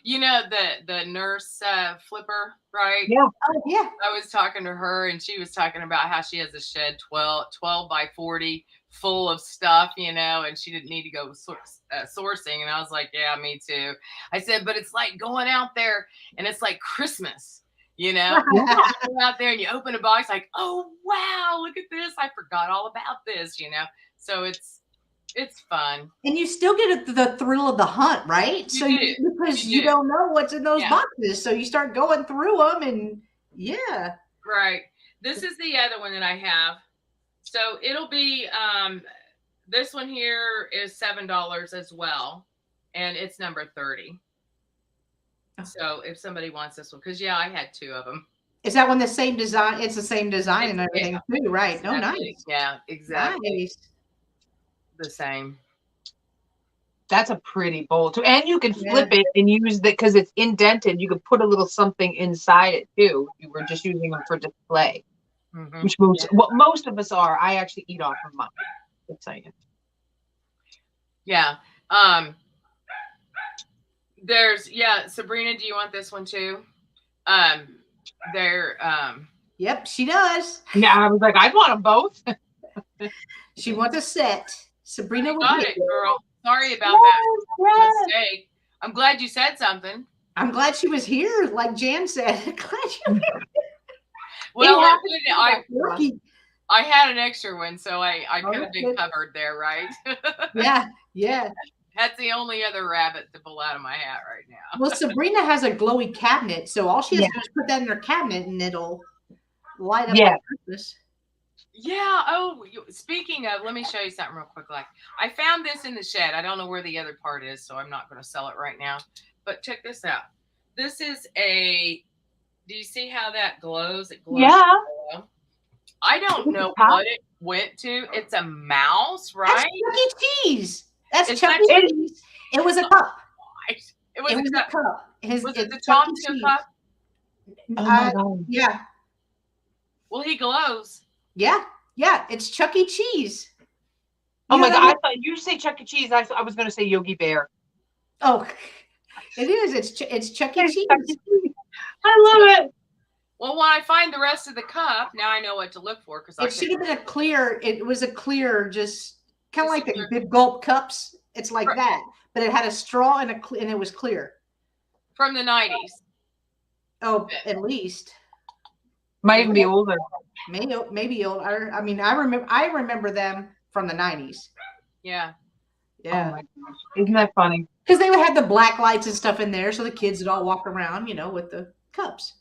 Speaker 3: You know the nurse Flipper, right?
Speaker 1: Yeah.
Speaker 2: Oh, yeah.
Speaker 3: I was talking to her, and she was talking about how she has a shed 12 by 40 full of stuff, you know, and she didn't need to go sourcing. And I was like, yeah, me too. I said, but it's like going out there, and it's like Christmas. You know, you go out there and you open a box like, oh, wow, look at this. I forgot all about this, you know. So it's fun.
Speaker 2: And you still get the thrill of the hunt, right? Because you don't know what's in those boxes. So you start going through them and yeah.
Speaker 3: Right. This is the other one that I have. So it'll be, this one here is $7 as well. And it's number 30. So if somebody wants this one, because I had two of them.
Speaker 2: Is that one the same design? It's the same design and everything too, right?
Speaker 3: Exactly.
Speaker 2: Oh, nice.
Speaker 3: Yeah, exactly.
Speaker 2: Nice.
Speaker 3: The same.
Speaker 1: That's a pretty bowl too, and you can flip it and use it because it's indented. You could put a little something inside it too. You were just using them for display, which moves. What most of us are. I actually eat off of mine. Exciting.
Speaker 3: Yeah. There's Sabrina, do you want this one too?
Speaker 2: Yep, she does.
Speaker 1: Yeah, I was like, I want them both.
Speaker 2: She wants a set. Sabrina
Speaker 3: got it, girl. Sorry about that mistake. I'm glad you said something.
Speaker 2: I'm glad she was here, like Jan said. Glad you.
Speaker 3: Well,
Speaker 2: Lucky.
Speaker 3: I had an extra one, so I could have been covered there, right?
Speaker 2: Yeah.
Speaker 3: That's the only other rabbit to pull out of my hat right now.
Speaker 2: Well, Sabrina has a glowy cabinet, so all she has to do is put that in her cabinet, and it'll light up like Christmas.
Speaker 3: Yeah. Oh, speaking of, let me show you something real quick. Like, I found this in the shed. I don't know where the other part is, so I'm not going to sell it right now. But check this out. This is do you see how that glows? It glows. Yeah. I don't know what it went to. It's a mouse, right?
Speaker 2: That's Chuck E. Cheese. That's Chuck E. Cheese. It was a cup.
Speaker 3: It was a cup. Was it the
Speaker 2: Chuck
Speaker 3: Tonka cup?
Speaker 2: Oh my God. Yeah.
Speaker 3: Well, he glows.
Speaker 2: Yeah. It's Chuck E. Cheese.
Speaker 1: Oh my God! I thought you say Chuck E. Cheese. I was going to say Yogi Bear.
Speaker 2: Oh, it is. It's Chuck E. Cheese.
Speaker 1: I love it.
Speaker 3: Well, when I find the rest of the cup, now I know what to look for because
Speaker 2: it should have been a clear. It was a clear, just kind of like the big gulp cups. It's like that, but it had a straw and it was clear.
Speaker 3: From the 90s.
Speaker 2: Oh, at least.
Speaker 1: Might even be older.
Speaker 2: Maybe old. I mean, I remember them from the 90s.
Speaker 3: Yeah.
Speaker 2: Yeah.
Speaker 1: Oh my gosh. Isn't that funny?
Speaker 2: Because they would have the black lights and stuff in there, so the kids would all walk around, with the cups.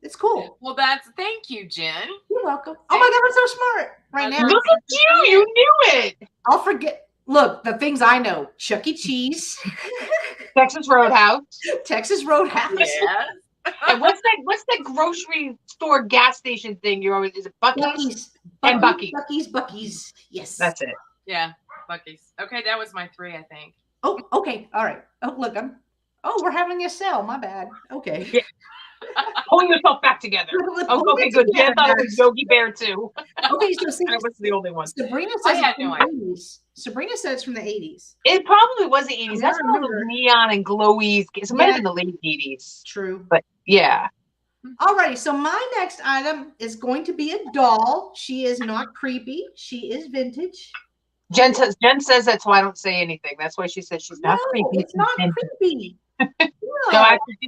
Speaker 2: It's cool.
Speaker 3: Well, thank you, Jen.
Speaker 2: You're welcome. Oh my God, I'm so smart right now.
Speaker 1: Look at you. You knew it.
Speaker 2: I'll forget. Look, the things I know. Chuck E. Cheese.
Speaker 1: Texas Roadhouse.
Speaker 2: Texas Roadhouse.
Speaker 3: Yeah.
Speaker 1: And what's that grocery store gas station thing? Is it Buc-ee's? And
Speaker 2: Buc-ee's. Yes.
Speaker 1: That's it.
Speaker 3: Yeah. Buc-ee's. Okay, that was my 3, I think.
Speaker 2: Oh, okay. All right. Oh, look, we're having a sale. My bad. Okay.
Speaker 1: Yeah. Pulling yourself back together. Okay, good. I thought it was Yogi Bear too.
Speaker 2: Okay, so see,
Speaker 1: that was the only one.
Speaker 2: Sabrina says it's from the 80s. Sabrina said it's from the 80s.
Speaker 1: It probably was the 80s. That's all the neon and glowies. It might have been the late 80s.
Speaker 2: True.
Speaker 1: But yeah.
Speaker 2: Alrighty, so my next item is going to be a doll. She is not creepy. She is vintage.
Speaker 1: Jen says that's why I don't say anything. That's why she says she's not creepy.
Speaker 2: It's not creepy.
Speaker 1: No, actually,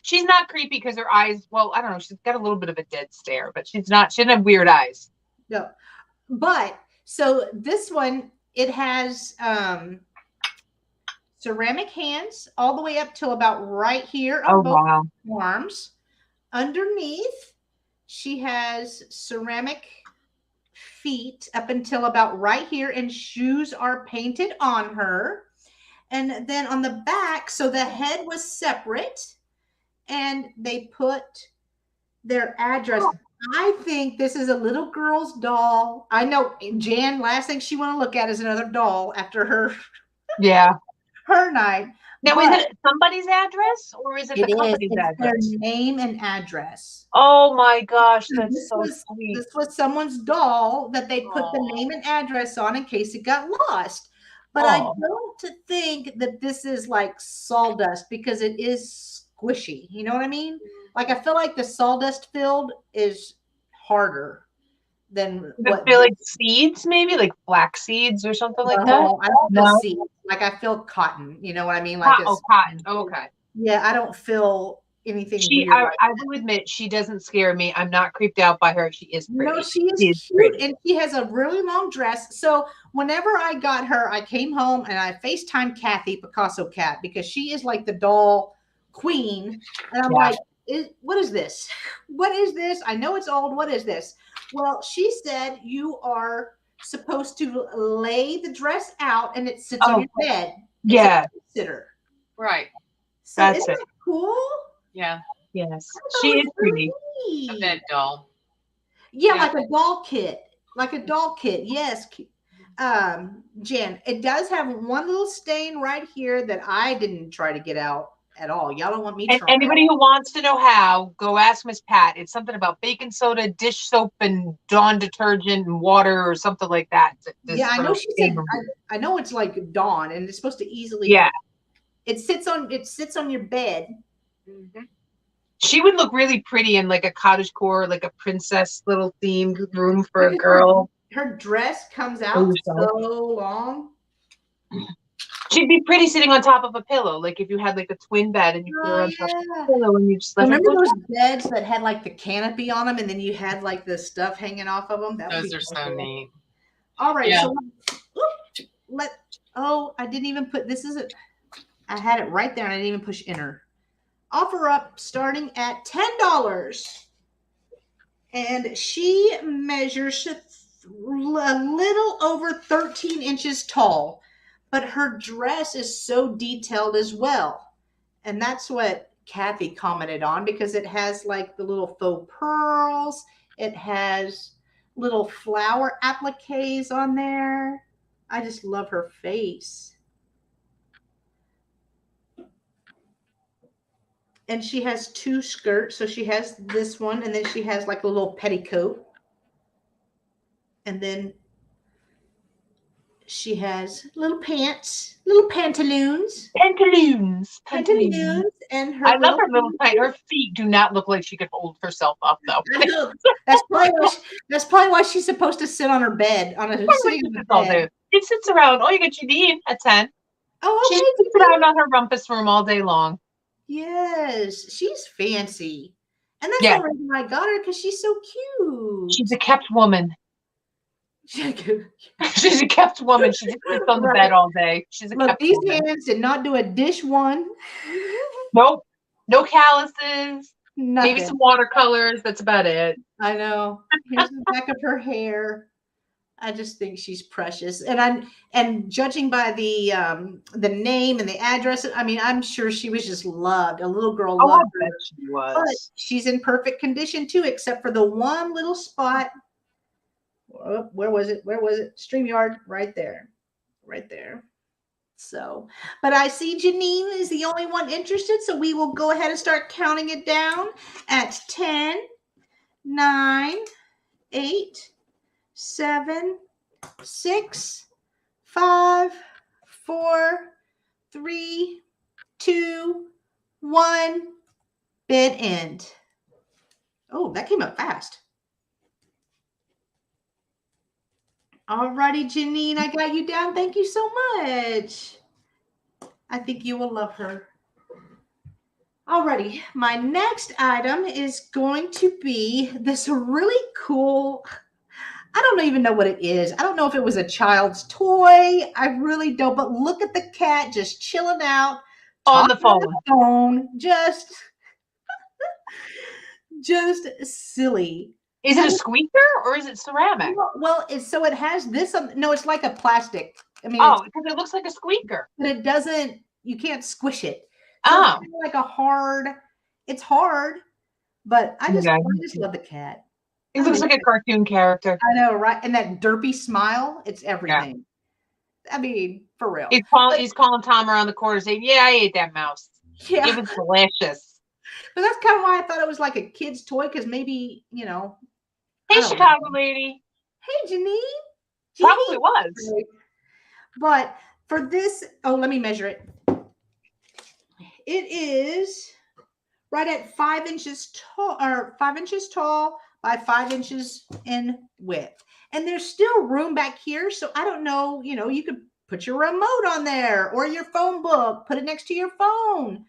Speaker 1: she's not creepy because her eyes, well, I don't know, she's got a little bit of a dead stare, but she doesn't have weird eyes.
Speaker 2: No. But so this one, it has ceramic hands all the way up till about right here on both arms. Underneath, she has ceramic feet up until about right here, and shoes are painted on her. And then on the back, so the head was separate, and they put their address. I think this is a little girl's doll. I know Jan, last thing she want to look at is another doll after her night.
Speaker 1: Now, is it somebody's address or is it the company's address?
Speaker 2: Their name and address.
Speaker 1: Oh my gosh, that's so sweet.
Speaker 2: This was someone's doll that they put the name and address on in case it got lost. But I don't think that this is like sawdust because it is squishy. You know what I mean? Like, I feel like the sawdust filled is harder than
Speaker 1: what. I feel like seeds, maybe like flax seeds or something like that.
Speaker 2: I don't feel seeds. Like, I feel cotton. You know what I mean? Like
Speaker 1: cotton. Oh, okay.
Speaker 2: Yeah, I don't feel anything weird.
Speaker 1: I will admit, she doesn't scare me. I'm not creeped out by her. She is pretty.
Speaker 2: No, she is cute, and she has a really long dress. So whenever I got her, I came home and I FaceTimed Kathy, Picasso Cat, because she is like the doll queen. And I'm like, what is this? What is this? I know it's old. What is this? Well, she said you are supposed to lay the dress out and it sits on your bed.
Speaker 1: Yeah.
Speaker 2: Sitter.
Speaker 3: Right.
Speaker 2: So That's it. Cool?
Speaker 3: Yeah.
Speaker 1: Yes. She is pretty.
Speaker 3: A bed doll.
Speaker 2: Yeah, like a doll kit. Like a doll kit. Yes. Jen, it does have one little stain right here that I didn't try to get out at all. Y'all don't want me to try.
Speaker 1: Anybody who wants to know how, go ask Miss Pat. It's something about baking soda, dish soap, and Dawn detergent and water or something like that.
Speaker 2: Yeah, I know she said, I know it's like Dawn, and it's supposed to easily.
Speaker 1: Yeah.
Speaker 2: It sits on your bed.
Speaker 3: Mm-hmm.
Speaker 1: She would look really pretty in like a cottagecore, like a princess little themed room for a girl.
Speaker 2: Her dress comes out so long.
Speaker 1: She'd be pretty sitting on top of a pillow, like if you had like a twin bed and you put her on top of a pillow and you just let her
Speaker 2: Remember
Speaker 1: go
Speaker 2: those
Speaker 1: down.
Speaker 2: beds that had like the canopy on them, and then you had like the stuff hanging off of them? That would
Speaker 3: Those
Speaker 2: be
Speaker 3: are so
Speaker 2: cool.
Speaker 3: neat.
Speaker 2: All right,
Speaker 3: Yeah.
Speaker 2: so I didn't even put this. I had it right there, and I didn't even push enter. Offer up starting at $10, and she measures a little over 13 inches tall, but her dress is so detailed as well. And that's what Kathy commented on, because it has like the little faux pearls. It has little flower appliques on there. I just love her face. And she has two skirts. So she has this one, and then she has like a little petticoat. And then she has little pants, little pantaloons.
Speaker 1: Pantaloons.
Speaker 2: And her
Speaker 1: I love her little tight. Her feet do not look like she could hold herself up, though.
Speaker 2: I know. That's probably why she's supposed to sit on her bed, sitting on the bed.
Speaker 1: She sits around. Oh, you get Janine at 10.
Speaker 2: Oh, okay.
Speaker 1: She sits around on her rumpus room all day long.
Speaker 2: Yes, she's fancy. And that's
Speaker 1: Yeah.
Speaker 2: the reason I got her, because she's so cute.
Speaker 1: She's a kept woman. She's a kept woman. She just sits on the bed all day. She's a kept
Speaker 2: these
Speaker 1: woman.
Speaker 2: hands did not do a dish one.
Speaker 1: Nope. No calluses.
Speaker 2: Nothing.
Speaker 1: Maybe some watercolors. That's about it.
Speaker 2: I know. Here's the back of her hair. I just think she's precious. And judging by the name and the address, I mean, I'm sure she was just loved. A little girl loved her.
Speaker 1: She was.
Speaker 2: But she's in perfect condition too, except for the one little spot. Oh, where was it? StreamYard, right there. So, but I see Janine is the only one interested, so we will go ahead and start counting it down at 10, 9, 8, 7, 6, 5, 4, 3, 2, 1. Bid end. Oh, that came up fast. Alrighty, Janine, I got you down. Thank you so much. I think you will love her. Alrighty, my next item is going to be this really cool, I don't even know what it is. I don't know if it was a child's toy. I really don't, but look at the cat just chilling out.
Speaker 1: On the phone.
Speaker 2: Just silly.
Speaker 1: Is it a squeaker or is it ceramic?
Speaker 2: Well, so it has this. No, it's like a plastic. I mean,
Speaker 1: because it looks like a squeaker.
Speaker 2: But it doesn't. You can't squish it.
Speaker 1: So
Speaker 2: it's kind of like a hard. It's hard, but I just love the cat.
Speaker 1: It looks like a cartoon character.
Speaker 2: I know, right? And that derpy smile. It's everything. Yeah. I mean, for real.
Speaker 1: He's calling Tom around the corner saying, "Yeah, I ate that mouse.
Speaker 2: Yeah,
Speaker 1: it was delicious."
Speaker 2: But that's kind of why I thought it was like a kid's toy, because maybe,
Speaker 1: Hey, Chicago lady.
Speaker 2: Hey, Janine.
Speaker 1: Probably was.
Speaker 2: But for this, let me measure it. It is right at 5 inches tall, or 5 inches tall by 5 inches in width. And there's still room back here. So I don't know, you could put your remote on there or your phone book, put it next to your phone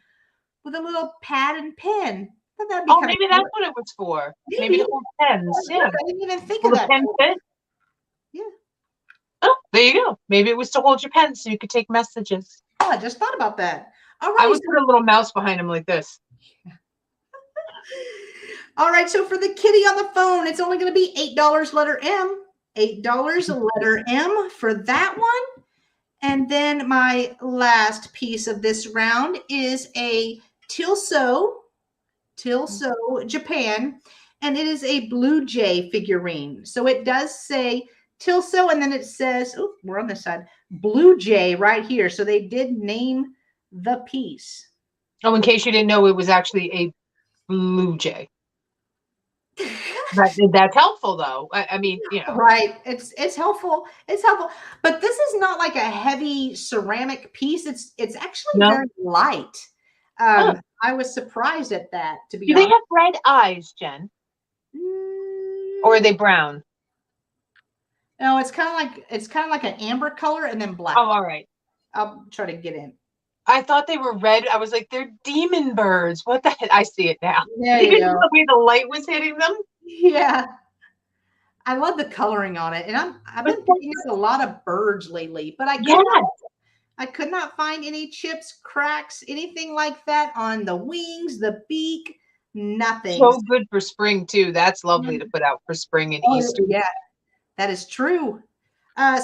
Speaker 2: with a little pad and pen.
Speaker 1: Maybe that's what it was for. Maybe to hold pens. Yeah.
Speaker 2: I didn't even think of that.
Speaker 1: Pen fit?
Speaker 2: Yeah.
Speaker 1: Oh, there you go. Maybe it was to hold your pen so you could take messages.
Speaker 2: Oh, I just thought about that. All right.
Speaker 1: I would put a little mouse behind him like this.
Speaker 2: All right. So for the kitty on the phone, it's only going to be $8 letter M. $8 letter M for that one. And then my last piece of this round is a Tilso Japan, and it is a blue jay figurine. So it does say Tilso, and then it says, oh, we're on this side, blue jay right here. So they did name the piece.
Speaker 1: Oh, in case you didn't know, it was actually a blue jay. That's helpful, though. I mean,
Speaker 2: right? It's helpful. It's helpful, but this is not like a heavy ceramic piece. It's actually very light. I was surprised at that. To be honest,
Speaker 1: do they have red eyes, Jen? Or are they brown?
Speaker 2: No, it's kind of like an amber color and then black.
Speaker 1: Oh, all right.
Speaker 2: I'll try to get in.
Speaker 1: I thought they were red. I was like, they're demon birds. What the heck? I see it now.
Speaker 2: There you go.
Speaker 1: The way the light was hitting them.
Speaker 2: Yeah. I love the coloring on it. And I've been picking up a lot of birds lately, but I could not find any chips, cracks, anything like that on the wings, the beak, nothing.
Speaker 1: So good for spring too. That's lovely to put out for spring and Easter.
Speaker 2: Yeah, that is true.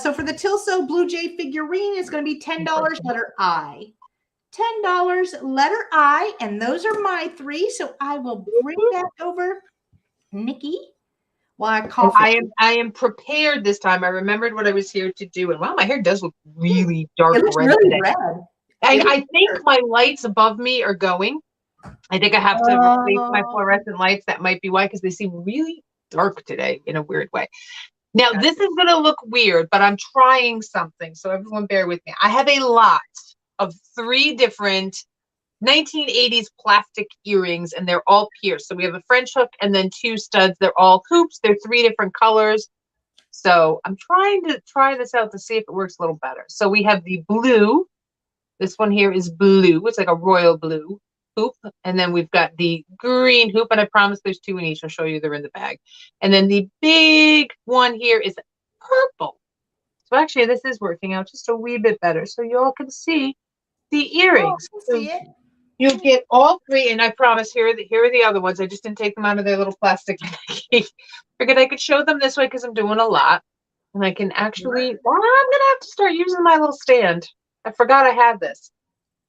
Speaker 2: So for the Tilso Blue Jay figurine, it's going to be $10 letter I. $10 letter I, and those are my 3. So I will bring that over, Nikki. While I cough.
Speaker 1: I am prepared this time. I remembered what I was here to do, and wow, my hair does look really dark red.
Speaker 2: Really red.
Speaker 1: I think my lights above me are going. I think I have to replace my fluorescent lights. That might be why, because they seem really dark today in a weird way. Now, this is going to look weird, but I'm trying something. So everyone bear with me. I have a lot of 3 different 1980s plastic earrings, and they're all pierced. So we have a French hook and then 2 studs. They're all hoops. They're 3 different colors. So I'm trying to try this out to see if it works a little better. So we have the blue. This one here is blue. It's like a royal blue hoop. And then we've got the green hoop, and I promise there's 2 in each. I'll show you, they're in the bag. And then the big one here is purple. So actually this is working out just a wee bit better. So you all can see the earrings.
Speaker 2: See it.
Speaker 1: You'll get all 3, and I promise here are the other ones. I just didn't take them out of their little plastic bag. Figured I could show them this way because I'm doing a lot. And I can actually, well, I'm gonna have to start using my little stand. I forgot I had this.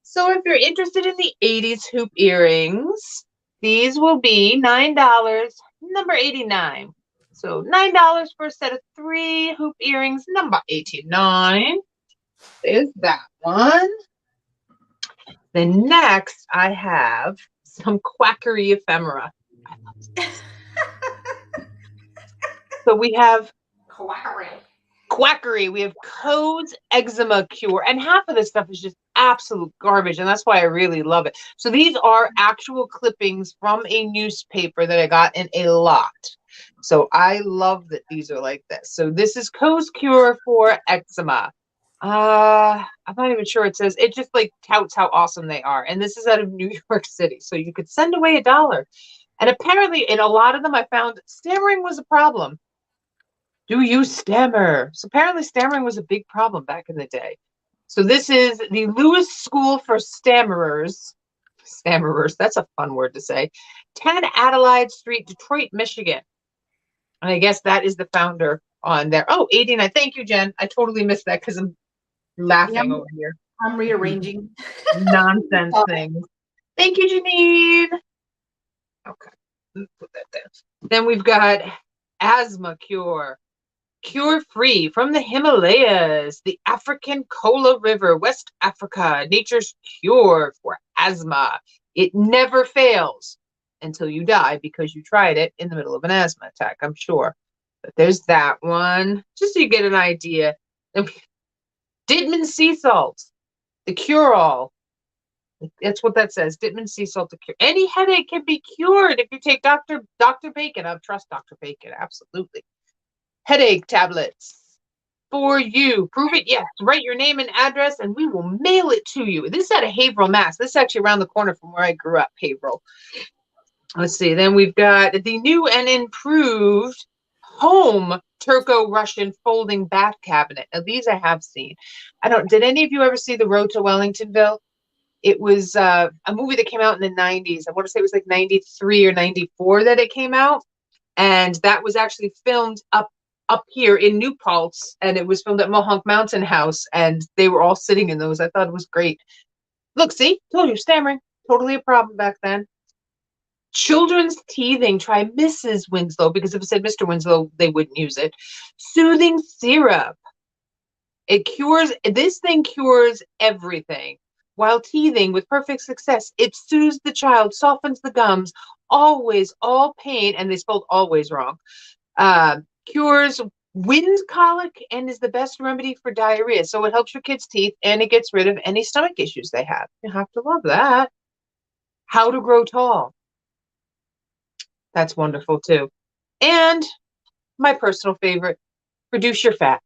Speaker 1: So if you're interested in the 80s hoop earrings, these will be $9, number 89. So $9 for a set of 3 hoop earrings, number 89. There's that one. Then next, I have some quackery ephemera. So we have quackery. We have Code's Eczema Cure. And half of this stuff is just absolute garbage. And that's why I really love it. So these are actual clippings from a newspaper that I got in a lot. So I love that these are like this. So this is Code's Cure for Eczema. I'm not even sure it says. It just like touts how awesome they are. And this is out of New York City. So you could send away $1. And apparently in a lot of them I found stammering was a problem. Do you stammer? So apparently stammering was a big problem back in the day. So this is the Lewis School for Stammerers. Stammerers, that's a fun word to say. 10 Adelaide Street, Detroit, Michigan. And I guess that is the founder on there. Oh, 89. Thank you, Jen. I totally missed that because I'm laughing over here.
Speaker 2: I'm rearranging
Speaker 1: nonsense things. Thank you, Janine. Okay, put that down. Then we've got Asthma Cure. Cure Free from the Himalayas, the African Kola River, West Africa, nature's cure for asthma. It never fails until you die because you tried it in the middle of an asthma attack, I'm sure. But there's that one, just so you get an idea. Dittman Sea Salt, the cure-all. That's what that says. Dittman Sea Salt, the cure. Any headache can be cured if you take Dr. Bacon. I trust Dr. Bacon, absolutely. Headache tablets for you. Prove it, yes. Write your name and address, and we will mail it to you. This is out of Haverhill, Mass. This is actually around the corner from where I grew up, Haverhill. Let's see. Then we've got the new and improved home Turco-Russian folding bath cabinet. Now, these I have seen. Did any of you ever see The Road to Wellingtonville? It was a movie that came out in the 90s. I want to say it was like 93 or 94 that it came out. And that was actually filmed up here in New Paltz, and it was filmed at Mohonk Mountain House, and they were all sitting in those. I thought it was great. Look, see, told you, stammering, totally a problem back then. Children's teething, try Mrs. Winslow, because if it said Mr. Winslow, they wouldn't use it. Soothing syrup. This thing cures everything. While teething with perfect success, it soothes the child, softens the gums, always, all pain, and they spelled always wrong. Cures wind colic and is the best remedy for diarrhea. So it helps your kids' teeth and it gets rid of any stomach issues they have. You have to love that. How to grow tall. That's wonderful too. And my personal favorite, reduce your fat.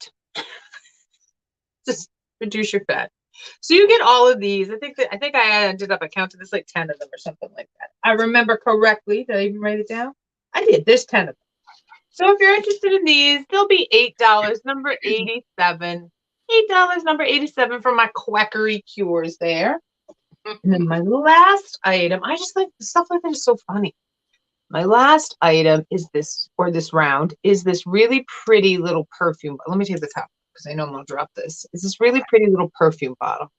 Speaker 1: Just reduce your fat. So you get all of these. I think I ended up, I counted this like 10 of them or something like that. I remember correctly. Did I even write it down? I did. There's 10 of them. So if you're interested in these, they'll be $8, number 87. $8, number 87 for my quackery cures there. And then my last item, I just like stuff like that is so funny. My last item is this, or this round, is this really pretty little perfume. Let me take the top because I know I'm gonna drop this. It's this really pretty little perfume bottle.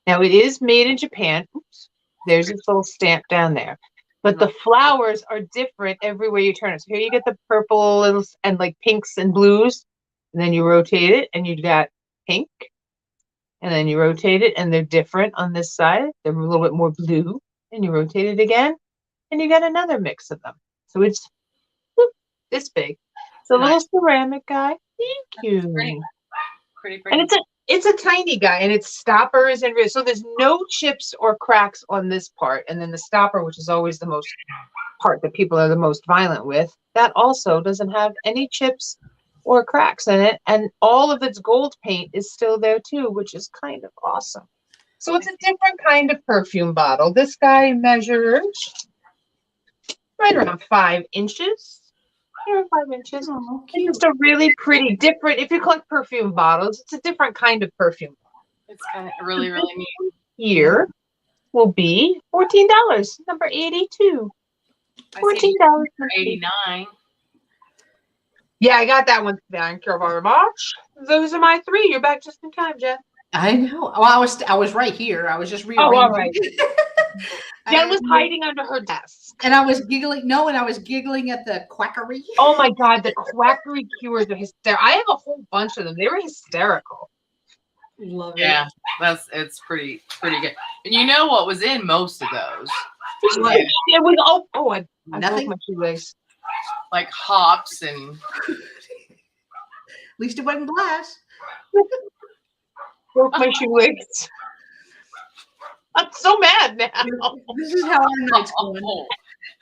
Speaker 1: Now it is made in Japan. Oops, there's its little stamp down there. But the flowers are different everywhere you turn it. So here you get the purple and like pinks and blues, and then you rotate it and you got pink. And then you rotate it and they're different on this side. They're a little bit more blue. And you rotate it again and you got another mix of them. So it's this big. It's a little ceramic guy. Thank you.
Speaker 3: Pretty.
Speaker 1: And it's a tiny guy, and its stopper is in real. So there's no chips or cracks on this part. And then the stopper, which is always the most part that people are the most violent with, that also doesn't have any chips or cracks in it. And all of its gold paint is still there too, which is kind of awesome. So it's a different kind of perfume bottle. This guy measures right around 5 inches. Here, 5 inches.
Speaker 2: Oh,
Speaker 1: It's just a really pretty, different. If you collect perfume bottles, it's a different kind of perfume.
Speaker 3: It's kind of really neat.
Speaker 1: Here will be $14, number 82. $14.
Speaker 3: $89.
Speaker 1: Yeah, I got that one. Thank you very much. Those are my 3. You're back just in time, Jen.
Speaker 2: I know. Well, I was right here. I was just rearranging.
Speaker 1: Oh, all right. Jen was hiding under her desk.
Speaker 2: And I was giggling. No, and I was giggling at the quackery.
Speaker 1: Oh my God, the quackery cures are hysterical. I have a whole bunch of them. They were hysterical.
Speaker 2: Love it.
Speaker 3: Yeah, it's pretty good. And you know what was in most of those?
Speaker 1: It was I
Speaker 2: Nothing.
Speaker 1: broke my shoelace.
Speaker 3: Like hops and
Speaker 2: At least it wasn't glass.
Speaker 1: Broke my shoelace. I'm so mad now.
Speaker 2: This is how our night's going.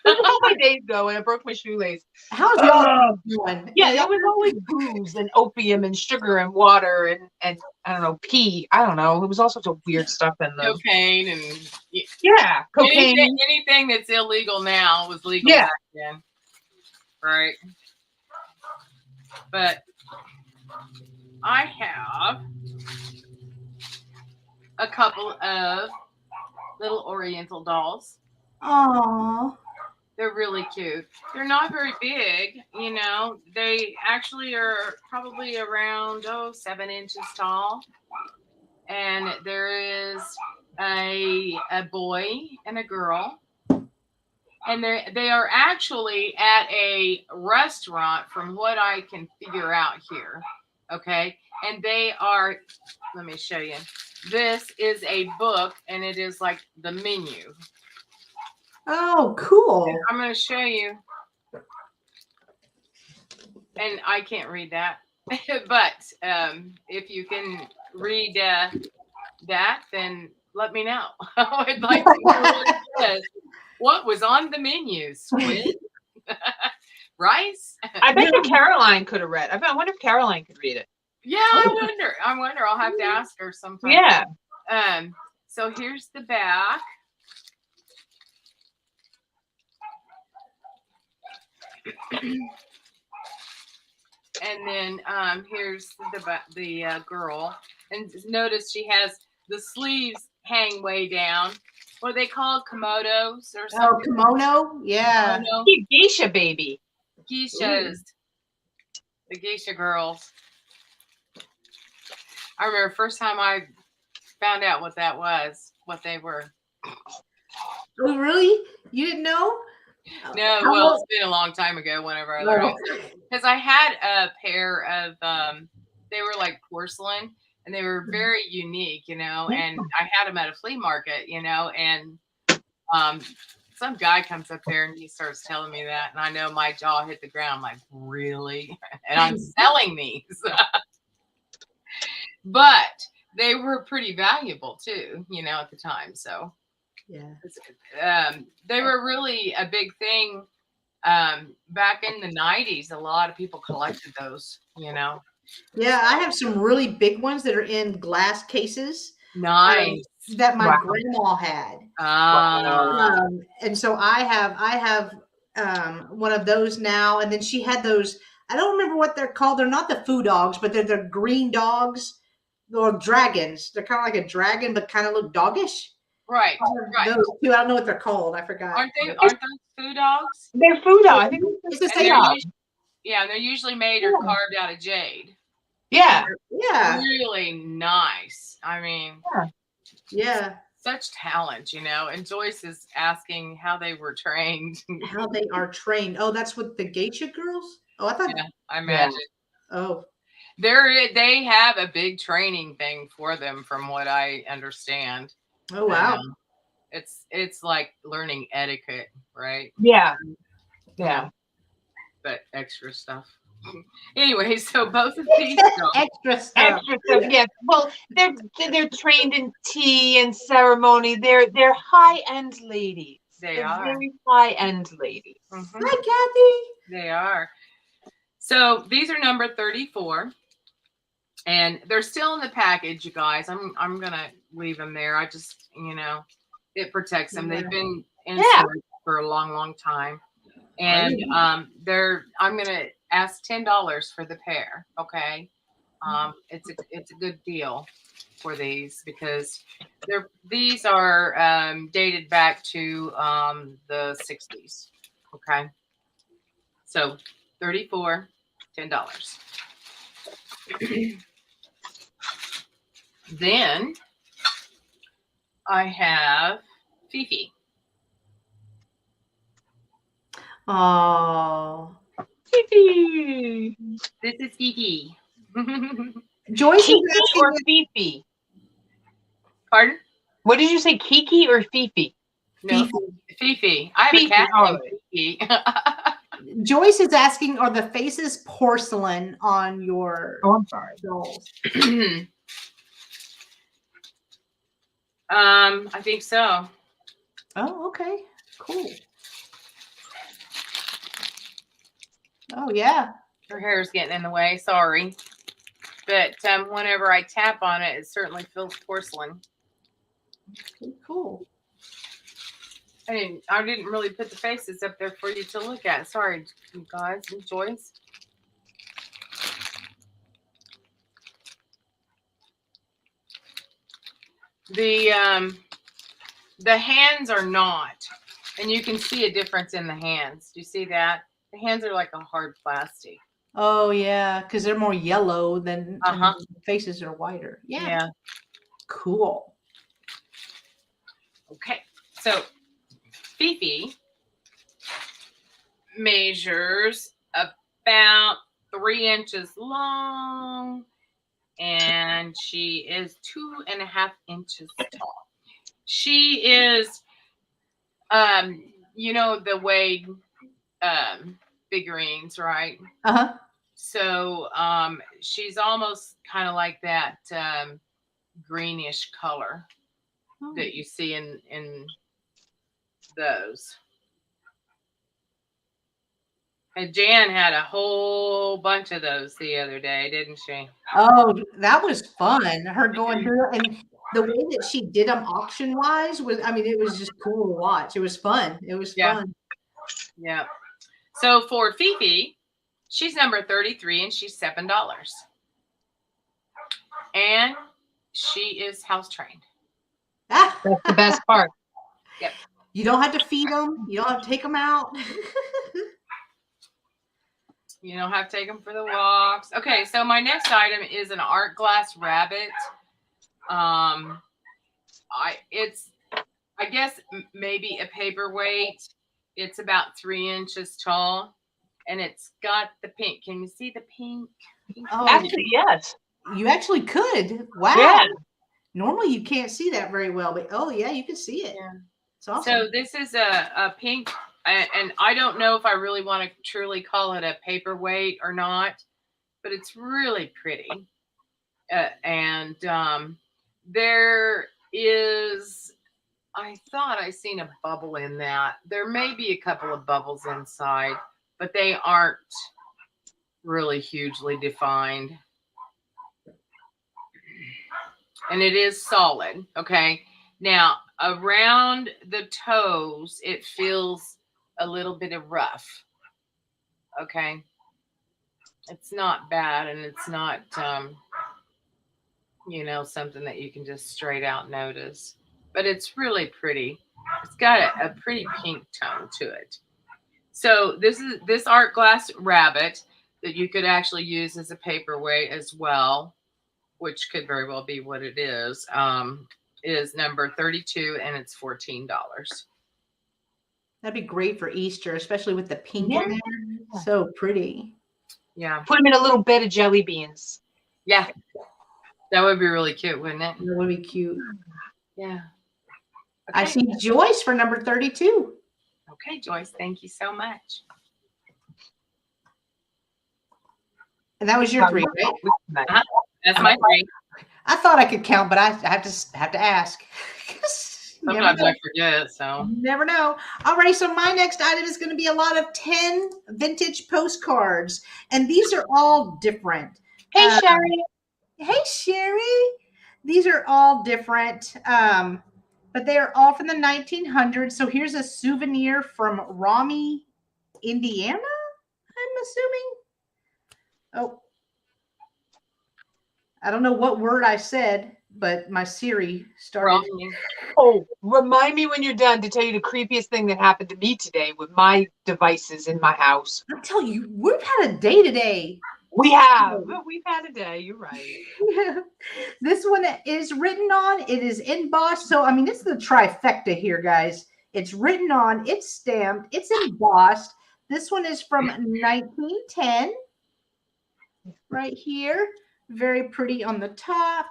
Speaker 1: This is how my days go, and I broke my shoelace.
Speaker 2: How's y'all doing?
Speaker 1: Yeah, there was always booze and opium and sugar and water and I don't know, pee. I don't know. There was all sorts of weird stuff in them.
Speaker 3: cocaine and
Speaker 1: Yeah, cocaine.
Speaker 3: Anything that's illegal now was legal back then. Right. But I have a couple of little Oriental dolls.
Speaker 2: Aww.
Speaker 3: They're really cute. They're not very big, you know. They actually are probably around 7 inches tall. And there is a boy and a girl. And they are actually at a restaurant from what I can figure out here. Okay. And they are, let me show you. This is a book and it is like the menu.
Speaker 2: Oh, cool.
Speaker 3: And I'm going to show you. And I can't read that. But if you can read that, then let me know. I would like to know what it says. What was on the menu? Squid? Rice?
Speaker 1: I bet you Caroline could have read. I wonder if Caroline could read it.
Speaker 3: Yeah, I wonder. I'll have to ask her sometime.
Speaker 1: Yeah.
Speaker 3: So here's the back. And then here's the girl. And notice she has the sleeves hang way down. What are they called? Komodos or something?
Speaker 2: Oh, kimono? Yeah.
Speaker 3: Kimono.
Speaker 1: Geisha baby.
Speaker 3: Geishas. The geisha girls. I remember first time I found out what that was, what they were.
Speaker 2: Oh, really? You didn't know?
Speaker 3: No, well, it's been a long time ago whenever I learned. Because I had a pair of, they were like porcelain. And they were very unique, you know, and I had them at a flea market, you know, and some guy comes up there and he starts telling me that. And I know my jaw hit the ground. I'm like, really? And I'm selling these. But they were pretty valuable too, you know, at the time. So
Speaker 2: yeah,
Speaker 3: they were really a big thing back in the 90s. A lot of people collected those, you know.
Speaker 2: Yeah, I have some really big ones that are in glass cases.
Speaker 3: Nice.
Speaker 2: That my grandma had. And so I have one of those now. And then she had those. I don't remember what they're called. They're not the foo dogs, but they're the green dogs or dragons. They're kind of like a dragon, but kind of look doggish.
Speaker 3: Right.
Speaker 2: Those two, I don't know what they're called. I forgot.
Speaker 3: Aren't those foo dogs?
Speaker 1: They're foo dogs. I think
Speaker 2: it's the same dog.
Speaker 3: Yeah, they're usually made or carved out of jade.
Speaker 1: Yeah.
Speaker 2: Yeah.
Speaker 3: Really nice. I mean,
Speaker 2: yeah.
Speaker 3: Such talent, And Joyce is asking how they were trained.
Speaker 2: How they are trained. Oh, that's what the geisha girls? Oh, I thought.
Speaker 3: Yeah, I imagine.
Speaker 2: Oh.
Speaker 3: They have a big training thing for them, from what I understand.
Speaker 2: Oh, wow.
Speaker 3: It's like learning etiquette, right?
Speaker 1: Yeah. Yeah.
Speaker 3: But extra stuff. Anyway, so both of these
Speaker 2: extra stuff.
Speaker 1: Yes. Well, they're trained in tea and ceremony. They're high-end ladies. They're very high-end ladies.
Speaker 2: Mm-hmm. Hi, Kathy.
Speaker 3: They are. So these are number 34, and they're still in the package, you guys. I'm gonna leave them there. I just it protects them. They've been in storage for a long, long time, and I'm gonna ask $10 for the pair. Okay, it's a good deal for these because these are dated back to the 60s. Okay, so 34, $10. Then I have Fifi.
Speaker 2: Oh,
Speaker 1: Fifi.
Speaker 3: This is Fifi.
Speaker 2: Joyce
Speaker 1: Kiki or Fifi?
Speaker 3: Pardon?
Speaker 1: What did you say, Kiki or Fifi?
Speaker 3: No, Fifi. I have a cat named Fifi.
Speaker 2: Joyce is asking, are the faces porcelain on your dolls?
Speaker 3: I think so.
Speaker 2: Oh, okay. Cool. Oh, yeah.
Speaker 3: Her hair is getting in the way. Sorry. But whenever I tap on it, it certainly feels porcelain.
Speaker 2: Okay, cool.
Speaker 3: I didn't really put the faces up there for you to look at. Sorry, you guys and Joyce. The hands are not, and you can see a difference in the hands. Do you see that? The hands are like a hard plastic.
Speaker 2: Oh yeah, because they're more yellow than the faces are whiter. Yeah. Cool.
Speaker 3: Okay, so Fifi measures about 3 inches long, and she is 2.5 inches tall. She is, the Wade figurines, right?
Speaker 2: Uh-huh.
Speaker 3: So she's almost kind of like that greenish color that you see in those. And Jan had a whole bunch of those the other day, didn't she?
Speaker 2: Oh, that was fun. Her going through it, and the way that she did them auction wise was, it was just cool to watch. It was fun. It was fun.
Speaker 3: Yeah. So for Fifi, she's number 33 and she's $7. And she is house trained.
Speaker 1: That's the best part.
Speaker 3: Yep.
Speaker 2: You don't have to feed them. You don't have to take them out.
Speaker 3: You don't have to take them for the walks. Okay, so my next item is an art glass rabbit. It's I guess maybe a paperweight. It's about 3 inches tall, and it's got the pink. Can you see the pink?
Speaker 2: Oh,
Speaker 1: actually, yes.
Speaker 2: You actually could. Wow.
Speaker 1: Yeah.
Speaker 2: Normally you can't see that very well, but oh yeah, you can see it.
Speaker 3: Yeah.
Speaker 2: It's awesome.
Speaker 3: So this is a pink, and I don't know if I really want to truly call it a paperweight or not, but it's really pretty. And there is, I thought I seen a bubble in that. There may be a couple of bubbles inside, but they aren't really hugely defined. and it is solid. Okay. Now, around the toes, it feels a little bit of rough. Okay. It's not bad, and it's not, you know, something that you can just straight out notice. But it's really pretty. It's got a pretty pink tone to it. So this is this art glass rabbit that you could actually use as a paperweight as well, which could very well be what it is number 32, and it's $14.
Speaker 2: That'd be great for Easter, especially with the pink in there. So pretty.
Speaker 3: Yeah.
Speaker 1: Put them in a little bed of jelly beans.
Speaker 3: Yeah. That would be really cute, wouldn't it?
Speaker 2: That would be cute.
Speaker 3: Yeah.
Speaker 2: Okay. I see Joyce for number 32.
Speaker 3: Okay, Joyce, thank you so much.
Speaker 2: And that was your 3, right?
Speaker 3: That's my 3.
Speaker 2: I thought I could count, but I have to ask.
Speaker 3: Sometimes I forget, so.
Speaker 2: Never know. All right, so my next item is going to be a lot of 10 vintage postcards. And these are all different.
Speaker 1: Hey, Sherry.
Speaker 2: Hey, Sherry. These are all different, but they are all from the 1900s. So here's a souvenir from Romney, Indiana, I'm assuming. Oh, I don't know what word I said, but my Siri started.
Speaker 1: Oh, remind me when you're done to tell you the creepiest thing that happened to me today with my devices in my house.
Speaker 2: I'll tell you, we've had a day today.
Speaker 1: We've had a day. You're right.
Speaker 2: Yeah. This one is written on. It is embossed. So, I mean, it's the trifecta here, guys. It's written on. It's stamped. It's embossed. This one is from 1910. Right here. Very pretty on the top.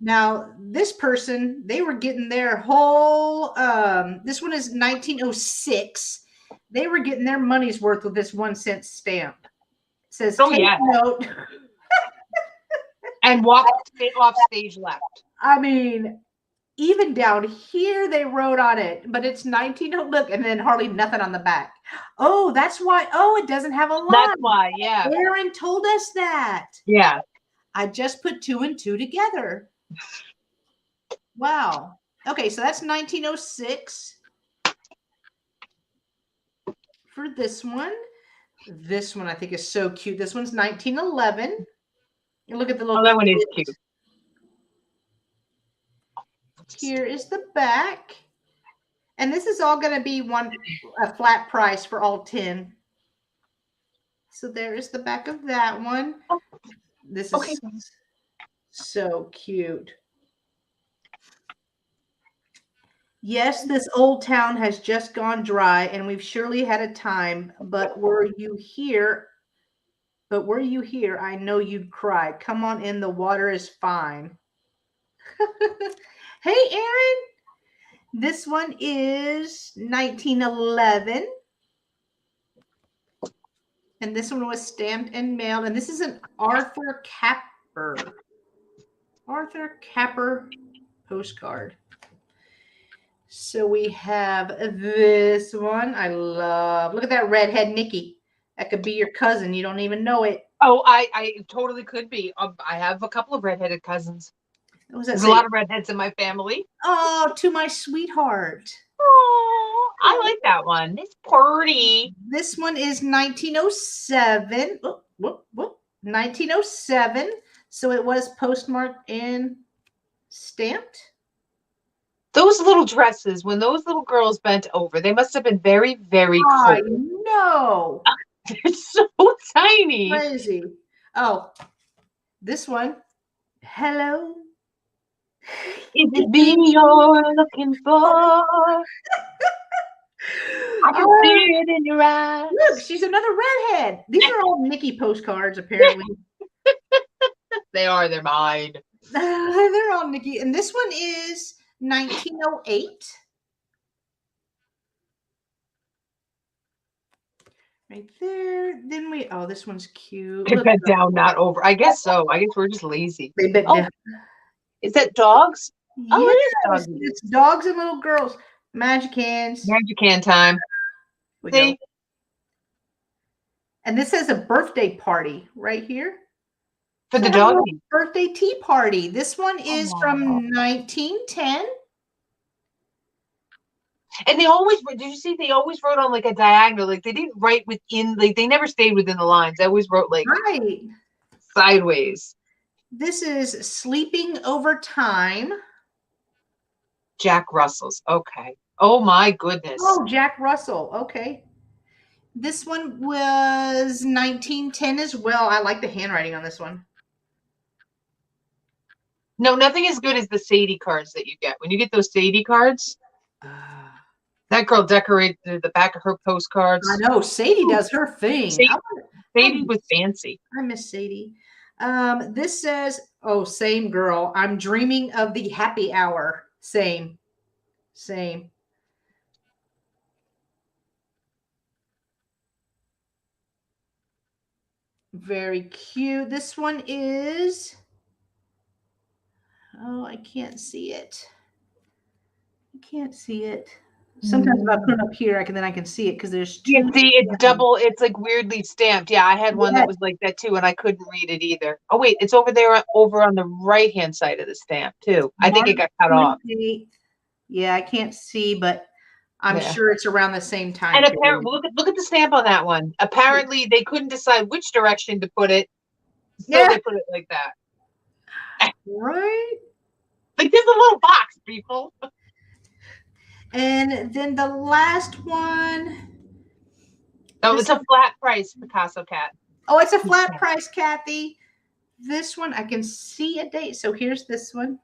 Speaker 2: Now, this person, they were getting their whole, this one is 1906. They were getting their money's worth with this 1-cent stamp. It says, take note.
Speaker 1: And walk off stage left.
Speaker 2: I mean, even down here, they wrote on it, but it's 19, look, and then hardly nothing on the back. Oh, that's why. Oh, it doesn't have a line.
Speaker 1: That's why, yeah.
Speaker 2: Aaron told us that.
Speaker 1: Yeah.
Speaker 2: I just put 2 and 2 together. Wow. Okay, so that's 1906 for this one. This one I think is so cute. This one's 1911. And look at the little.
Speaker 1: Oh, that one is cute.
Speaker 2: Here is the back. And this is all going to be a flat price for all 10. So there is the back of that one. This is so cute. Yes, this old town has just gone dry, and we've surely had a time. But were you here? I know you'd cry. Come on in. The water is fine. Hey, Aaron. This one is 1911. And this one was stamped and mailed. And this is an Arthur Capper. Arthur Capper postcard. So we have this one. I love. Look at that redhead Nikki. That could be your cousin. You don't even know it.
Speaker 1: Oh, I totally could be. I have a couple of redheaded cousins. There's a lot of redheads in my family.
Speaker 2: Oh, to my sweetheart.
Speaker 1: Oh, I like that one. It's pretty.
Speaker 2: This one is 1907. 1907. So it was postmarked and stamped.
Speaker 1: Those little dresses, when those little girls bent over, they must have been very, very cold.
Speaker 2: I know.
Speaker 1: They're so tiny.
Speaker 2: Crazy. Oh, this one. Hello.
Speaker 1: Is it me you're looking for? I can see it in your eyes.
Speaker 2: Look, she's another redhead. These are all Nikki postcards, apparently.
Speaker 1: They are. They're mine.
Speaker 2: They're all Nikki. And this one is 1908. Right there. Then this one's cute.
Speaker 1: They bent down, not over. I guess so. I guess we're just lazy.
Speaker 2: They bent down.
Speaker 1: Is that dogs?
Speaker 2: Yes,
Speaker 1: Oh, it is dogs.
Speaker 2: it's dogs and little girls. Magic hands.
Speaker 1: Magic hand time. See?
Speaker 2: Go. And this says a birthday party right here.
Speaker 1: For the dog.
Speaker 2: Birthday tea party. This one is from 1910.
Speaker 1: And they always, did you see, they always wrote on like a diagonal, like they didn't write within, like they never stayed within the lines. They always wrote like sideways.
Speaker 2: This is Sleeping Over Time.
Speaker 1: Jack Russell's. Okay. Oh my goodness.
Speaker 2: Oh, Jack Russell. Okay. This one was 1910 as well. I like the handwriting on this one.
Speaker 1: No, nothing as good as the Sadie cards that you get. When you get those Sadie cards, that girl decorated the back of her postcards.
Speaker 2: I know. Sadie does her thing.
Speaker 1: Sadie was fancy.
Speaker 2: I miss Sadie. This says, oh, same girl. I'm dreaming of the happy hour. Same. Very cute. This one is, oh, I can't see it. Sometimes if I put it up here, I can see it because there's two.
Speaker 1: You see, it's double. It's like weirdly stamped. Yeah, I had one that was like that too, and I couldn't read it either. Oh wait, it's over there, over on the right-hand side of the stamp too. I think it got cut off.
Speaker 2: Yeah, I can't see, but I'm sure it's around the same time.
Speaker 1: And apparently, look at the stamp on that one. Apparently, they couldn't decide which direction to put it, so they put it like that.
Speaker 2: Right?
Speaker 1: Like there's a little box, people.
Speaker 2: And then the last one.
Speaker 1: Oh, it's a flat price, Picasso Cat.
Speaker 2: Oh, it's a flat price, Kathy. This one, I can see a date. So here's this one.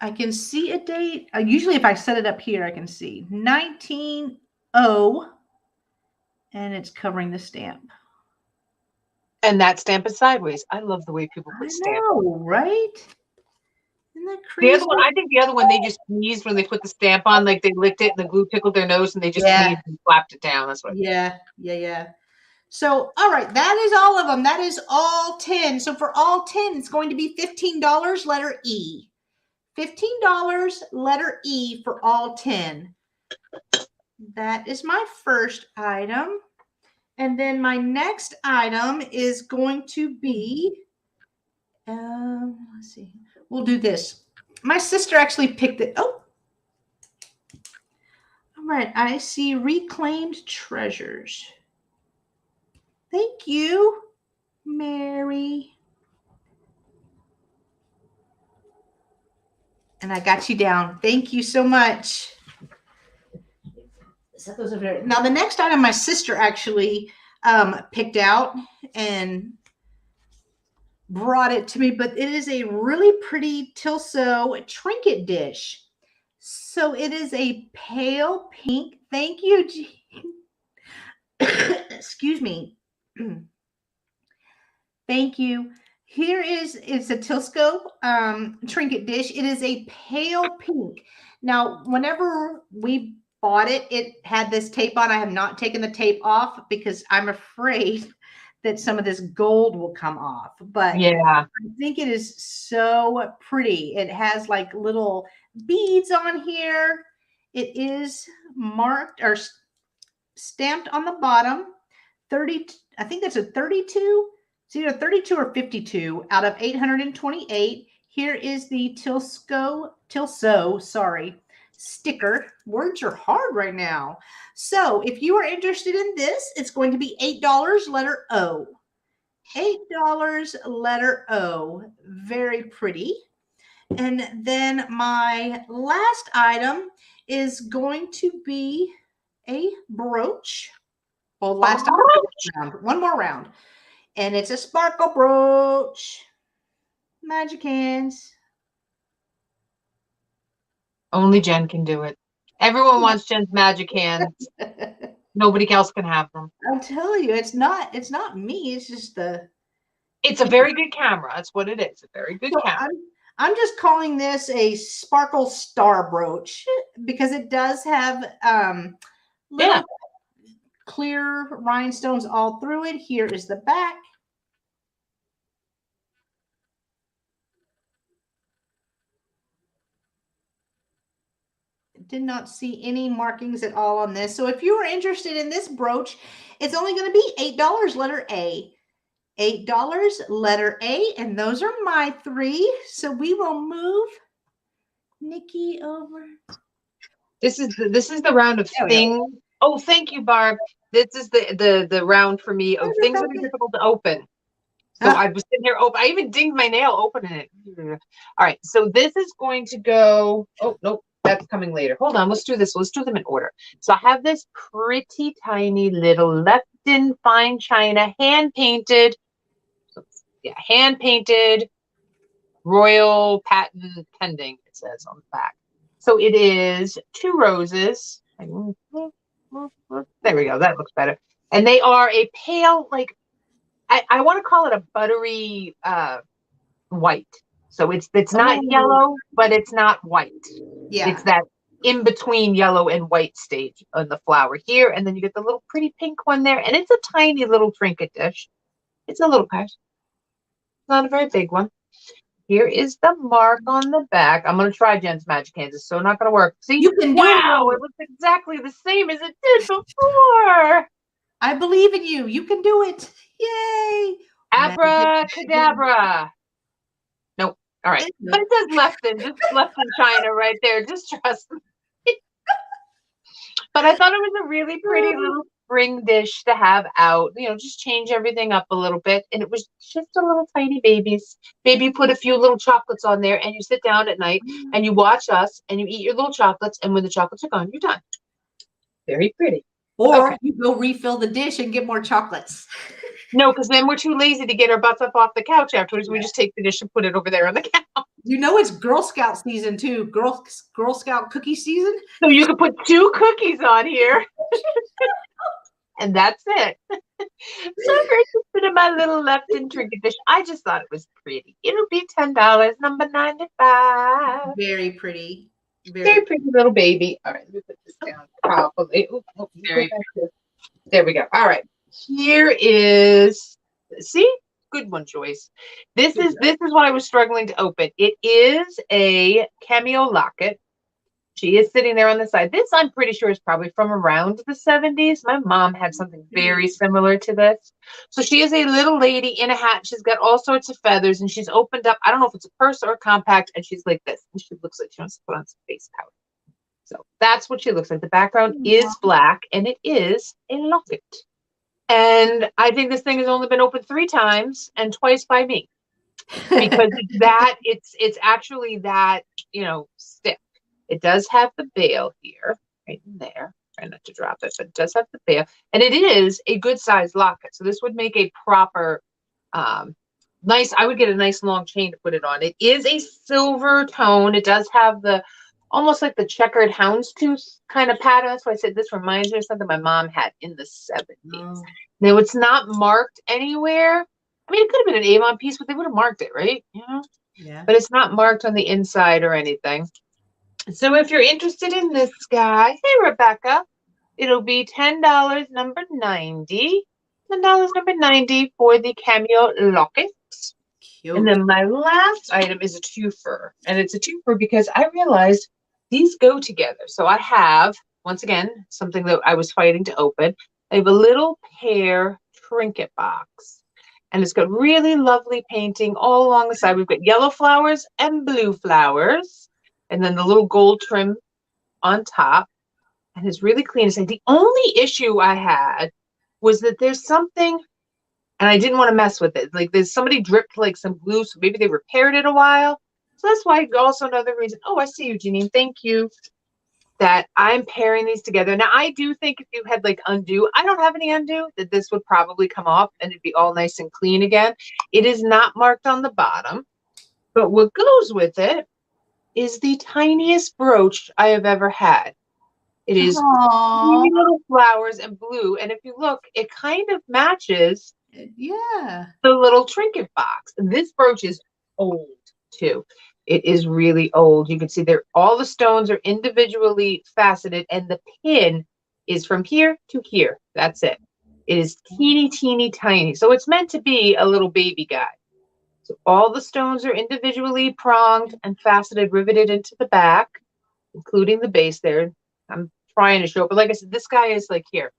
Speaker 2: I can see a date. Usually if I set it up here, I can see 1900, and it's covering the stamp.
Speaker 1: And that stamp is sideways. I love the way people put stamp.
Speaker 2: I know, right? Isn't that crazy?
Speaker 1: The other one, I think the other one, they just sneezed when they put the stamp on, like they licked it and the glue tickled their nose and they just sneezed and slapped it down. That's what.
Speaker 2: Yeah. So, all right, that is all of them. That is all 10. So for all 10, it's going to be $15, letter E. $15, letter E for all 10. That is my first item. And then my next item is going to be, let's see. We'll do this. My sister actually picked it. Oh, all right. I see Reclaimed Treasures. Thank you, Mary. And I got you down. Thank you so much. Set those over there. Now, the next item my sister actually picked out and brought it to me, but it is a really pretty Tilso trinket dish. So it is a pale pink. Thank you, Jean. Excuse me. Thank you. It's a Tilso trinket dish. It is a pale pink. Now, whenever we bought it, it had this tape on. I have not taken the tape off because I'm afraid that some of this gold will come off. But yeah, I think it is so pretty. It has like little beads on here. It is marked or stamped on the bottom. 30, I think that's a 32. It's either 32 or 52 out of 828. Here is the Tilso, sorry, sticker. Words are hard right now. So if you are interested in this, it's going to be $8, letter O. $8, letter O. Very pretty. And then my last item is going to be a brooch. Well, last round, one more round. And it's a sparkle brooch. Magic hands.
Speaker 1: Only Jen can do it. Everyone wants Jen's magic hands. Nobody else can have them.
Speaker 2: I'll tell you, it's not me. It's just
Speaker 1: it's a very good camera. That's what it is. A very good camera.
Speaker 2: I'm just calling this a sparkle star brooch because it does have little clear rhinestones all through it. Here is the back. did not see any markings at all on this. So if you are interested in this brooch, it's only going to be $8, letter A. $8, letter A, and those are my 3. So we will move Nikki over.
Speaker 1: This is the round of things. Oh, thank you, Barb. This is the round for me of things that are difficult to open. So I was sitting here open. I even dinged my nail opening it. All right. So this is going to go. Oh, no, that's coming later. Hold on. Let's do this. Let's do them in order. So I have this pretty tiny little Lefton fine china, hand painted. Yeah, hand painted royal patent pending, it says on the back. So it is 2 roses. There we go. That looks better. And they are a pale, like, I want to call it a buttery white. So it's not yellow, but it's not white.
Speaker 2: Yeah.
Speaker 1: It's that in between yellow and white stage on the flower here. And then you get the little pretty pink one there. And it's a tiny little trinket dish. It's a little part. Not a very big one. Here is the mark on the back. I'm going to try Jen's magic hands. It's so not going to work. See?
Speaker 2: You can do
Speaker 1: wow, it looks exactly the same as it did before.
Speaker 2: I believe in you. You can do it. Yay.
Speaker 1: Abracadabra. Nope. All right. But it says Lefton. Just Lefton China right there. Just trust me. But I thought it was a really pretty little spring dish to have out, you know, just change everything up a little bit. And it was just a little tiny babies. Maybe you put a few little chocolates on there and you sit down at night and you watch us and you eat your little chocolates. And when the chocolates are gone, you're done. Very pretty.
Speaker 2: Or you go refill the dish and get more chocolates.
Speaker 1: No, because then we're too lazy to get our butts up off the couch afterwards. We just take the dish and put it over there on the couch.
Speaker 2: You know it's Girl Scout season too. Girl Scout cookie season.
Speaker 1: So you can put 2 cookies on here. And that's it. So I'm interested in my little Lefton trinket dish. I just thought it was pretty. It'll be $10, number 95.
Speaker 2: Very pretty.
Speaker 1: Very pretty little baby. All right, let me put this down properly. There we go. All right. Here is, see, good one, Joyce. This is what I was struggling to open. It is a cameo locket. She is sitting there on the side. This, I'm pretty sure, is probably from around the 70s. My mom had something very similar to this. So she is a little lady in a hat. She's got all sorts of feathers, and she's opened up. I don't know if it's a purse or a compact, and she's like this. And she looks like she wants to put on some face powder. So that's what she looks like. The background is black, and it is a locket. And I think this thing has only been opened 3 times, and twice by me. Because it's actually that, you know, stiff. It does have the bail here, right in there. Try not to drop it, but it does have the bail. And it is a good size locket. So this would make a proper, nice, I would get a nice long chain to put it on. It is a silver tone. It does have the, almost like the checkered houndstooth kind of pattern. That's why I said this reminds me of something my mom had in the 70s. Now, it's not marked anywhere. I mean, it could have been an Avon piece, but they would have marked it, right? You know?
Speaker 2: Yeah.
Speaker 1: But it's not marked on the inside or anything. So if you're interested in this guy, hey, Rebecca, it'll be $10, number 90. $10, number 90 for the cameo locket. Cute. And then my last item is a twofer. And it's a twofer because I realized these go together. So I have, once again, something that I was fighting to open. I have a little pear trinket box. And it's got really lovely painting all along the side. We've got yellow flowers and blue flowers. And then the little gold trim on top. And it's really clean. So the only issue I had was that there's something, and I didn't want to mess with it. Like there's somebody dripped like some glue, so maybe they repaired it a while. So that's why also another reason. Oh, I see you, Janine. Thank you. That I'm pairing these together. Now, I do think if you had like undo, I don't have any undo, that this would probably come off and it'd be all nice and clean again. It is not marked on the bottom. But what goes with it is the tiniest brooch I have ever had. It is tiny little flowers and blue. And if you look, it kind of matches the little trinket box. And this brooch is old too. It is really old. You can see there, all the stones are individually faceted and the pin is from here to here. That's it. It is teeny, teeny, tiny. So it's meant to be a little baby guy. So all the stones are individually pronged and faceted, riveted into the back. including the base there. I'm trying to show it, but like I said, this guy is like here.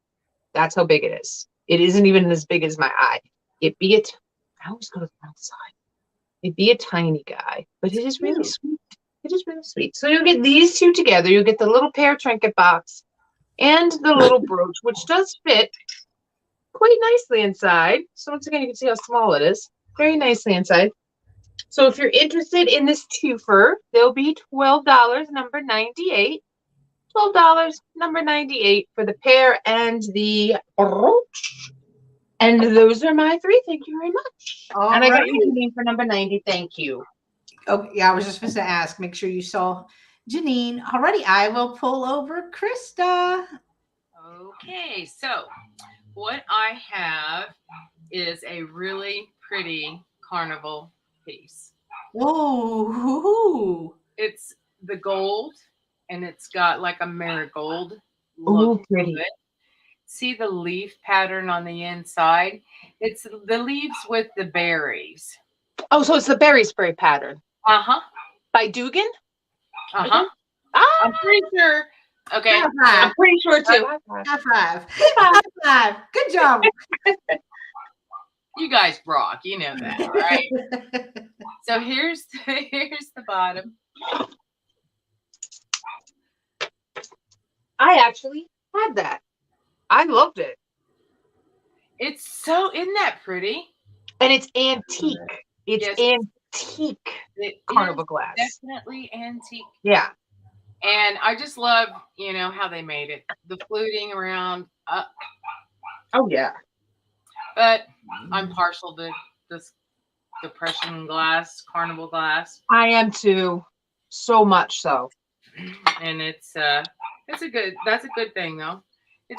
Speaker 1: That's how big it is. It isn't even as big as my eye. I always go to the wrong side. It'd be a tiny guy, but it is really sweet. It is really sweet. So you'll get these two together. You'll get the little pear trinket box and the little brooch, which does fit quite nicely inside. So once again, you can see how small it is. Very nicely inside. So if you're interested in this twofer, they'll be $12, number 98. $12, number 98 for the pear and the brooch. And those are my three. Thank you very much. And I got your name for number 90. Thank you.
Speaker 2: Oh, yeah, I was just supposed to ask. Make sure you saw Janine. Alrighty, I will pull over Krista.
Speaker 3: Okay, so what I have is a really pretty carnival piece.
Speaker 2: Whoa.
Speaker 3: It's the gold, and it's got like a marigold
Speaker 1: look. Oh, pretty.
Speaker 3: to it. See the leaf pattern on the inside? It's the leaves with the berries.
Speaker 1: Oh, so it's the berry spray pattern.
Speaker 3: Uh-huh.
Speaker 1: By Dugan?
Speaker 3: Uh-huh.
Speaker 1: Ah!
Speaker 3: I'm pretty sure. Okay.
Speaker 1: I'm pretty sure too.
Speaker 2: High five. High five. Good job.
Speaker 3: You guys rock. You know that, right? So here's the bottom.
Speaker 1: I actually had that. I loved it.
Speaker 3: Isn't that pretty?
Speaker 1: And it's antique. It's antique carnival glass.
Speaker 3: Definitely antique.
Speaker 1: Yeah.
Speaker 3: And I just love, how they made it. The fluting around.
Speaker 1: Oh, yeah.
Speaker 3: But I'm partial to this depression glass, carnival glass.
Speaker 1: I am too. So much so.
Speaker 3: And that's a good thing though.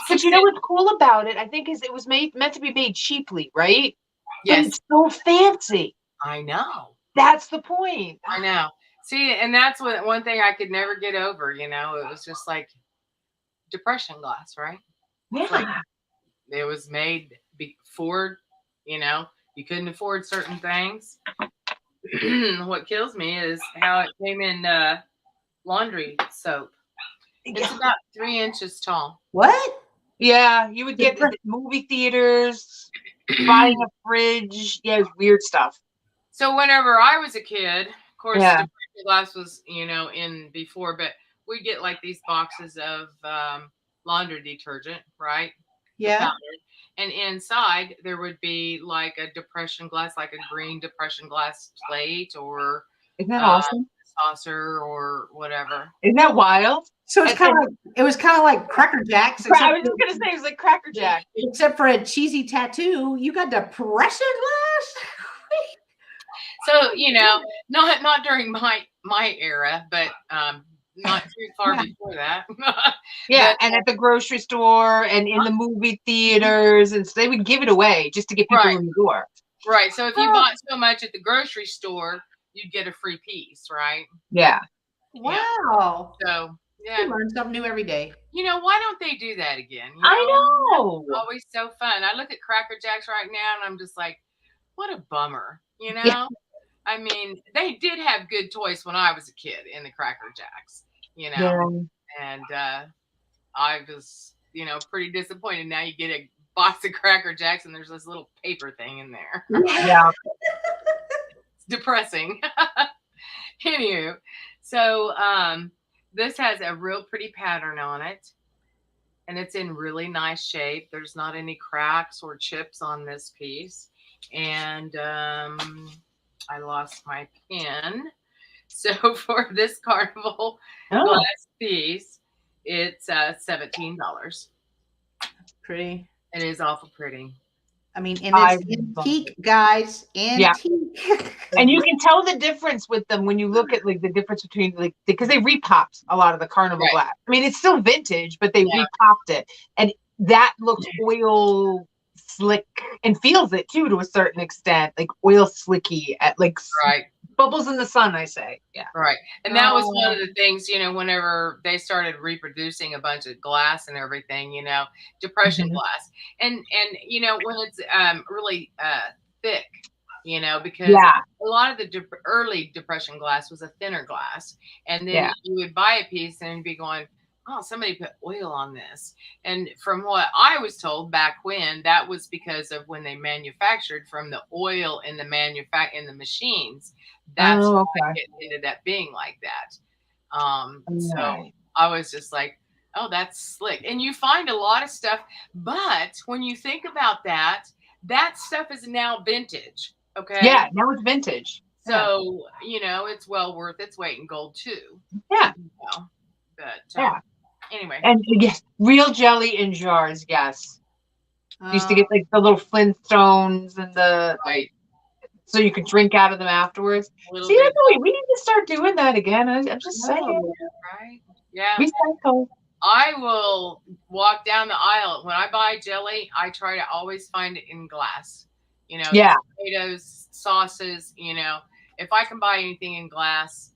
Speaker 1: But you know what's cool about it, I think, is it was meant to be made cheaply, right?
Speaker 3: Yes.
Speaker 1: But it's so fancy.
Speaker 3: I know.
Speaker 1: That's the point.
Speaker 3: I know. See, and that's one thing I could never get over, it was just like depression glass, right?
Speaker 1: Yeah.
Speaker 3: Like, it was made before, you couldn't afford certain things. What kills me is how it came in laundry soap. It's about 3 inches tall.
Speaker 2: What?
Speaker 1: Yeah, you would get movie theaters, buying a fridge. Yeah, it's weird stuff.
Speaker 3: So whenever I was a kid, of course, depression glass was, in before, but we get like these boxes of laundry detergent, right?
Speaker 2: Yeah.
Speaker 3: And inside there would be like a depression glass, like a green depression glass plate, or
Speaker 1: isn't that awesome?
Speaker 3: Saucer or whatever.
Speaker 1: Isn't that wild?
Speaker 2: So it's it was kind of like Cracker Jacks.
Speaker 1: I was just gonna say it was like Cracker Jack,
Speaker 2: except for a cheesy tattoo. You got depression glass.
Speaker 3: So not during my era, but not too far before that.
Speaker 1: Yeah, and at the grocery store and in the movie theaters, and so they would give it away just to get people in the door.
Speaker 3: Right. So if you bought so much at the grocery store, you'd get a free piece, right?
Speaker 1: Yeah.
Speaker 2: Wow.
Speaker 3: So yeah,
Speaker 2: you learn something new every day.
Speaker 3: Why don't they do that again?
Speaker 1: I know.
Speaker 3: It's always so fun. I look at Cracker Jacks right now, and I'm just like, what a bummer.
Speaker 1: Yeah.
Speaker 3: I mean, they did have good toys when I was a kid in the Cracker Jacks,
Speaker 1: Yeah.
Speaker 3: and I was, pretty disappointed. Now you get a box of Cracker Jacks and there's this little paper thing in there.
Speaker 1: Yeah.
Speaker 3: It's depressing. Anywho, so this has a real pretty pattern on it, and it's in really nice shape. There's not any cracks or chips on this piece. And I lost my pen. So for this carnival glass piece, it's $17.
Speaker 2: Pretty.
Speaker 3: It is awful pretty.
Speaker 2: I mean, and it's antique, guys. Antique.
Speaker 1: Yeah. And you can tell the difference with them when you look at like the difference between because they repopped a lot of the carnival glass. I mean, it's still vintage, but they repopped it, and that looks oil slick and feels it too to a certain extent, like oil slicky at bubbles in the sun, I say. Yeah.
Speaker 3: Right. And that was one of the things, whenever they started reproducing a bunch of glass and everything, depression glass. And when it's really thick, because a lot of the early Depression glass was a thinner glass. And then you would buy a piece and be going, oh, somebody put oil on this. And from what I was told back when, that was because of when they manufactured from the oil in the machines. That's why it ended up being like that. So I was just like, oh, that's slick. And you find a lot of stuff. But when you think about that stuff is now vintage. Okay.
Speaker 1: Yeah, now it's vintage.
Speaker 3: So, it's well worth its weight in gold too.
Speaker 1: Yeah.
Speaker 3: But anyway.
Speaker 1: And yes, real jelly in jars, yes. Used to get like the little Flintstones and so you could drink out of them afterwards. See, we need to start doing that again. I'm just saying.
Speaker 3: Right? Yeah.
Speaker 1: Recycle.
Speaker 3: I will walk down the aisle. When I buy jelly, I try to always find it in glass. Tomatoes, sauces, if I can buy anything in glass,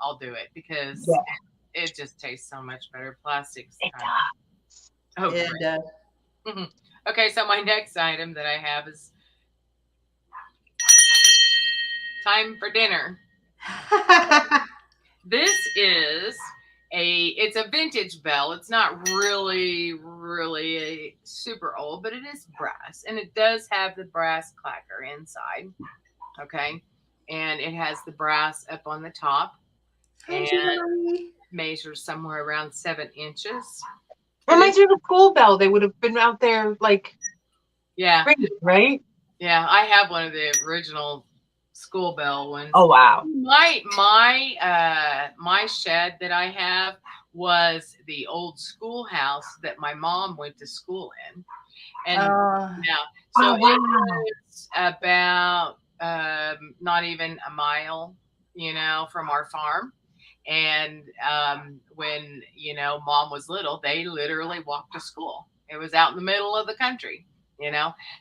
Speaker 3: I'll do it because it just tastes so much better. Plastics. Oh, it does. Okay, so my next item that I have is time for dinner. This is it's a vintage bell. It's not really super old, but it is brass, and it does have the brass clacker inside. Okay, and it has the brass up on the top, and measures somewhere around 7 inches.
Speaker 1: Reminds me of a school bell. They would have been out there like, right?
Speaker 3: Yeah, I have one of the original school bell ones.
Speaker 1: Oh wow!
Speaker 3: My shed that I have was the old schoolhouse that my mom went to school in, and it was about not even a mile, from our farm. And when Mom was little, they literally walked to school. It was out in the middle of the country,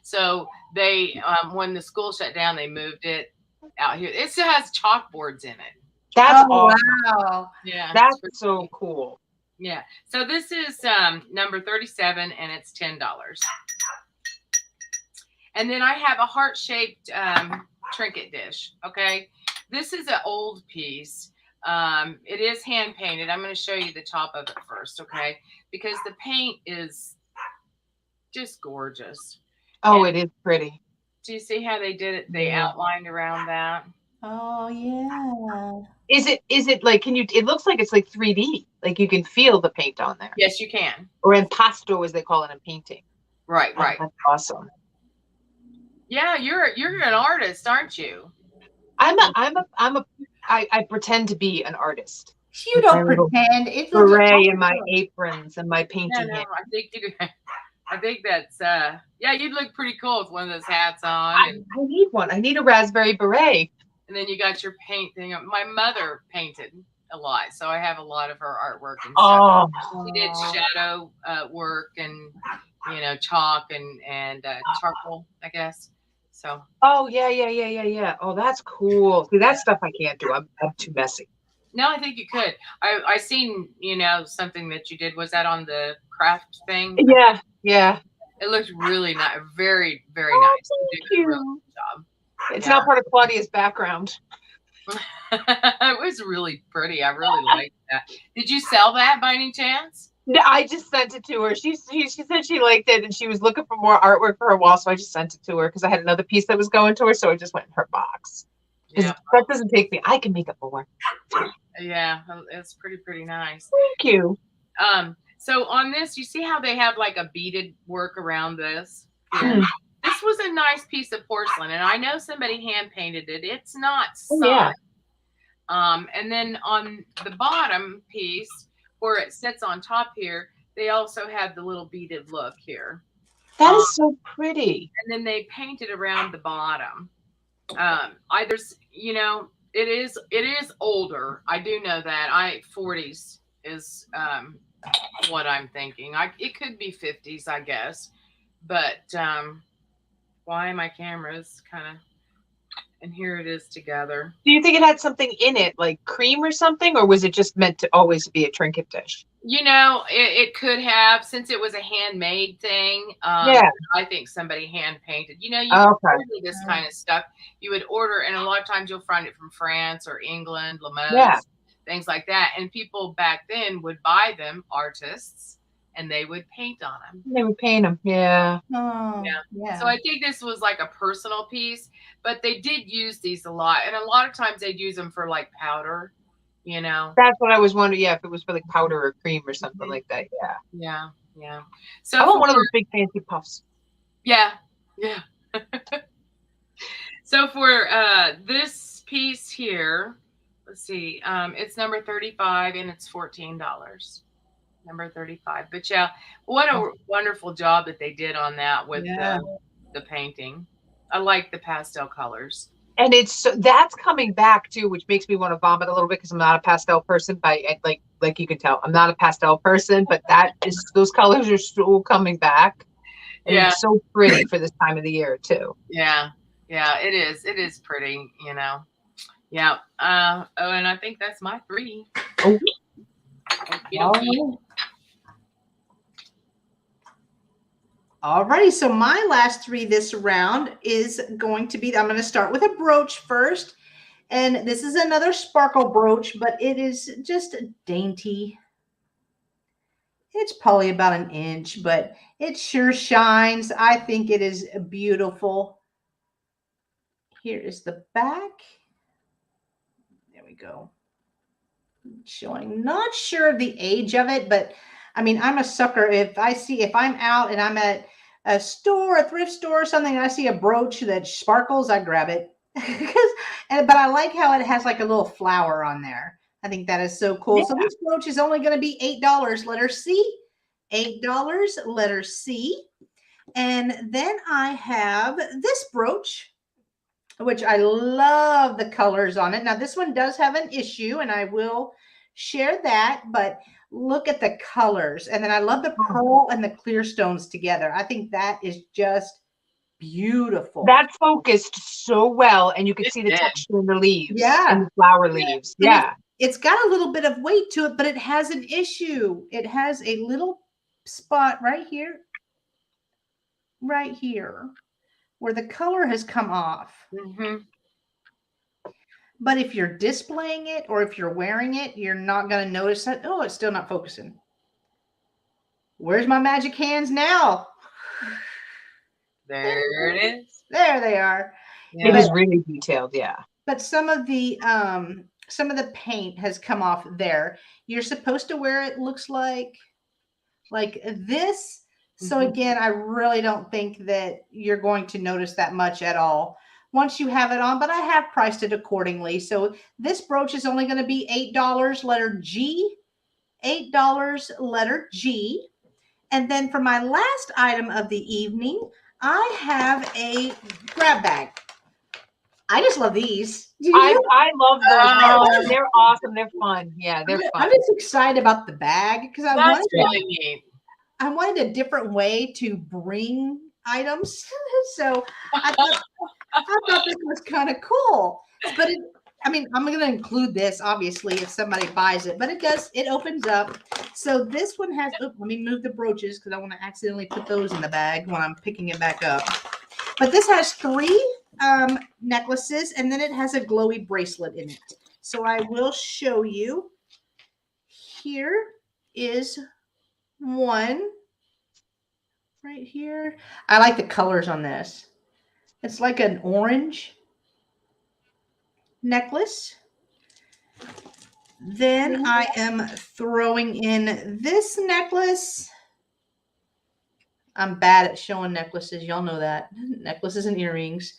Speaker 3: So they when the school shut down, they moved it out here. It still has chalkboards in it.
Speaker 1: That's awesome.
Speaker 2: Wow.
Speaker 3: Yeah,
Speaker 1: that's so cool.
Speaker 3: Yeah. So this is number 37, and it's $10. And then I have a heart-shaped trinket dish. Okay, this is an old piece. It is hand painted. I'm going to show you the top of it first, okay? Because the paint is just gorgeous.
Speaker 1: Oh, it is pretty.
Speaker 3: Do you see how they did it? They outlined around that.
Speaker 2: Oh yeah.
Speaker 1: Is it like, it looks like it's like 3D. Like you can feel the paint on there.
Speaker 3: Yes, you can.
Speaker 1: Or impasto, as they call it in painting.
Speaker 3: Right.
Speaker 1: That's awesome.
Speaker 3: Yeah, you're an artist, aren't you?
Speaker 1: I pretend to be an artist.
Speaker 2: You don't pretend. It's
Speaker 1: beret and my aprons and my painting.
Speaker 3: No, I think that's you'd look pretty cool with one of those hats on.
Speaker 1: I need one. I need a raspberry beret.
Speaker 3: And then you got your paint thing. My mother painted a lot, so I have a lot of her artwork and stuff. She did shadow work and chalk and charcoal, I guess. So.
Speaker 1: Oh yeah. Oh, that's cool. See, that stuff I can't do. I'm too messy.
Speaker 3: No, I think you could. I seen something that you did. Was that on the craft thing?
Speaker 1: Yeah.
Speaker 3: It looked really nice. Very, very nice.
Speaker 1: Thank you.
Speaker 3: Really good job.
Speaker 1: It's not part of Claudia's background.
Speaker 3: It was really pretty. I really liked that. Did you sell that by any chance?
Speaker 1: No, I just sent it to her. She said she liked it, and she was looking for more artwork for her wall, so I just sent it to her because I had another piece that was going to her, so it just went in her box. Yeah. That doesn't take me. I can make up more.
Speaker 3: Yeah, it's pretty nice.
Speaker 1: Thank you.
Speaker 3: So on this, you see how they have like a beaded work around this? This was a nice piece of porcelain, and I know somebody hand painted it. It's not solid. And then on the bottom piece, where it sits on top here, they also have the little beaded look here.
Speaker 1: That is so pretty.
Speaker 3: And then they painted around the bottom. It is older. I do know that. 40s is what I'm thinking. It could be 50s, I guess. But why my camera's kind of And here it is together.
Speaker 1: Do you think it had something in it, like cream or something, or was it just meant to always be a trinket dish?
Speaker 3: You know, it could have, since it was a handmade thing.
Speaker 1: Yeah.
Speaker 3: I think somebody hand painted. You know, you
Speaker 1: Okay.
Speaker 3: order this kind of stuff. You would order, and a lot of times you'll find it from France or England, Limoges,
Speaker 1: Yeah.
Speaker 3: things like that. And people back then would buy them, artists, and they would paint on them.
Speaker 1: They would paint them. Yeah.
Speaker 2: Oh,
Speaker 3: Yeah.
Speaker 2: yeah.
Speaker 3: So I think this was like a personal piece, but they did use these a lot. And a lot of times they'd use them for like powder, you know.
Speaker 1: That's what I was wondering. Yeah, if it was for like powder or cream or something like that. Yeah.
Speaker 3: Yeah. Yeah. So
Speaker 1: I want one of those big fancy puffs.
Speaker 3: Yeah. Yeah. So for this piece here, let's see, it's number 35 and it's $14. Number 35. But yeah, what a wonderful job that they did on that with the painting. I like the pastel colors. And
Speaker 1: that's coming back too, which makes me want to vomit a little bit because I'm not a pastel person. But like you can tell, I'm not a pastel person. But those colors are still coming back. And it's so pretty for this time of the year too.
Speaker 3: Yeah, yeah, it is. It is pretty, you know. Yeah. Oh, and I think that's my 3.
Speaker 1: Oh.
Speaker 2: Alrighty, so my last 3 this round is going to be, I'm going to start with a brooch first. And this is another sparkle brooch, but it is just dainty. It's probably about an inch, but it sure shines. I think it is beautiful. Here is the back. There we go. Showing, not sure of the age of it, but I mean, I'm a sucker. If I'm out and I'm at a store, a thrift store or something, and I see a brooch that sparkles, I grab it. But I like how it has like a little flower on there. I think that is so cool. Yeah. So this brooch is only going to be $8, letter C. $8, letter C. And then I have this brooch, which I love the colors on it. Now, this one does have an issue, and I will share that, but look at the colors. And then I love the pearl and the clear stones together. I think that is just beautiful.
Speaker 1: That focused so well, and you could see the texture in the leaves.
Speaker 2: Yeah.
Speaker 1: And the flower leaves. Yeah.
Speaker 2: It's got a little bit of weight to it, but it has an issue. It has a little spot right here, where the color has come off.
Speaker 3: Mm-hmm.
Speaker 2: But if you're displaying it or if you're wearing it, you're not going to notice that. Oh, it's still not focusing. Where's my magic hands now?
Speaker 3: There it is.
Speaker 2: There they are.
Speaker 1: Yeah. It is really detailed, yeah.
Speaker 2: But some of the paint has come off there. You're supposed to wear it, looks like this. So again, I really don't think that you're going to notice that much at all once you have it on, but I have priced it accordingly. So this brooch is only going to be $8, letter G. $8, letter G. And then for my last item of the evening, I have a grab bag. I just love these.
Speaker 1: I love those. They're awesome. They're fun. Yeah, they're fun.
Speaker 2: I'm just excited about the bag because
Speaker 3: That's really neat.
Speaker 2: I wanted a different way to bring items. So I thought this was kind of cool. But I'm going to include this, obviously, if somebody buys it. But it opens up. So this one has, let me move the brooches because I want to accidentally put those in the bag when I'm picking it back up. But this has 3 necklaces, and then it has a glowy bracelet in it. So I will show you. Here is one right here. I like the colors on this. It's like an orange necklace. Then I am throwing in this necklace. I'm bad at showing necklaces. Y'all know that. Necklaces and earrings.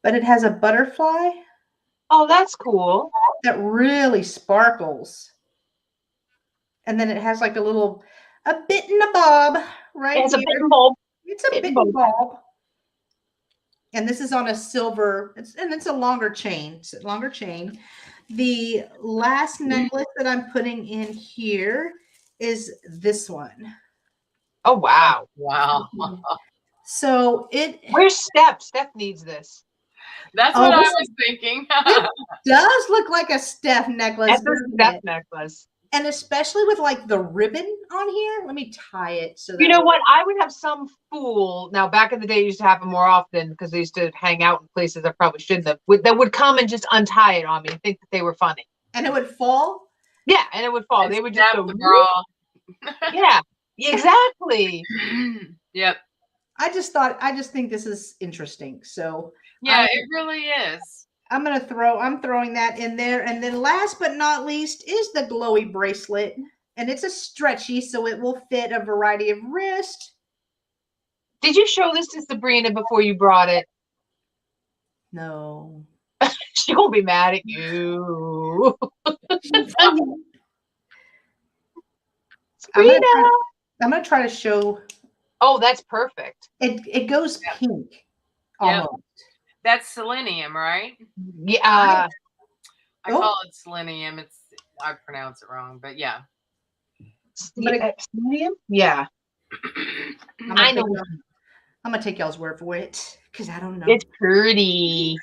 Speaker 2: But it has a butterfly.
Speaker 1: Oh, that's cool.
Speaker 2: That really sparkles. And then it has like a bit and a bob right here.
Speaker 1: It's a bit and bob.
Speaker 2: It's a bit and bob. And this is on a silver, it's a longer chain. It's a longer chain. The last necklace that I'm putting in here is this one.
Speaker 1: Oh, wow.
Speaker 3: Wow.
Speaker 2: So
Speaker 1: Where's Steph? Steph needs this.
Speaker 3: That's what I was thinking.
Speaker 2: It does look like a Steph necklace.
Speaker 1: That's a Steph necklace.
Speaker 2: And especially with like the ribbon on here. Let me tie it so that
Speaker 1: you know what? I would have some fool. Now, back in the day, it used to happen more often because they used to hang out in places I probably shouldn't have. That would come and just untie it on me and think that they were funny.
Speaker 2: And it would fall?
Speaker 1: Yeah, and it would fall. They would just go,
Speaker 3: the bra.
Speaker 1: Yeah, exactly.
Speaker 3: Yep.
Speaker 2: I just think this is interesting. So
Speaker 3: yeah, it really is.
Speaker 2: I'm throwing that in there. And then last but not least is the glowy bracelet. And it's a stretchy, so it will fit a variety of wrist.
Speaker 1: Did you show this to Sabrina before you brought it?
Speaker 2: No.
Speaker 1: She gonna be mad at you. Sabrina.
Speaker 2: I'm gonna try to show.
Speaker 1: Oh, that's perfect.
Speaker 2: It goes pink.
Speaker 3: Yep.
Speaker 2: Almost.
Speaker 3: That's selenium, right?
Speaker 1: Yeah.
Speaker 3: I call it selenium. I pronounce it wrong, but yeah.
Speaker 1: Selenium? Yeah. I know.
Speaker 2: I'm gonna take y'all's word for it because I don't know.
Speaker 1: It's pretty.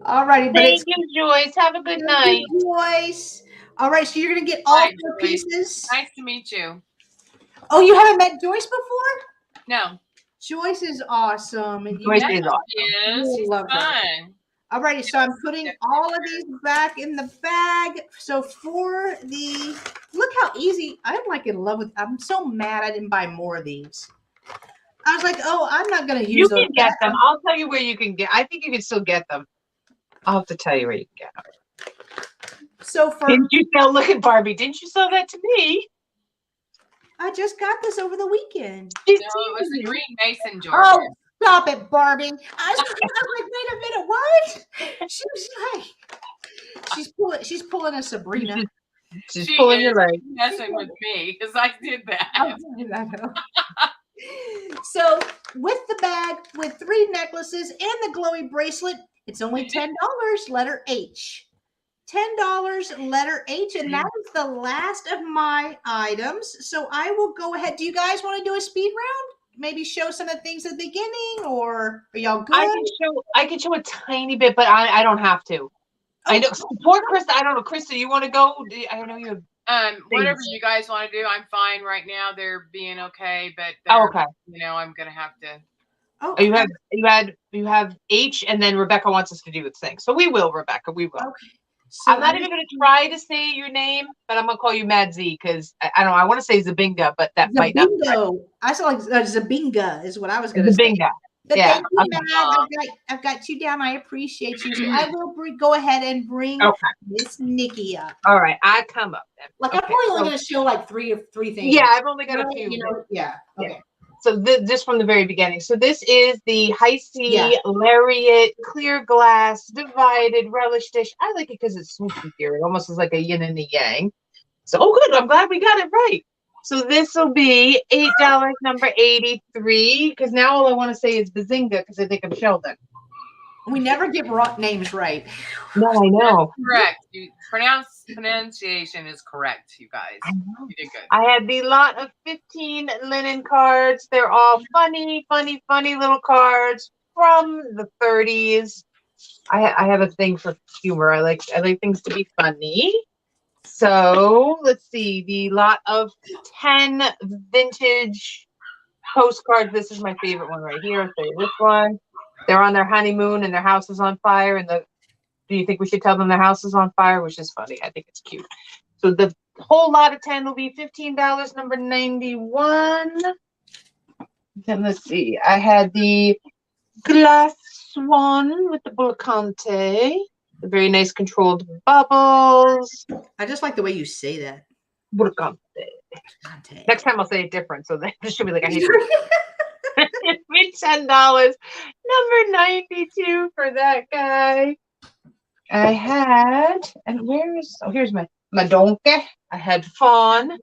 Speaker 2: All righty,
Speaker 1: thank you, Joyce. Have a good night,
Speaker 2: Joyce. All right, so you're gonna get all 4 pieces.
Speaker 3: Nice to meet you.
Speaker 2: Oh, you haven't met Joyce before?
Speaker 3: No.
Speaker 2: Joyce is awesome.
Speaker 1: Joyce is awesome.
Speaker 3: She's fun.
Speaker 2: All righty, so I'm putting all of these back in the bag. So for the, look how easy. I'm like in love with. I'm so mad I didn't buy more of these. I was like, oh, I'm not gonna use.
Speaker 1: You
Speaker 2: those
Speaker 1: can get them. I'll tell you where you can get. I think you can still get them. I'll have to tell you where you can get them.
Speaker 2: So for
Speaker 1: didn't you sell? Look at Barbie. Didn't you sell that to me?
Speaker 2: I just got this over the weekend.
Speaker 3: No, it was a green mason jar.
Speaker 2: Oh, stop it, Barbie. I was like, wait a minute, what? She was like, she's pulling a Sabrina.
Speaker 1: She's pulling your leg.
Speaker 3: Messing with me because I did that.
Speaker 2: I know. So with the bag with 3 necklaces and the glowy bracelet, it's only $10, letter H. $10, letter H, and that is the last of my items. So I will go ahead. Do you guys want to do a speed round? Maybe show some of the things at the beginning, or are y'all good?
Speaker 1: I can show a tiny bit, but I don't have to. I know. Poor Krista. I don't know. Krista, you want to go? I know you have.
Speaker 3: Whatever you guys want to do, I'm fine right now. They're being okay, but
Speaker 1: okay.
Speaker 3: You know, I'm gonna have to.
Speaker 1: Oh, you have H, and then Rebecca wants us to do the thing, so we will, Rebecca. We will. Okay. So I'm not even going to try to say your name, but I'm going to call you Mad Z because I don't know. I want to say Zabinga, but that might not.
Speaker 2: Zabingo. I saw like Zabinga is what I was going to say.
Speaker 1: Zabinga.
Speaker 2: But yeah. Thank you, Matt. I've got you down. I appreciate you. So I will go ahead and bring Miss Nikki up.
Speaker 1: All right. I come up then.
Speaker 2: Like I'm probably only going to show like three things.
Speaker 1: Yeah, I've only got a few.
Speaker 2: You know, yeah. Okay.
Speaker 1: Yeah. So just from the very beginning. So this is the High C Lariat clear glass divided relish dish. I like it because it's swoopy here. It almost is like a yin and a yang. So good. I'm glad we got it right. So this will be $8, number 83. Because now all I want to say is Bazinga because I think I'm Sheldon.
Speaker 2: We never get names right.
Speaker 1: No, I know.
Speaker 3: Correct. Pronunciation is correct, you guys. I know. You did good.
Speaker 1: I had the lot of 15 linen cards. They're all funny little cards from the 30s. I have a thing for humor. I like things to be funny. So let's see. The lot of 10 vintage postcards. This is my favorite one right here. So this one. They're on their honeymoon and their house is on fire. And do you think we should tell them their house is on fire? Which is funny. I think it's cute. So the whole lot of 10 will be $15, number 91. Then let's see. I had the glass swan with the bullicante. The very nice controlled bubbles.
Speaker 2: I just like the way you say that.
Speaker 1: Bullicante. Next time I'll say it different. So this should be like I hate it. It's $10, number 92 for that guy. I had, and here's my donkey. I had fawn.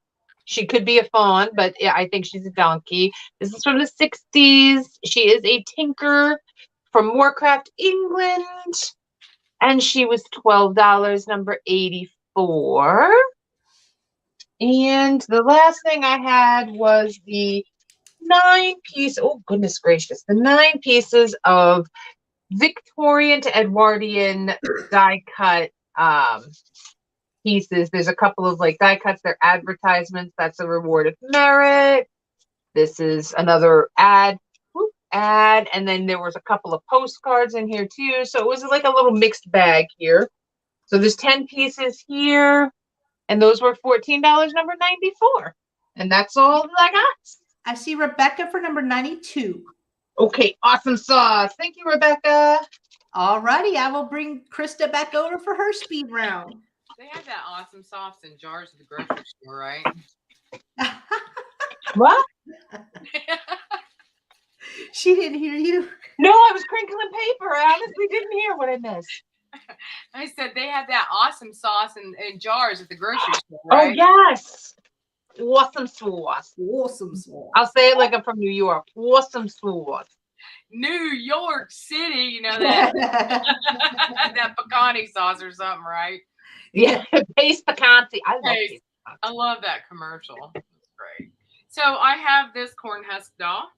Speaker 1: She could be a fawn, but yeah, I think she's a donkey. This is from the 60s. She is a tinker from Moorcraft, England. And she was $12, number 84. And the last thing I had was the 9 piece. Oh, goodness gracious. The 9 pieces of Victorian to Edwardian die cut pieces. There's a couple of like die cuts. They're advertisements. That's a reward of merit. This is another ad. And then there was a couple of postcards in here too. So it was like a little mixed bag here. So there's 10 pieces here, and those were $14, number 94. And that's all that I got.
Speaker 2: I see Rebecca for number 92.
Speaker 1: Okay, awesome sauce. Thank you, Rebecca.
Speaker 2: All righty, I will bring Krista back over for her speed round.
Speaker 3: They have that awesome sauce in jars at the grocery store, right?
Speaker 1: What?
Speaker 2: She didn't hear you.
Speaker 1: No, I was crinkling paper. I honestly didn't hear what I missed.
Speaker 3: I said they have that awesome sauce in jars at the grocery store, right?
Speaker 1: Oh, yes. Awesome sauce.
Speaker 2: Awesome sauce.
Speaker 1: I'll say it like I'm from New York. Awesome sauce.
Speaker 3: New York City, you know that that pecani sauce or something, right?
Speaker 1: Yeah, paste picante. I love paste picante.
Speaker 3: I love that commercial. It's great. So I have this corn husk doll,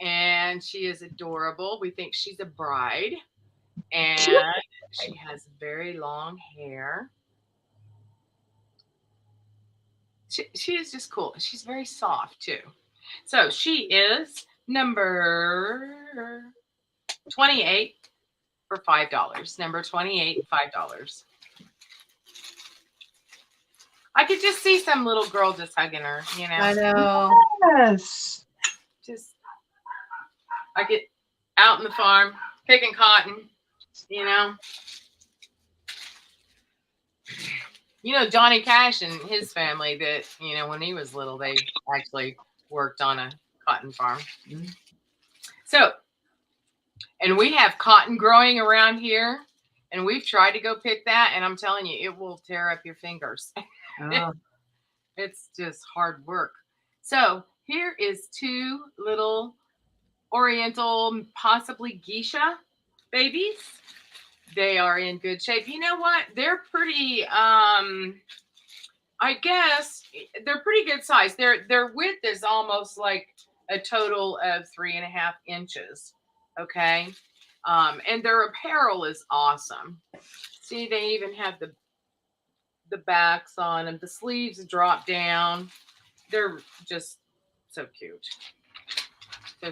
Speaker 3: and she is adorable. We think she's a bride, and she has very long hair. She is just cool. She's very soft too. So she is number 28 for $5. Number 28, $5. I could just see some little girl just hugging her, you know.
Speaker 2: I know.
Speaker 1: Yes.
Speaker 3: Just I get out in the farm picking cotton, you know. You know, Johnny Cash and his family that, you know, when he was little, they actually worked on a cotton farm. Mm-hmm. So, and we have cotton growing around here, and we've tried to go pick that, and I'm telling you, it will tear up your fingers. Oh. It's just hard work. So here is two little Oriental, possibly geisha babies. They are in good shape. You know what? They're pretty, I guess, they're pretty good size. Their width is almost like a total of 3.5 inches. Okay. And their apparel is awesome. See, they even have the backs on them. The sleeves drop down. They're just so cute.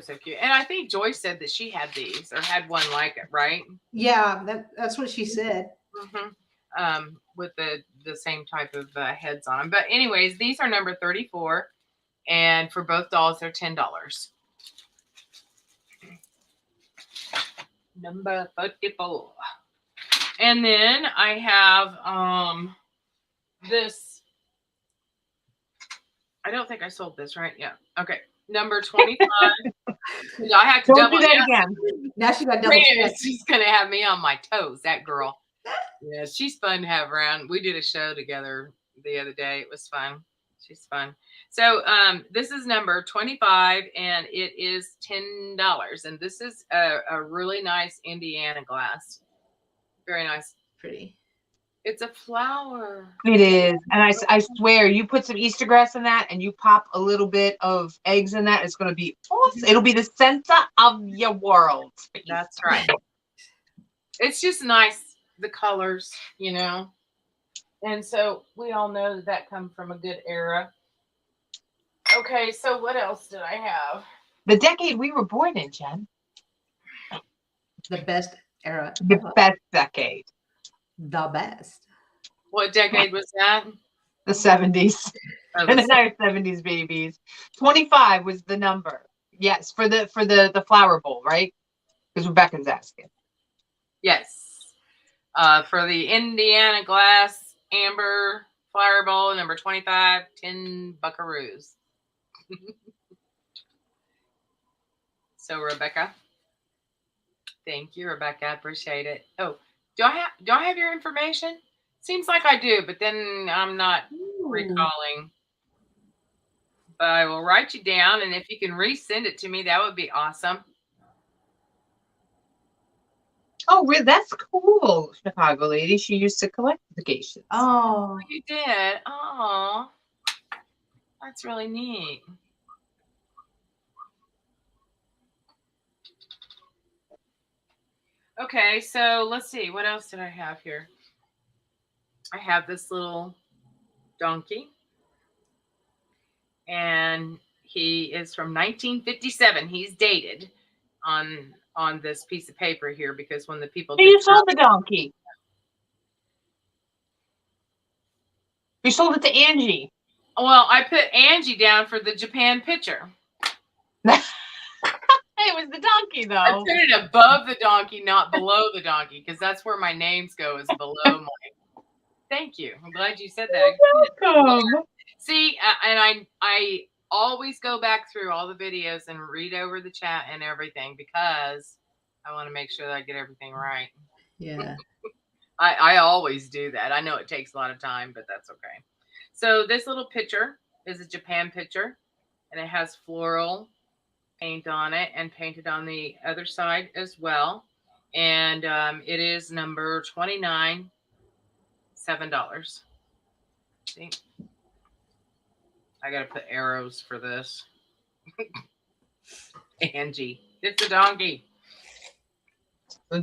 Speaker 3: So cute. And I think Joy said that she had these or had one like it, right?
Speaker 2: Yeah, that's what she said.
Speaker 3: Mm-hmm. With the same type of heads on them. But anyways, these are number 34. And for both dolls, they're $10. Number 34. And then I have this. I don't think I sold this, right? Yeah. Okay. Number 25. I have to double that
Speaker 2: again. Now she got double.
Speaker 3: She's gonna have me on my toes. That girl. Yeah, she's fun to have around. We did a show together the other day. It was fun. She's fun. So this is number 25, and it is $10. And this is a really nice Indiana glass. Very nice.
Speaker 2: Pretty.
Speaker 3: It's a flower.
Speaker 1: It is. And I swear, you put some Easter grass in that and you pop a little bit of eggs in that, it's going to be awesome. It'll be the center of your world.
Speaker 3: That's right. It's just nice, the colors, you know. And so we all know that comes from a good era. Okay, so what else did I have?
Speaker 1: The decade we were born in, Jen.
Speaker 2: The best era.
Speaker 1: The best decade.
Speaker 2: The best.
Speaker 3: What decade was that?
Speaker 1: The 70s.
Speaker 3: Oh,
Speaker 1: and then our 70s babies. 25 was the number. Yes, for the flower bowl, right? Because Rebecca's asking.
Speaker 3: Yes. For the Indiana glass amber flower bowl, number 25, 10 buckaroos. So Rebecca. Thank you, Rebecca. I appreciate it. Oh. Do I have your information? Seems like I do, but then I'm not recalling. But I will write you down, and if you can resend it to me, that would be awesome.
Speaker 1: Oh, really? That's cool, Chicago lady. She used to collect vacations.
Speaker 2: Oh,
Speaker 3: you did? Oh, that's really neat. Okay, so let's see. What else did I have here? I have this little donkey. And he is from 1957. He's dated on this piece of paper here because when the people
Speaker 1: Hey, you sold the donkey. You sold it to Angie.
Speaker 3: Well, I put Angie down for the Japan picture.
Speaker 1: It was the donkey, though.
Speaker 3: I put it above the donkey, not below the donkey, because that's where my names go, is below my. Thank you. I'm glad you said that.
Speaker 1: You're welcome.
Speaker 3: See, and I always go back through all the videos and read over the chat and everything because I want to make sure that I get everything right.
Speaker 2: Yeah.
Speaker 3: I always do that. I know it takes a lot of time, but that's okay. So this little picture is a Japan picture, and it has floral paint on it and painted on the other side as well. And it is number 29, $7. See? I got to put arrows for this. Angie. It's a donkey.
Speaker 1: The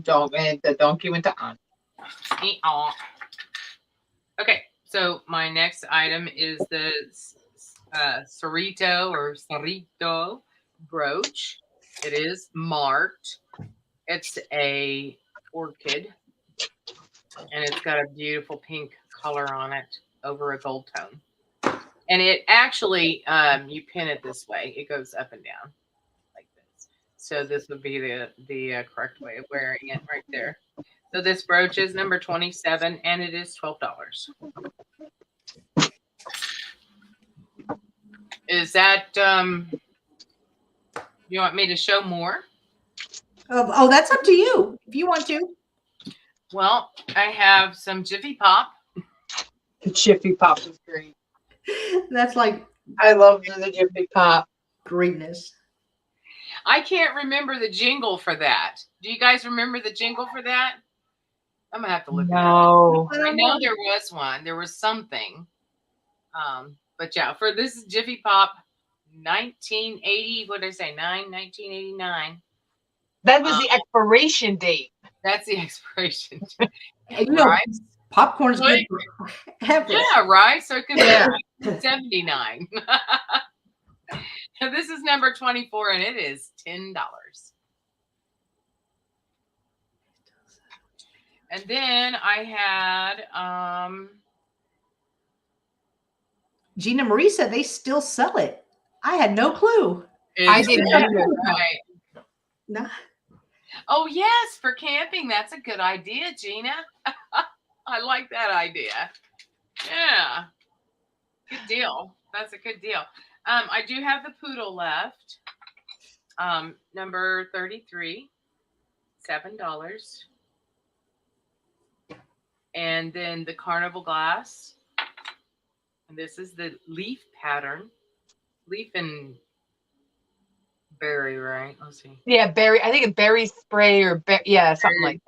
Speaker 1: donkey went to Aunt.
Speaker 3: Okay, so my next item is the Cerrito brooch. It is marked. It's a orchid, and it's got a beautiful pink color on it over a gold tone. And it actually, you pin it this way. It goes up and down like this. So this would be the correct way of wearing it right there. So this brooch is number 27, and it is $12. Is that, you want me to show more?
Speaker 2: Oh, that's up to you if you want to.
Speaker 3: Well, I have some Jiffy Pop.
Speaker 1: The Jiffy Pop is great.
Speaker 2: That's like,
Speaker 1: I love the Jiffy Pop.
Speaker 2: Greatness.
Speaker 3: I can't remember the jingle for that. Do you guys remember the jingle for that? I'm gonna have to look it up. I know there was one. There was something. But yeah, for this is Jiffy Pop 1980. What did I say? 1989.
Speaker 1: That was the expiration date.
Speaker 3: That's the expiration.
Speaker 2: Right? Popcorn's good.
Speaker 3: Yeah, right. So it could be 79. This is number 24, and it is $10. And then I had
Speaker 2: Gina Marie said they still sell it. I had no clue.
Speaker 1: I didn't either.
Speaker 3: Right.
Speaker 2: No.
Speaker 3: Oh yes, for camping. That's a good idea, Gina. I like that idea. Yeah. Good deal. That's a good deal. I do have the poodle left. Number 33, $7. And then the carnival glass. And this is the leaf pattern. Leaf and berry, right? Let's see.
Speaker 1: Yeah, berry. I think a berry spray or something like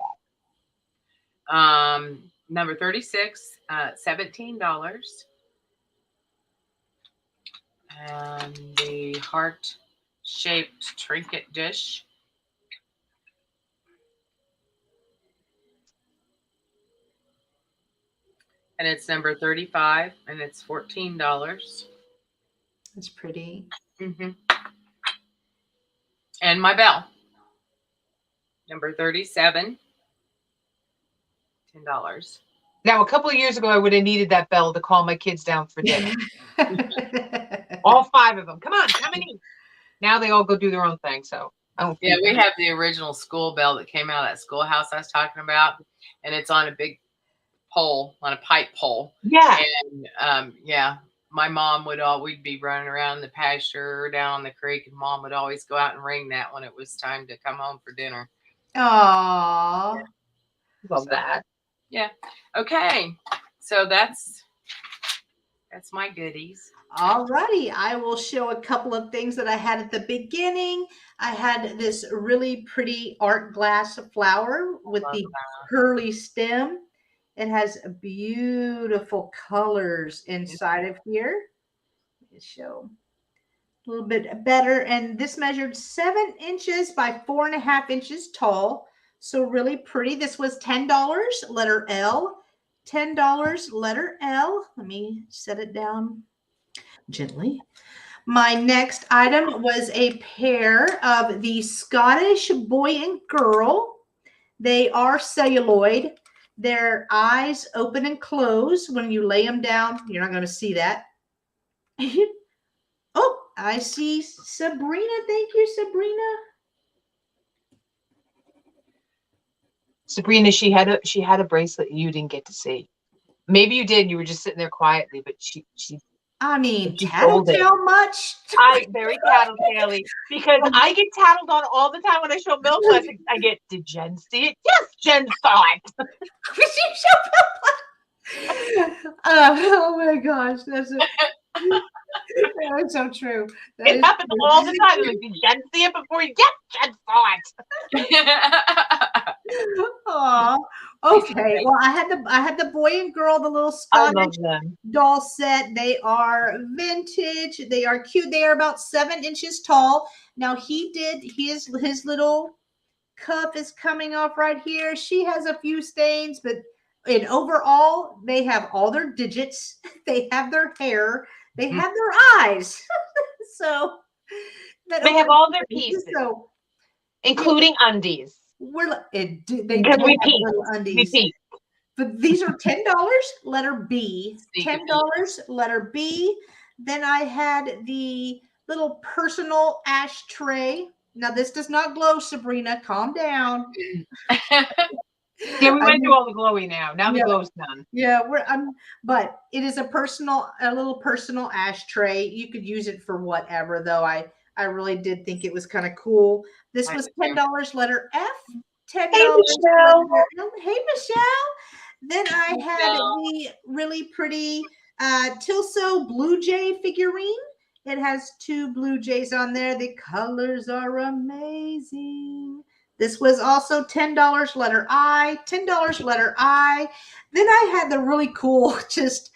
Speaker 3: that. Number 36, $17. And the heart-shaped trinket dish. And it's number 35, and it's $14.
Speaker 2: That's pretty.
Speaker 3: Mm-hmm. And my bell, number 37, $10.
Speaker 1: Now, a couple of years ago, I would have needed that bell to call my kids down for dinner. All 5 of them. Come on, come and eat. Now they all go do their own thing. So I don't.
Speaker 3: Yeah, we have the original school bell that came out of that schoolhouse I was talking about, and it's on a big pole, on a pipe pole.
Speaker 1: Yeah.
Speaker 3: And my mom we'd be running around the pasture down on the creek, and Mom would always go out and ring that when it was time to come home for dinner.
Speaker 2: Aww.
Speaker 1: Yeah. Love that.
Speaker 3: Yeah. Okay. So that's my goodies.
Speaker 2: All righty. I will show a couple of things that I had at the beginning. I had this really pretty art glass flower with the curly stem. It has beautiful colors inside of here. Let me show a little bit better. And this measured 7 inches by 4.5 inches tall. So really pretty. This was $10, letter L. $10, letter L. Let me set it down gently. My next item was a pair of the Scottish boy and girl. They are celluloid. Their eyes open and close. When you lay them down, you're not going to see that. Oh, I see Sabrina. Thank you, Sabrina.
Speaker 1: Sabrina, she had a bracelet you didn't get to see. Maybe you did. You were just sitting there quietly, but she
Speaker 2: I mean,
Speaker 1: she sold it.
Speaker 2: tattletale much?
Speaker 1: Very tattletale because I get tattled on all the time when I show milk. I get, did Jen see it? Yes, Jen saw it.
Speaker 2: Did you show milk? Oh my gosh, that's so true.
Speaker 1: It happens all the time. Like, did Jen see it before you? Yes, Jen saw it.
Speaker 2: Aw. Okay. Well, I had the boy and girl, the little Scottish doll set. They are vintage. They are cute. They are about 7 inches tall. Now he did his little cuff is coming off right here. She has a few stains, but in overall, they have all their digits. They have their hair. They have their eyes. So
Speaker 1: they have all their pieces,
Speaker 2: so,
Speaker 1: including undies.
Speaker 2: They repeat.
Speaker 1: Undies.
Speaker 2: But these are $10, letter B. $10, letter B. Then I had the little personal ashtray. Now this does not glow, Sabrina. Calm down.
Speaker 1: Yeah, we went through all the glowy now. Now the glow's done.
Speaker 2: Yeah, but it is a little personal ashtray. You could use it for whatever, though. I really did think it was kind of cool. This was $10, letter F. $10.
Speaker 1: Hey, Michelle.
Speaker 2: Hey, Michelle. Then I had the really pretty Tilso Blue Jay figurine. It has 2 blue jays on there. The colors are amazing. This was also $10, letter I. $10, letter I. Then I had the really cool just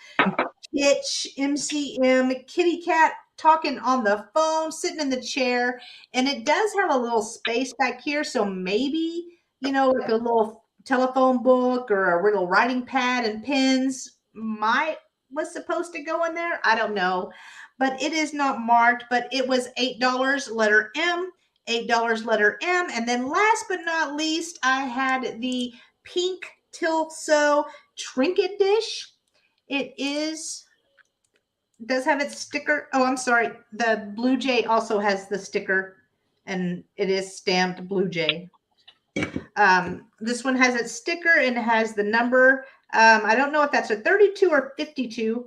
Speaker 2: Kitsch MCM kitty cat talking on the phone, sitting in the chair. And it does have a little space back here. So maybe, like a little telephone book or a little writing pad and pens was supposed to go in there. I don't know. But it is not marked. But it was $8, letter M. $8, letter M. And then last but not least, I had the pink Tilso trinket dish. It does have its sticker. Oh, I'm sorry. The Blue Jay also has the sticker, and it is stamped Blue Jay. This one has its sticker and it has the number. I don't know if that's a 32 or 52.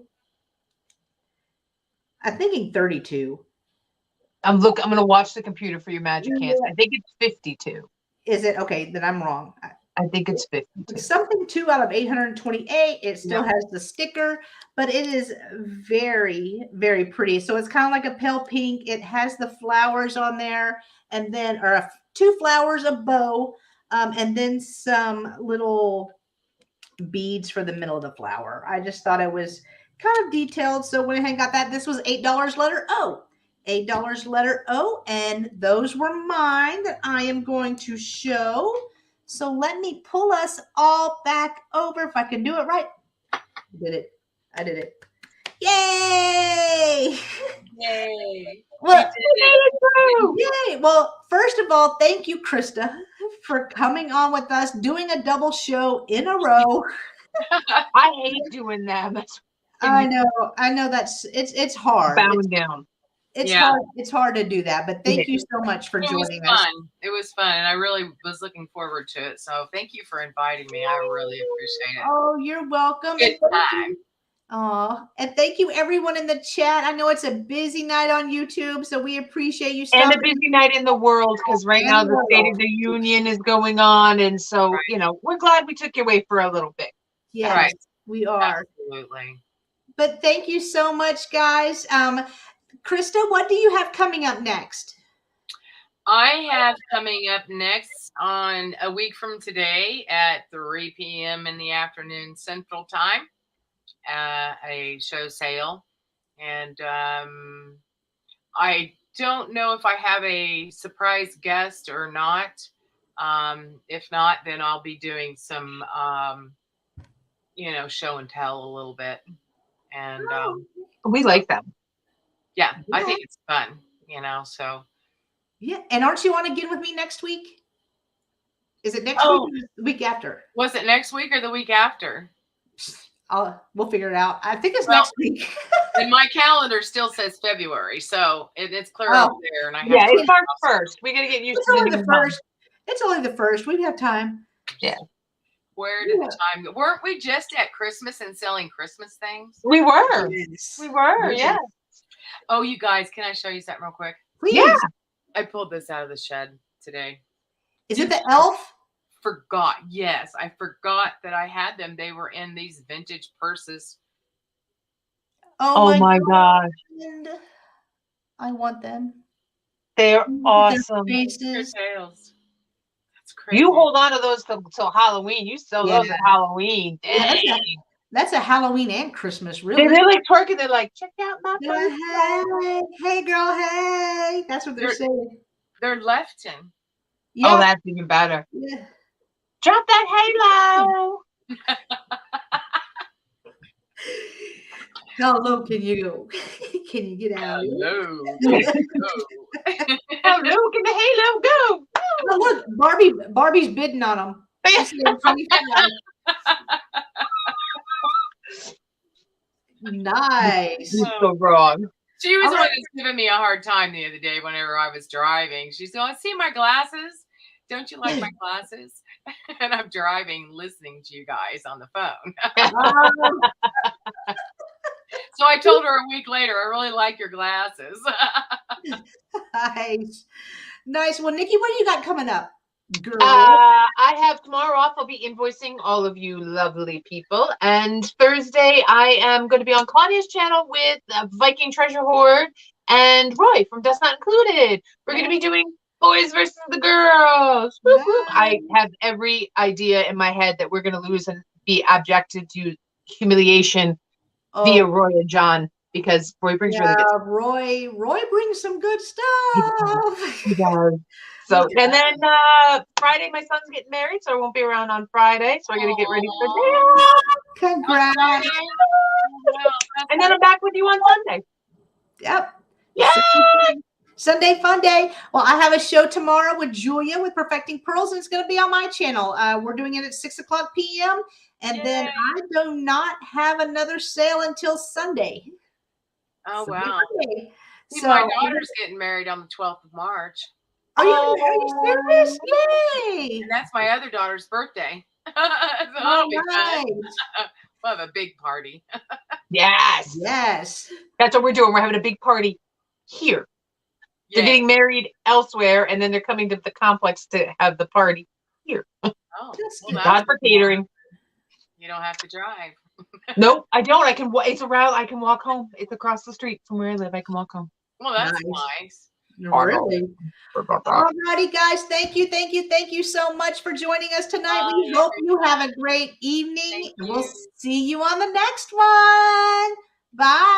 Speaker 2: I'm thinking 32.
Speaker 1: I'm going to watch the computer for your magic hands. I think it's 52.
Speaker 2: Is it? Okay, then I'm wrong.
Speaker 1: I think it's 52.
Speaker 2: Something 2 out of 828. It still has the sticker, but it is very, very pretty. So it's kind of like a pale pink. It has the flowers on there, and then 2 flowers, a bow, and then some little beads for the middle of the flower. I just thought it was kind of detailed, so went ahead and got that. This was $8, letter O. $8, letter O, and those were mine that I am going to show. So let me pull us all back over. If I can do it right. I did it. Yay!
Speaker 3: Yay!
Speaker 2: Well, yay! Well, first of all, thank you, Krista, for coming on with us, doing a double show in a row.
Speaker 1: I hate doing them.
Speaker 2: I know it's hard.
Speaker 1: Bowing down.
Speaker 2: It's hard to do that, but thank you so much for joining us.
Speaker 3: It was fun, and I really was looking forward to it. So thank you for inviting me. I really appreciate it.
Speaker 2: Oh, you're welcome.
Speaker 3: Good time.
Speaker 2: And thank you everyone in the chat. I know it's a busy night on YouTube, so we appreciate you stopping.
Speaker 1: And a busy night in the world, because right now the State of the Union is going on, and so we're glad we took you away for a little bit.
Speaker 2: Yes, we are.
Speaker 3: Absolutely.
Speaker 2: But thank you so much, guys. Krista, what do you have coming up next?
Speaker 3: I have coming up next on a week from today at 3 p.m. in the afternoon Central Time, a show sale. And I don't know if I have a surprise guest or not. If not, then I'll be doing some, show and tell a little bit. And
Speaker 1: we like them.
Speaker 3: Yeah, I think it's fun, so.
Speaker 2: Yeah. And aren't you on again with me next week? Is it next week or the week after?
Speaker 3: Was it next week or the week after?
Speaker 2: We'll figure it out. I think it's next week.
Speaker 3: And my calendar still says February, so it's clear up there. And
Speaker 1: it's March 1st. We got to get used to
Speaker 2: the first. It's only the 1st. We have time.
Speaker 1: Yeah.
Speaker 3: Where did the time go? Weren't we just at Christmas and selling Christmas things?
Speaker 1: We were.
Speaker 2: Yes.
Speaker 1: We were, yes.
Speaker 3: Oh, you guys, can I show you something real quick?
Speaker 2: Please.
Speaker 1: Yeah.
Speaker 3: I pulled this out of the shed today.
Speaker 2: Is it the elf?
Speaker 3: Yes, I forgot that I had them. They were in these vintage purses.
Speaker 1: Oh my gosh.
Speaker 2: I want them.
Speaker 1: They're awesome.
Speaker 3: Their tails. That's crazy.
Speaker 1: You hold on to those till Halloween. You sell those at Halloween.
Speaker 2: Yeah, that's a Halloween and Christmas, really.
Speaker 1: They're like twerking. They're like, check out my purse.
Speaker 2: Hey, girl, hey. That's what they're saying.
Speaker 3: They're Lefton.
Speaker 1: Yeah. Oh, that's even better.
Speaker 2: Yeah.
Speaker 1: Drop that halo.
Speaker 2: How low can you go? Can you get out?
Speaker 3: Hello.
Speaker 1: How low can the halo go?
Speaker 2: Oh, look, Barbie's bidding on them. Nice.
Speaker 1: You're so wrong.
Speaker 3: She was the one that's giving me a hard time the other day whenever I was driving. She's going, see my glasses? Don't you like my glasses? And I'm driving, listening to you guys on the phone. So I told her a week later, I really like your glasses.
Speaker 2: Nice. Well, Nikki, what do you got coming up, girl?
Speaker 1: I have tomorrow off. I'll be invoicing all of you lovely people. And Thursday, I am going to be on Claudia's channel with Viking Treasure Hoard and Roy from Dust Not Included. We're going to be doing boys versus the girls. Nice. I have every idea in my head that we're going to lose and be abjected to humiliation via Roy and John, because Roy brings really good stuff.
Speaker 2: Roy brings some good stuff.
Speaker 1: He does. So, and then Friday, my son's getting married, so I won't be around on Friday. So I got to get ready for that.
Speaker 2: Congrats.
Speaker 1: And then I'm back with you on Sunday.
Speaker 2: Yep.
Speaker 1: Yay!
Speaker 2: Sunday fun day. Well, I have a show tomorrow with Julia with Perfecting Pearls, and it's going to be on my channel. We're doing it at 6:00 p.m. And then I do not have another sale until Sunday.
Speaker 3: Oh, wow.
Speaker 2: So
Speaker 3: my daughter's getting married on the 12th of March.
Speaker 2: Are you serious? Yay!
Speaker 3: And that's my other daughter's birthday. So
Speaker 2: nice.
Speaker 3: We'll have a big party.
Speaker 1: Yes. That's what we're doing. We're having a big party here. They're getting married elsewhere, and then they're coming to the complex to have the party here. God for catering.
Speaker 3: You don't have to drive.
Speaker 1: Nope, I don't. It's around. I can walk home. It's across the street from where I live. I can walk home.
Speaker 3: Well, that's nice.
Speaker 2: Really? Alrighty, guys. Thank you so much for joining us tonight. We hope you have a great evening. We'll see you on the next one. Bye.